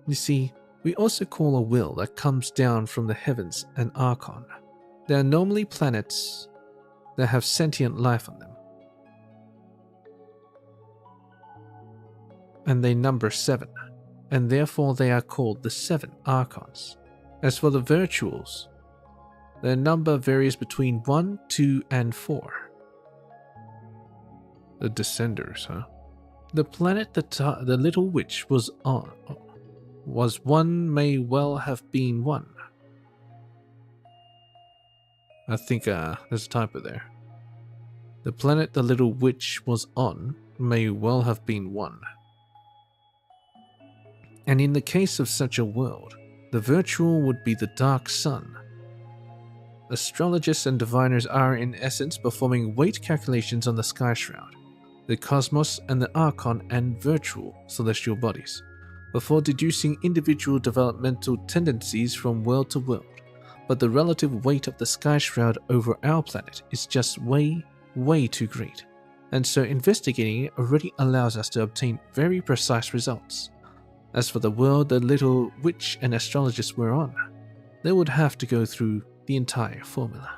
You see, we also call a will that comes down from the heavens an archon. There are normally planets that have sentient life on them, and they number 7, and therefore they are called the 7 archons. As for the virtuals, their number varies between 1, 2, and 4. The Descenders, huh? The planet that the little witch was on was one may well have been one. I think there's a typo there. The planet the little witch was on may well have been one. And in the case of such a world, the virtual would be the dark sun. Astrologists and diviners are in essence performing weight calculations on the sky shroud, the cosmos and the archon and virtual celestial bodies, before deducing individual developmental tendencies from world to world. But the relative weight of the sky shroud over our planet is just way too great, and so investigating it already allows us to obtain very precise results. As for the world the little witch and astrologists were on, they would have to go through the entire formula.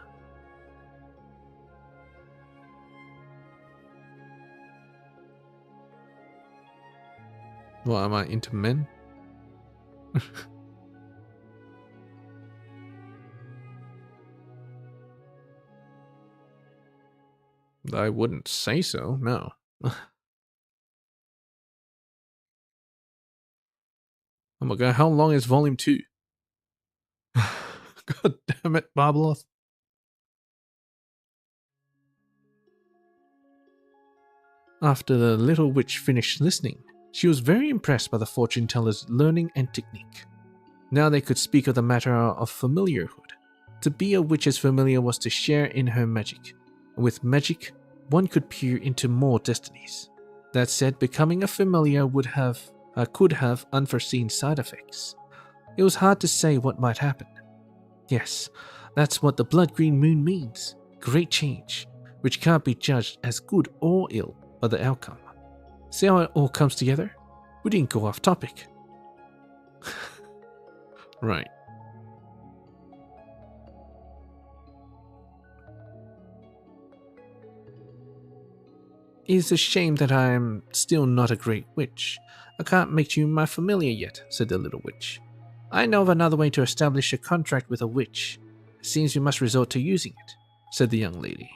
What, am I into men? I wouldn't say so, no. Oh my god, how long is volume 2? God damn it, Babaloth. After the little witch finished listening, she was very impressed by the fortune teller's learning and technique. Now they could speak of the matter of familiarhood. To be a witch's familiar was to share in her magic. With magic, one could peer into more destinies. That said, becoming a familiar could have unforeseen side effects. It was hard to say what might happen. Yes, that's what the blood green moon means. Great change, which can't be judged as good or ill by the outcome. See how it all comes together? We didn't go off topic. Right. It's a shame that I am still not a great witch. I can't make you my familiar yet, said the little witch. I know of another way to establish a contract with a witch. It seems you must resort to using it, said the young lady.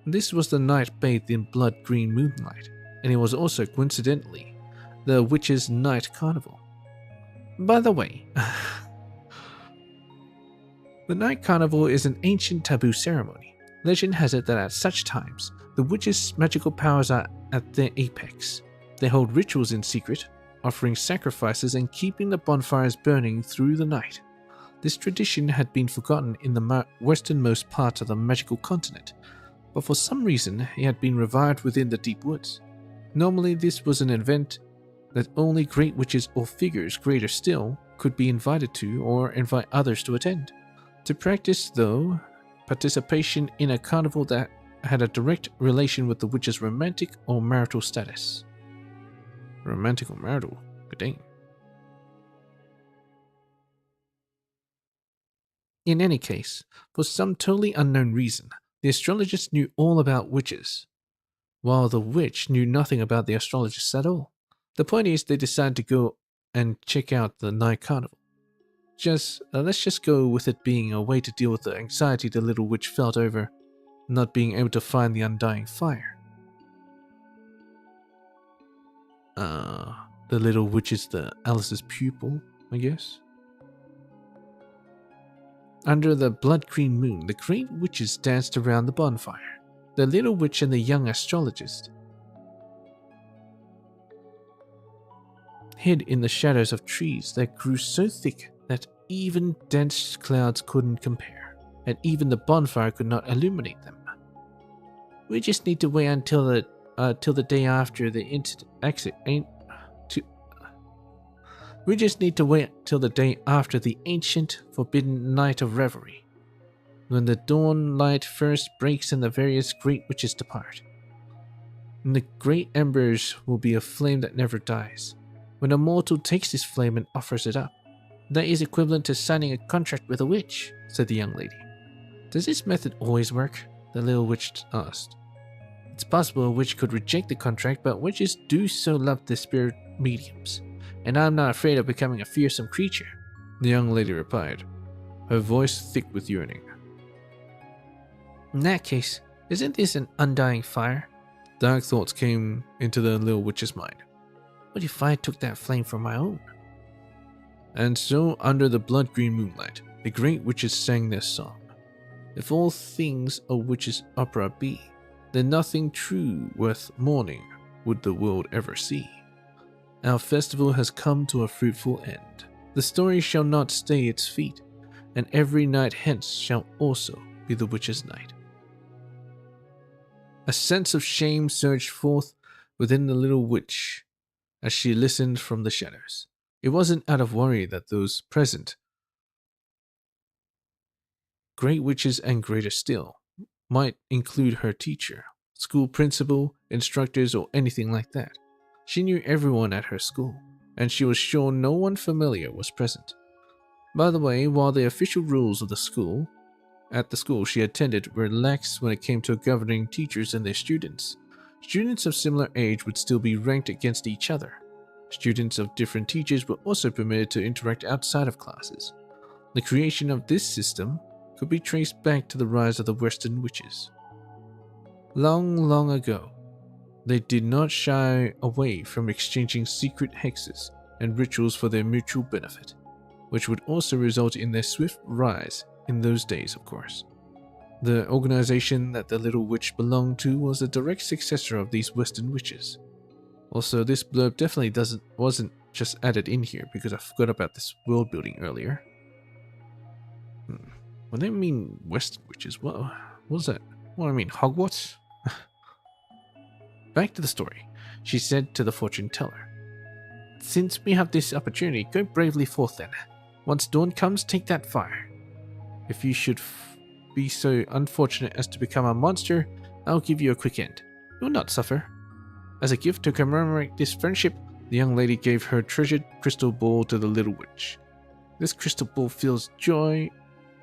This was the night bathed in blood green moonlight, and it was also, coincidentally, the witch's night carnival. By the way, the night carnival is an ancient taboo ceremony. Legend has it that at such times, the witches' magical powers are at their apex. They hold rituals in secret, offering sacrifices and keeping the bonfires burning through the night. This tradition had been forgotten in the westernmost part of the magical continent, but for some reason it had been revived within the deep woods. Normally this was an event that only great witches or figures greater still could be invited to or invite others to attend. To practice, though, participation in a carnival that had a direct relation with the witch's romantic or marital status. Romantic or marital? Good dang. In any case, for some totally unknown reason, the astrologist knew all about witches, while the witch knew nothing about the astrologist at all. The point is, they decided to go and check out the night carnival. Let's just go with it being a way to deal with the anxiety the little witch felt over not being able to find the undying fire. The little witch is Alice's pupil, I guess. Under the blood green moon, the great witches danced around the bonfire. The little witch and the young astrologist hid in the shadows of trees that grew so thick that even dense clouds couldn't compare, and even the bonfire could not illuminate them. We just need to wait until the day after the We just need to wait till the day after the ancient, forbidden night of revelry, when the dawn light first breaks and the various great witches depart. And the great embers will be a flame that never dies. When a mortal takes this flame and offers it up, that is equivalent to signing a contract with a witch, said the young lady. Does this method always work? The little witch asked. It's possible a witch could reject the contract, but witches do so love the spirit mediums, and I'm not afraid of becoming a fearsome creature, the young lady replied, her voice thick with yearning. In that case, isn't this an undying fire? Dark thoughts came into the little witch's mind. What if I took that flame for my own? And so, under the blood-green moonlight, the great witches sang their song. If all things a witch's opera be, then nothing true worth mourning would the world ever see. Our festival has come to a fruitful end. The story shall not stay its feet, and every night hence shall also be the witch's night. A sense of shame surged forth within the little witch as she listened from the shadows. It wasn't out of worry that those present, great witches and greater still, might include her teacher, school principal, instructors, or anything like that. She knew everyone at her school, and she was sure no one familiar was present. By the way, while the official rules of the school she attended were lax when it came to governing teachers and their students, students of similar age would still be ranked against each other. Students of different teachers were also permitted to interact outside of classes. The creation of this system could be traced back to the rise of the Western witches. Long, long ago, they did not shy away from exchanging secret hexes and rituals for their mutual benefit, which would also result in their swift rise in those days, of course. The organization that the little witch belonged to was a direct successor of these Western witches. Also, this blurb definitely wasn't just added in here because I forgot about this world building earlier. What do you mean Western witches? What was that? What do I mean, Hogwarts? Back to the story. She said to the fortune teller, Since we have this opportunity, go bravely forth then. Once dawn comes, take that fire. If you should be so unfortunate as to become a monster, I'll give you a quick end. You will not suffer. As a gift to commemorate this friendship, the young lady gave her treasured crystal ball to the little witch. This crystal ball feels joy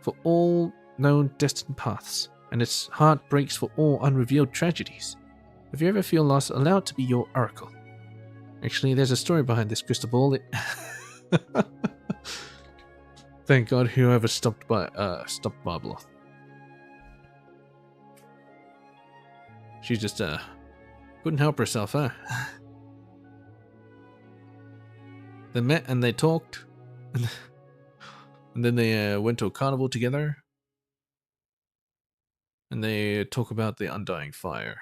for all known destined paths, and its heart breaks for all unrevealed tragedies. If you ever feel lost, allow it to be your oracle. Actually, there's a story behind this crystal ball. Thank God whoever stopped Barbara. She just couldn't help herself, huh? They met and they talked, and then they went to a carnival together, and they talk about the undying fire.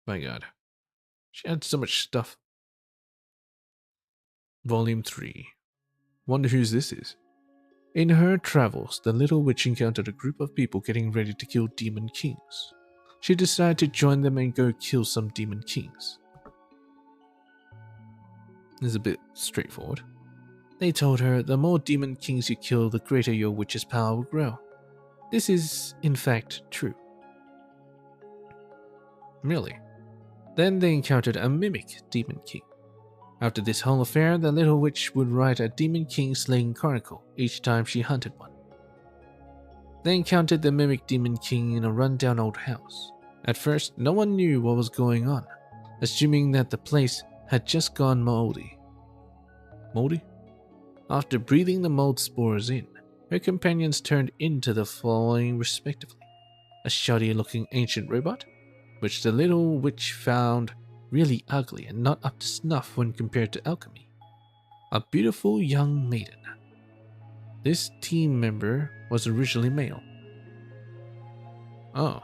My God, she had so much stuff. Volume 3. Wonder whose this is. In her travels, the little witch encountered a group of people getting ready to kill demon kings. She decided to join them and go kill some demon kings. This is a bit straightforward. They told her the more demon kings you kill, the greater your witch's power will grow. This is, in fact, true. Really? Then they encountered a mimic demon king. After this whole affair, the little witch would write a demon king slaying chronicle each time she hunted one. They encountered the mimic demon king in a rundown old house. At first, no one knew what was going on, assuming that the place had just gone moldy. Moldy? After breathing the mold spores in, her companions turned into the following respectively. A shoddy-looking ancient robot, which the little witch found really ugly and not up to snuff when compared to alchemy. A beautiful young maiden. This team member was originally male. Oh.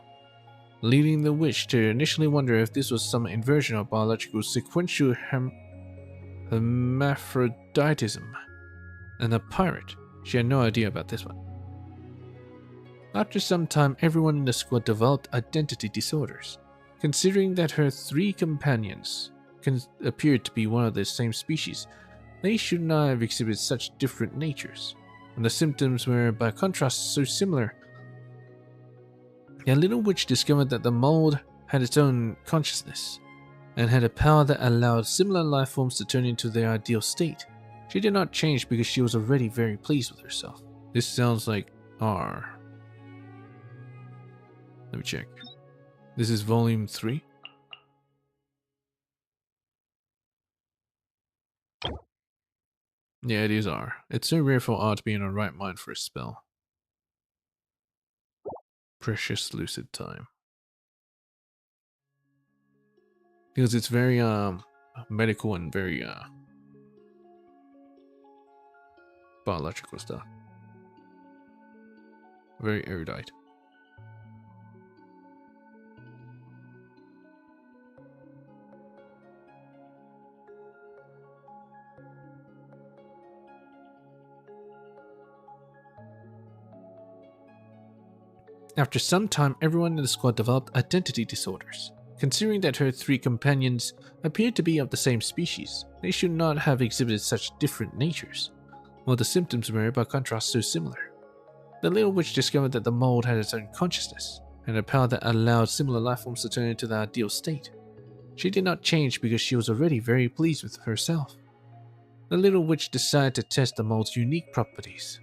leading the witch to initially wonder if this was some inversion of biological sequential hermaphroditism. And the pirate, she had no idea about this one. After some time, everyone in the squad developed identity disorders, considering that her 3 companions appeared to be one of the same species. They should not have exhibited such different natures, and the symptoms were, by contrast, so similar. The little witch discovered that the mold had its own consciousness, and had a power that allowed similar life forms to turn into their ideal state. She did not change because she was already very pleased with herself. This sounds like R. Let me check. This is volume 3. Yeah, it is R. It's so rare for R to be in a right mind for a spell. Precious lucid time. Because it's very medical and very biological stuff. Very erudite. After some time, everyone in the squad developed identity disorders. Considering that her 3 companions appeared to be of the same species, they should not have exhibited such different natures, while the symptoms were, by contrast, so similar. The little witch discovered that the mold had its own consciousness, and a power that allowed similar life forms to turn into the ideal state. She did not change because she was already very pleased with herself. The little witch decided to test the mold's unique properties.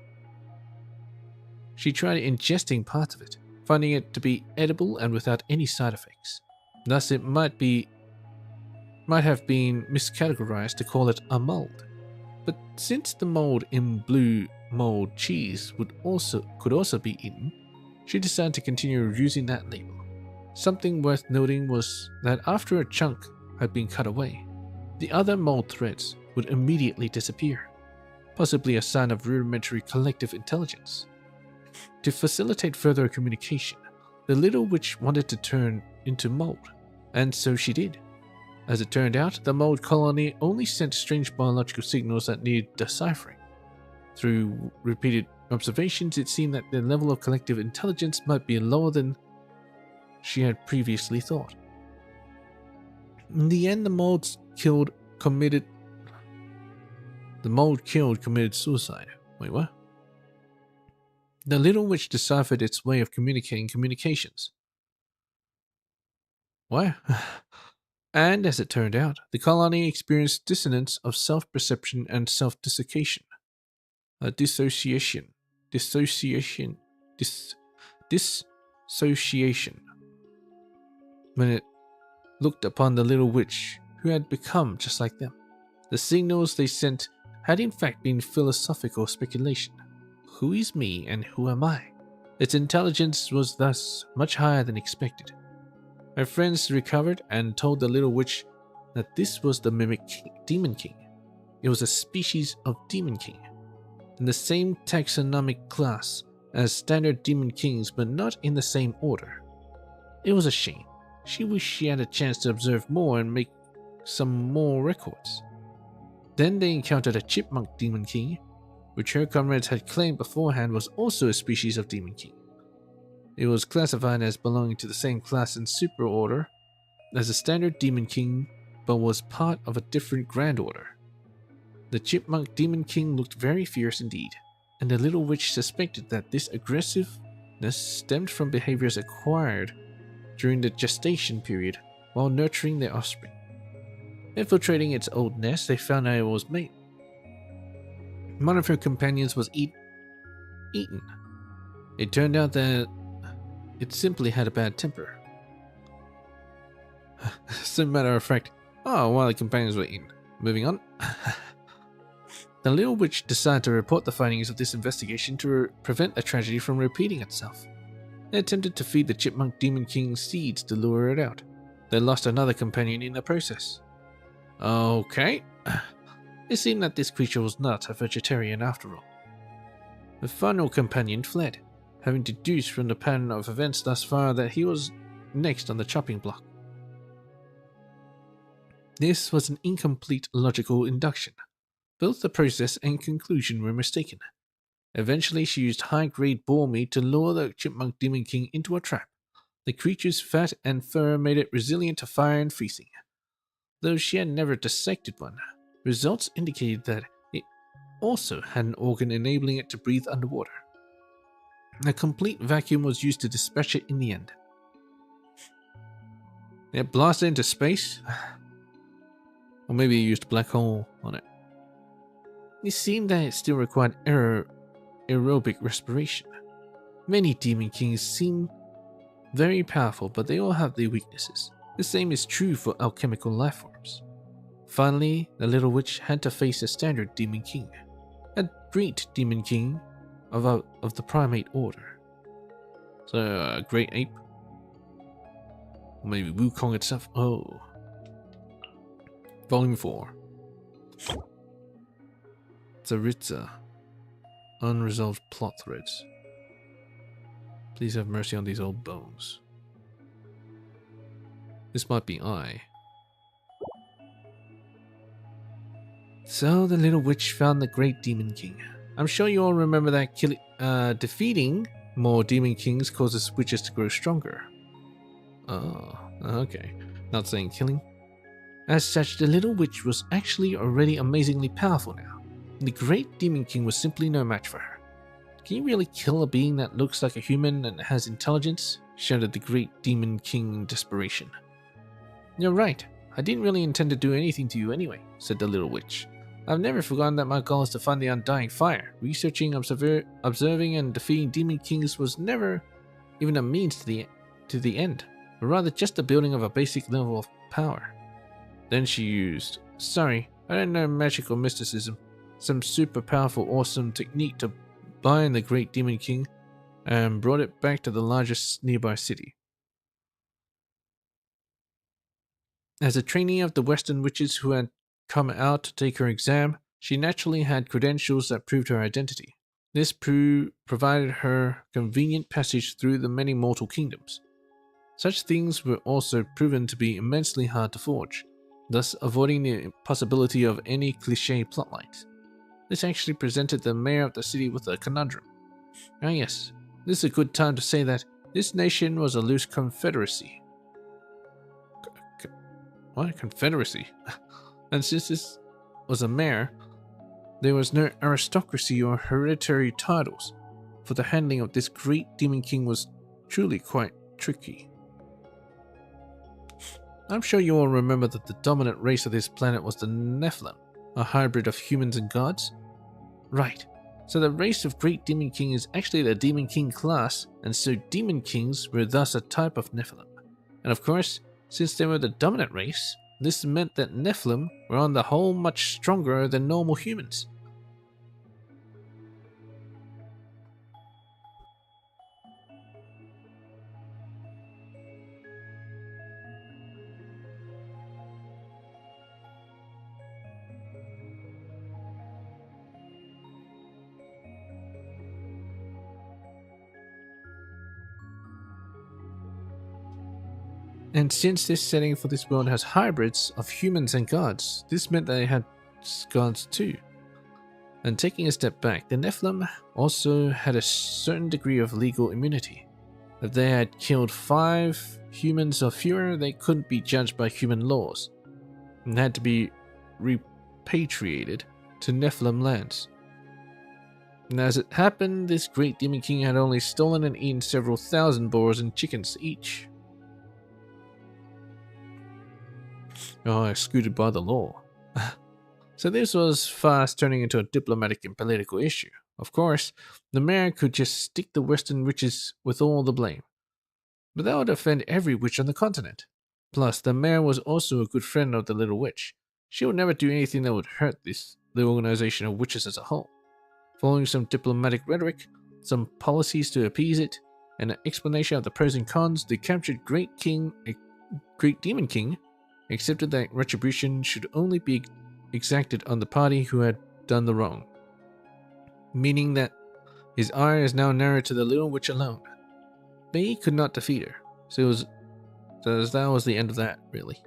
She tried ingesting parts of it, finding it to be edible and without any side effects. Thus, it might have been miscategorized to call it a mold. But since the mold in blue mold cheese could also be eaten, she decided to continue using that label. Something worth noting was that after a chunk had been cut away, the other mold threads would immediately disappear, possibly a sign of rudimentary collective intelligence. To facilitate further communication, the little witch wanted to turn into mold, and so she did. As it turned out, the mold colony only sent strange biological signals that needed deciphering. Through repeated observations, it seemed that their level of collective intelligence might be lower than she had previously thought. In the end, the mold killed committed suicide. Wait, what? The little witch deciphered its way of communicating communications. What? And as it turned out, the colony experienced dissonance of self-perception and self-dissociation. Dissociation. When it looked upon the little witch, who had become just like them. The signals they sent had in fact been philosophical speculation. Who is me and who am I? Its intelligence was thus much higher than expected. My friends recovered and told the little witch that this was the mimic demon king. It was a species of demon king, in the same taxonomic class as standard demon kings, but not in the same order. It was a shame. She wished she had a chance to observe more and make some more records. Then they encountered a chipmunk demon king, which her comrades had claimed beforehand was also a species of demon king. It was classified as belonging to the same class and superorder as a standard demon king, but was part of a different grand order. The chipmunk demon king looked very fierce indeed, and the little witch suspected that this aggressiveness stemmed from behaviors acquired during the gestation period while nurturing their offspring. Infiltrating its old nest, they found that it was mate. One of her companions was eaten. It turned out that it simply had a bad temper. As a matter of fact, one of the companions were eaten. Moving on. The little witch decided to report the findings of this investigation to prevent a tragedy from repeating itself. They attempted to feed the chipmunk demon king seeds to lure it out. They lost another companion in the process. Okay. It seemed that this creature was not a vegetarian after all. The final companion fled, having deduced from the pattern of events thus far that he was next on the chopping block. This was an incomplete logical induction. Both the process and conclusion were mistaken. Eventually, she used high-grade boar meat to lure the chipmunk demon king into a trap. The creature's fat and fur made it resilient to fire and freezing. Though she had never dissected one, results indicated that it also had an organ enabling it to breathe underwater. A complete vacuum was used to dispatch it in the end. It blasted into space? Or maybe it used a black hole on it. It seemed that it still required aerobic respiration. Many demon kings seem very powerful, but they all have their weaknesses. The same is true for alchemical life forms. Finally, the little witch had to face a standard demon king, a great demon king of the primate order. So, a great ape? Or maybe Wukong itself? Oh. Volume 4. Tsaritsa. Unresolved plot threads. Please have mercy on these old bones. This might be I. So the little witch found the great demon king. I'm sure you all remember that defeating more demon kings causes witches to grow stronger. Oh, okay. Not saying killing. As such, the little witch was actually already amazingly powerful now. The great demon king was simply no match for her. Can you really kill a being that looks like a human and has intelligence? Shouted the great demon king in desperation. You're right. I didn't really intend to do anything to you anyway, said the little witch. I've never forgotten that my goal is to find the undying fire. Researching, observing, and defeating demon kings was never even a means to the end, but rather just the building of a basic level of power. Then she used, sorry, I don't know magic or mysticism, some super powerful awesome technique to bind the great demon king and brought it back to the largest nearby city. As a trainee of the Western witches who had come out to take her exam, she naturally had credentials that proved her identity. This provided her convenient passage through the many mortal kingdoms. Such things were also proven to be immensely hard to forge, thus avoiding the possibility of any cliché plotlines. This actually presented the mayor of the city with a conundrum. Ah yes, this is a good time to say that this nation was a loose confederacy. What? Confederacy? And since this was a mayor, there was no aristocracy or hereditary titles, for the handling of this great demon king was truly quite tricky. I'm sure you all remember that the dominant race of this planet was the Nephilim, a hybrid of humans and gods? Right, so the race of Great Demon King is actually the Demon King class, and so Demon Kings were thus a type of Nephilim. And of course, since they were the dominant race, this meant that Nephilim were on the whole much stronger than normal humans. And since this setting for this world has hybrids of humans and gods, this meant they had gods too. And taking a step back, the Nephilim also had a certain degree of legal immunity. If they had killed 5 humans or fewer, they couldn't be judged by human laws, and had to be repatriated to Nephilim lands. And as it happened, this great demon king had only stolen and eaten several thousand boars and chickens each. Oh, excluded by the law. So this was fast turning into a diplomatic and political issue. Of course, the mayor could just stick the Western witches with all the blame. But that would offend every witch on the continent. Plus, the mayor was also a good friend of the little witch. She would never do anything that would hurt the organization of witches as a whole. Following some diplomatic rhetoric, some policies to appease it, and an explanation of the pros and cons, the captured Great Demon King accepted that retribution should only be exacted on the party who had done the wrong, meaning that his ire is now narrowed to the little witch alone. But he could not defeat her, so it was So that was the end of that, really.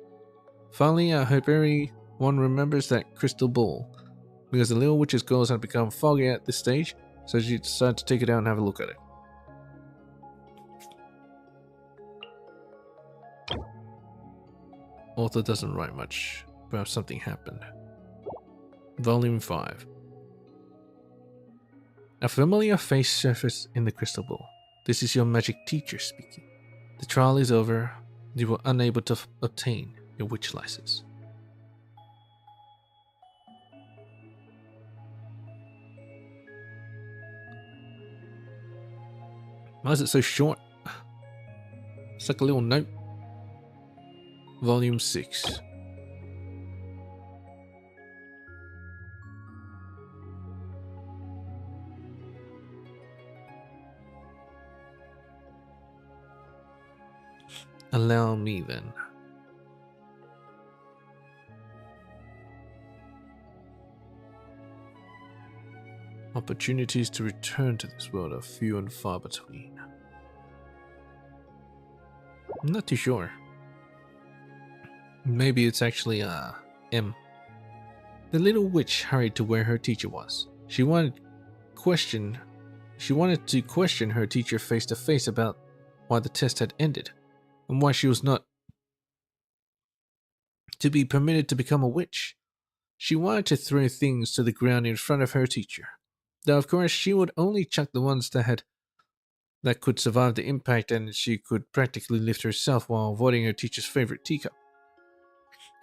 Finally, I hope everyone remembers that crystal ball, because the little witch's goals had become foggy at this stage, so she decided to take it out and have a look at it. Author doesn't write much. Perhaps something happened. Volume 5. A familiar face surfaced in the crystal ball. This is your magic teacher speaking. The trial is over. You were unable to obtain your witch license. Why is it so short? It's like a little note. Volume 6. Allow me then. Opportunities to return to this world are few and far between. I'm not too sure. Maybe it's actually M. The little witch hurried to where her teacher was. She wanted to question her teacher face to face about why the test had ended, and why she was not to be permitted to become a witch. She wanted to throw things to the ground in front of her teacher, though of course she would only chuck the ones that could survive the impact, and she could practically lift herself while avoiding her teacher's favorite teacup.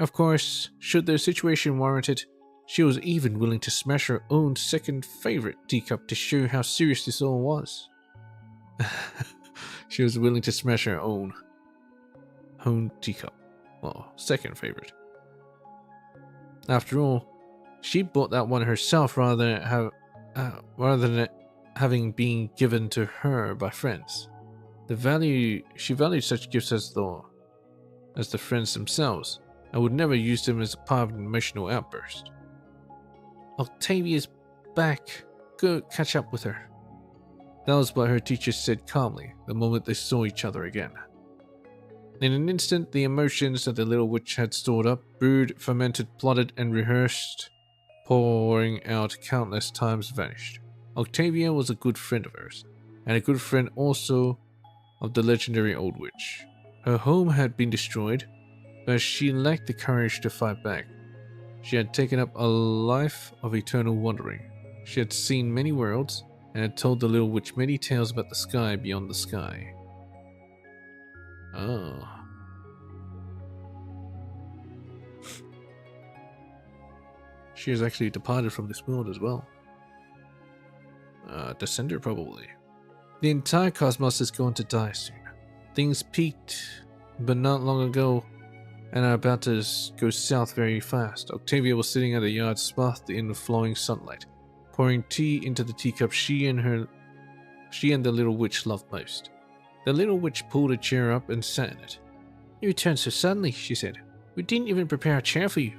Of course, should the situation warrant it, she was even willing to smash her own second favorite teacup to show how serious this all was. She was willing to smash her own teacup. Well, second favorite. After all, she bought that one herself rather than it having been given to her by friends. She valued such gifts as the friends themselves, and would never use them as a part of an emotional outburst. Octavia's back. Go catch up with her. That was what her teacher said calmly the moment they saw each other again. In an instant, the emotions that the little witch had stored up, brewed, fermented, plotted, and rehearsed, pouring out countless times, vanished. Octavia was a good friend of hers, and a good friend also of the legendary old witch. Her home had been destroyed, but she lacked the courage to fight back. She had taken up a life of eternal wandering. She had seen many worlds, and had told the little witch many tales about the sky beyond the sky. Oh. She has actually departed from this world as well. Descender probably. The entire cosmos is going to die soon. Things peaked, but not long ago, and are about to go south very fast. Octavia was sitting at a yard swathed in flowing sunlight, pouring tea into the teacup she and the little witch loved most. The little witch pulled a chair up and sat in it. "You returned so suddenly," she said. "We didn't even prepare a chair for you.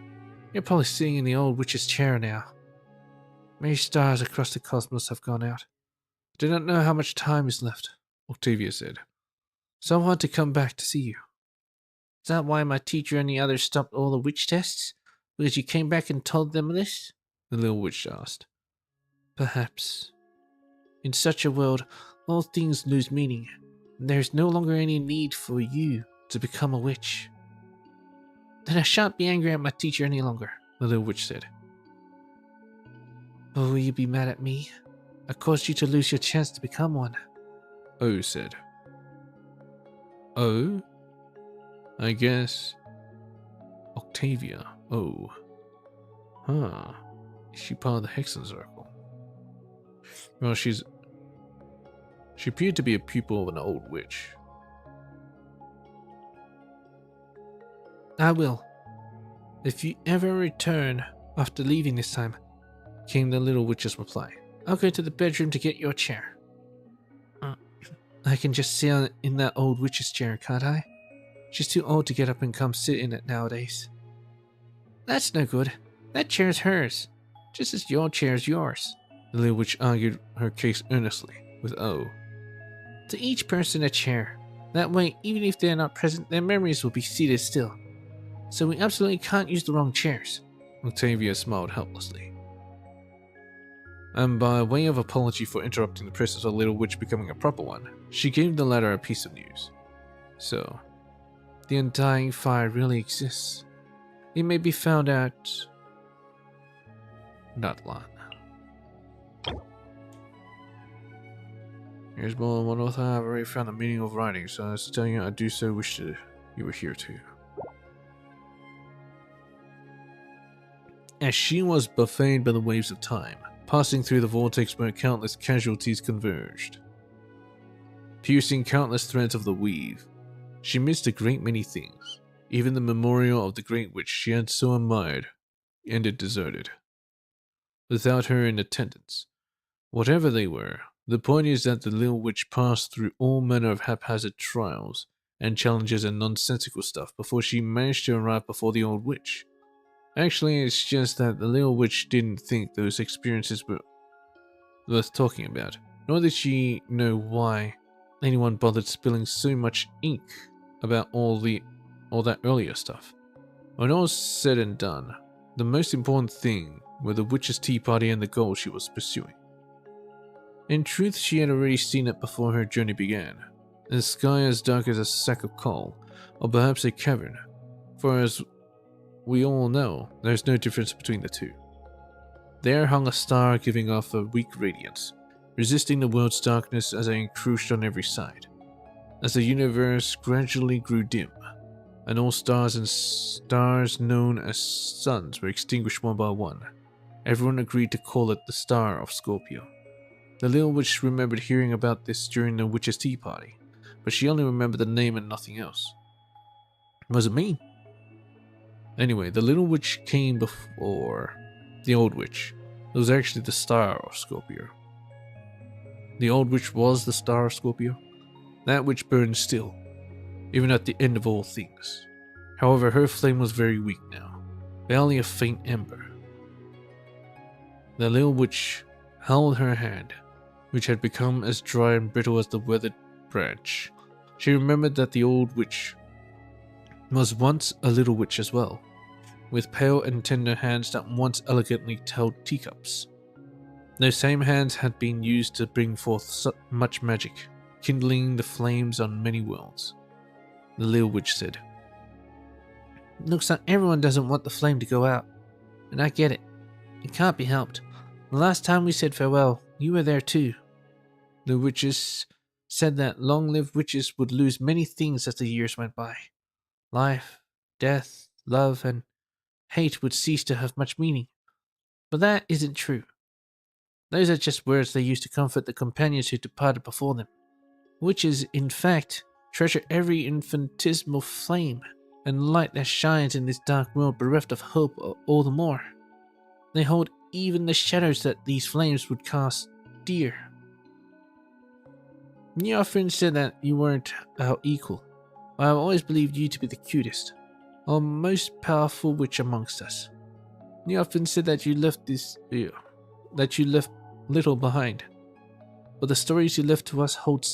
You're probably sitting in the old witch's chair now. Many stars across the cosmos have gone out. I do not know how much time is left," Octavia said. "So I want to come back to see you." "Is that why my teacher and the others stopped all the witch tests? Because you came back and told them this?" the little witch asked. "Perhaps. In such a world, all things lose meaning, and there is no longer any need for you to become a witch." "Then I shan't be angry at my teacher any longer," the little witch said. "Or will you be mad at me? I caused you to lose your chance to become one," O said. O? I guess. Octavia. Oh. Huh. Is she part of the Hexen Circle? Well, she appeared to be a pupil of an old witch. "I will. If you ever return after leaving this time," came the little witch's reply. "I'll go to the bedroom to get your chair." "I can just sit in that old witch's chair, can't I? She's too old to get up and come sit in it nowadays." "That's no good. That chair's hers, just as your chair's yours." The little witch argued her case earnestly with O. "To each person a chair. That way, even if they're not present, their memories will be seated still. So we absolutely can't use the wrong chairs. Octavia smiled helplessly. And by way of apology for interrupting the process of the little witch becoming a proper one, she gave the latter a piece of news. So, the undying fire really exists. It may be found at... Natlan. Here's more one author. I've already found the meaning of writing, so as to tell you I do so wish you were here too. As she was buffeted by the waves of time, passing through the vortex where countless casualties converged, piercing countless threads of the weave, she missed a great many things. Even the memorial of the great witch she had so admired ended deserted, without her in attendance. Whatever they were, the point is that the little witch passed through all manner of haphazard trials and challenges and nonsensical stuff before she managed to arrive before the old witch. Actually, it's just that the little witch didn't think those experiences were worth talking about, nor did she know why anyone bothered spilling so much ink about all that earlier stuff. When all was said and done, the most important thing were the witch's tea party and the goal she was pursuing. In truth, she had already seen it before her journey began, a sky as dark as a sack of coal, or perhaps a cavern, for as we all know, there's no difference between the two. There hung a star giving off a weak radiance, resisting the world's darkness as it encroached on every side. As the universe gradually grew dim, and all stars and stars known as suns were extinguished one by one, everyone agreed to call it the Star of Scorpio. The little witch remembered hearing about this during the witch's tea party, but she only remembered the name and nothing else. What does it mean? Anyway, the little witch came before the old witch. It was actually the Star of Scorpio. The old witch was the Star of Scorpio, that which burned still, even at the end of all things. However, her flame was very weak now, barely a faint ember. The little witch held her hand, which had become as dry and brittle as the weathered branch. She remembered that the old witch was once a little witch as well, with pale and tender hands that once elegantly held teacups. Those same hands had been used to bring forth much magic, kindling the flames on many worlds. The little witch said, Looks like everyone doesn't want the flame to go out, and I get it. It can't be helped. The last time we said farewell, you were there too. The witches said that long-lived witches would lose many things as the years went by. Life, death, love, and hate would cease to have much meaning. But that isn't true. Those are just words they used to comfort the companions who departed before them. Witches, in fact, treasure every infinitesimal flame and light that shines in this dark world bereft of hope all the more. They hold even the shadows that these flames would cast dear. You often said that you weren't our equal, but I've always believed you to be the cutest, or most powerful witch amongst us. You often said that you left little behind, but the stories you left to us hold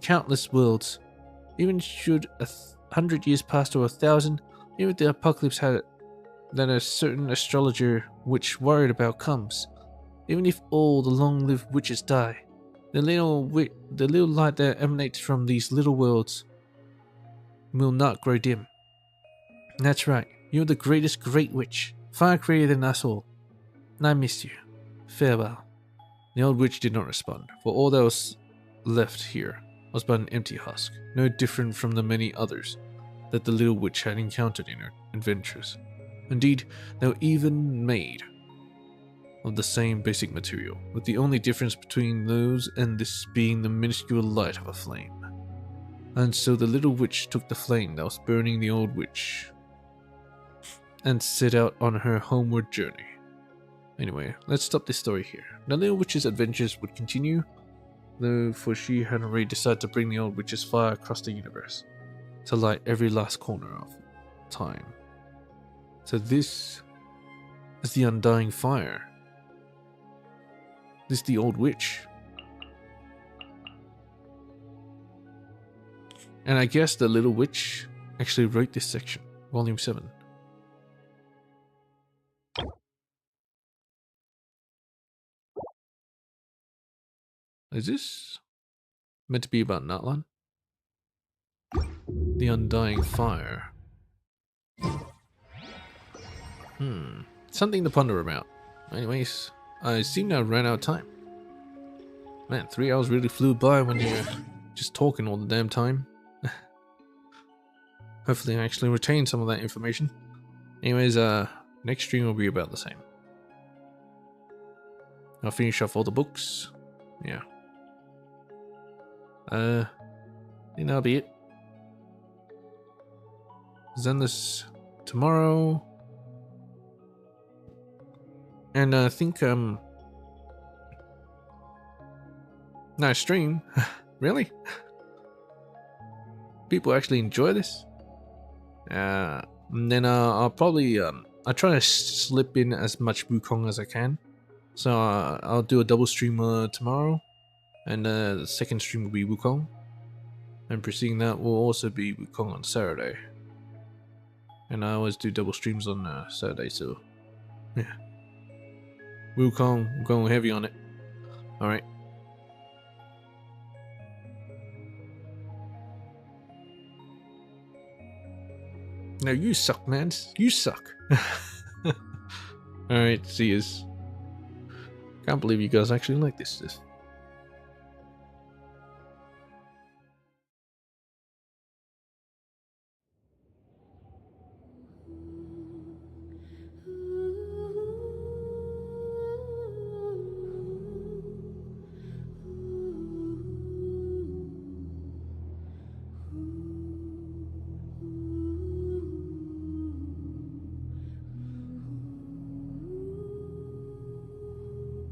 countless worlds. Even should 100 years pass or 1,000, even if the apocalypse had that a certain astrologer witch worried about comes, even if all the long-lived witches die, the little light that emanates from these little worlds will not grow dim. That's right, you're the greatest great witch, far greater than us all, and I miss you. Farewell. The old witch did not respond, for all that was left here was but an empty husk, no different from the many others that the little witch had encountered in her adventures. Indeed, they were even made of the same basic material, with the only difference between those and this being the minuscule light of a flame. And so the little witch took the flame that was burning the old witch and set out on her homeward journey. Anyway, let's stop this story here. The little witch's adventures would continue, though, for she had already decided to bring the old witch's fire across the universe to light every last corner of time. So this is the undying fire. This is the old witch. And I guess the little witch actually wrote this section, volume 7. Is this meant to be about Natlan? The Undying Fire. Something to ponder about. Anyways, I seem to have ran out of time. Man, 3 hours really flew by when you're just talking all the damn time. Hopefully I actually retain some of that information. Anyways, next stream will be about the same. I'll finish off all the books. Yeah. I think that'll be it. Then this tomorrow. And I think, nice stream. Really? People actually enjoy this? And then I'll probably, I'll try to slip in as much Wukong as I can. So I'll do a double stream tomorrow. And the second stream will be Wukong. And preceding that will also be Wukong on Saturday. And I always do double streams on Saturday, so yeah. Wukong, I'm going heavy on it. Alright. No, you suck, man. You suck. Alright, see yous. Can't believe you guys actually like this.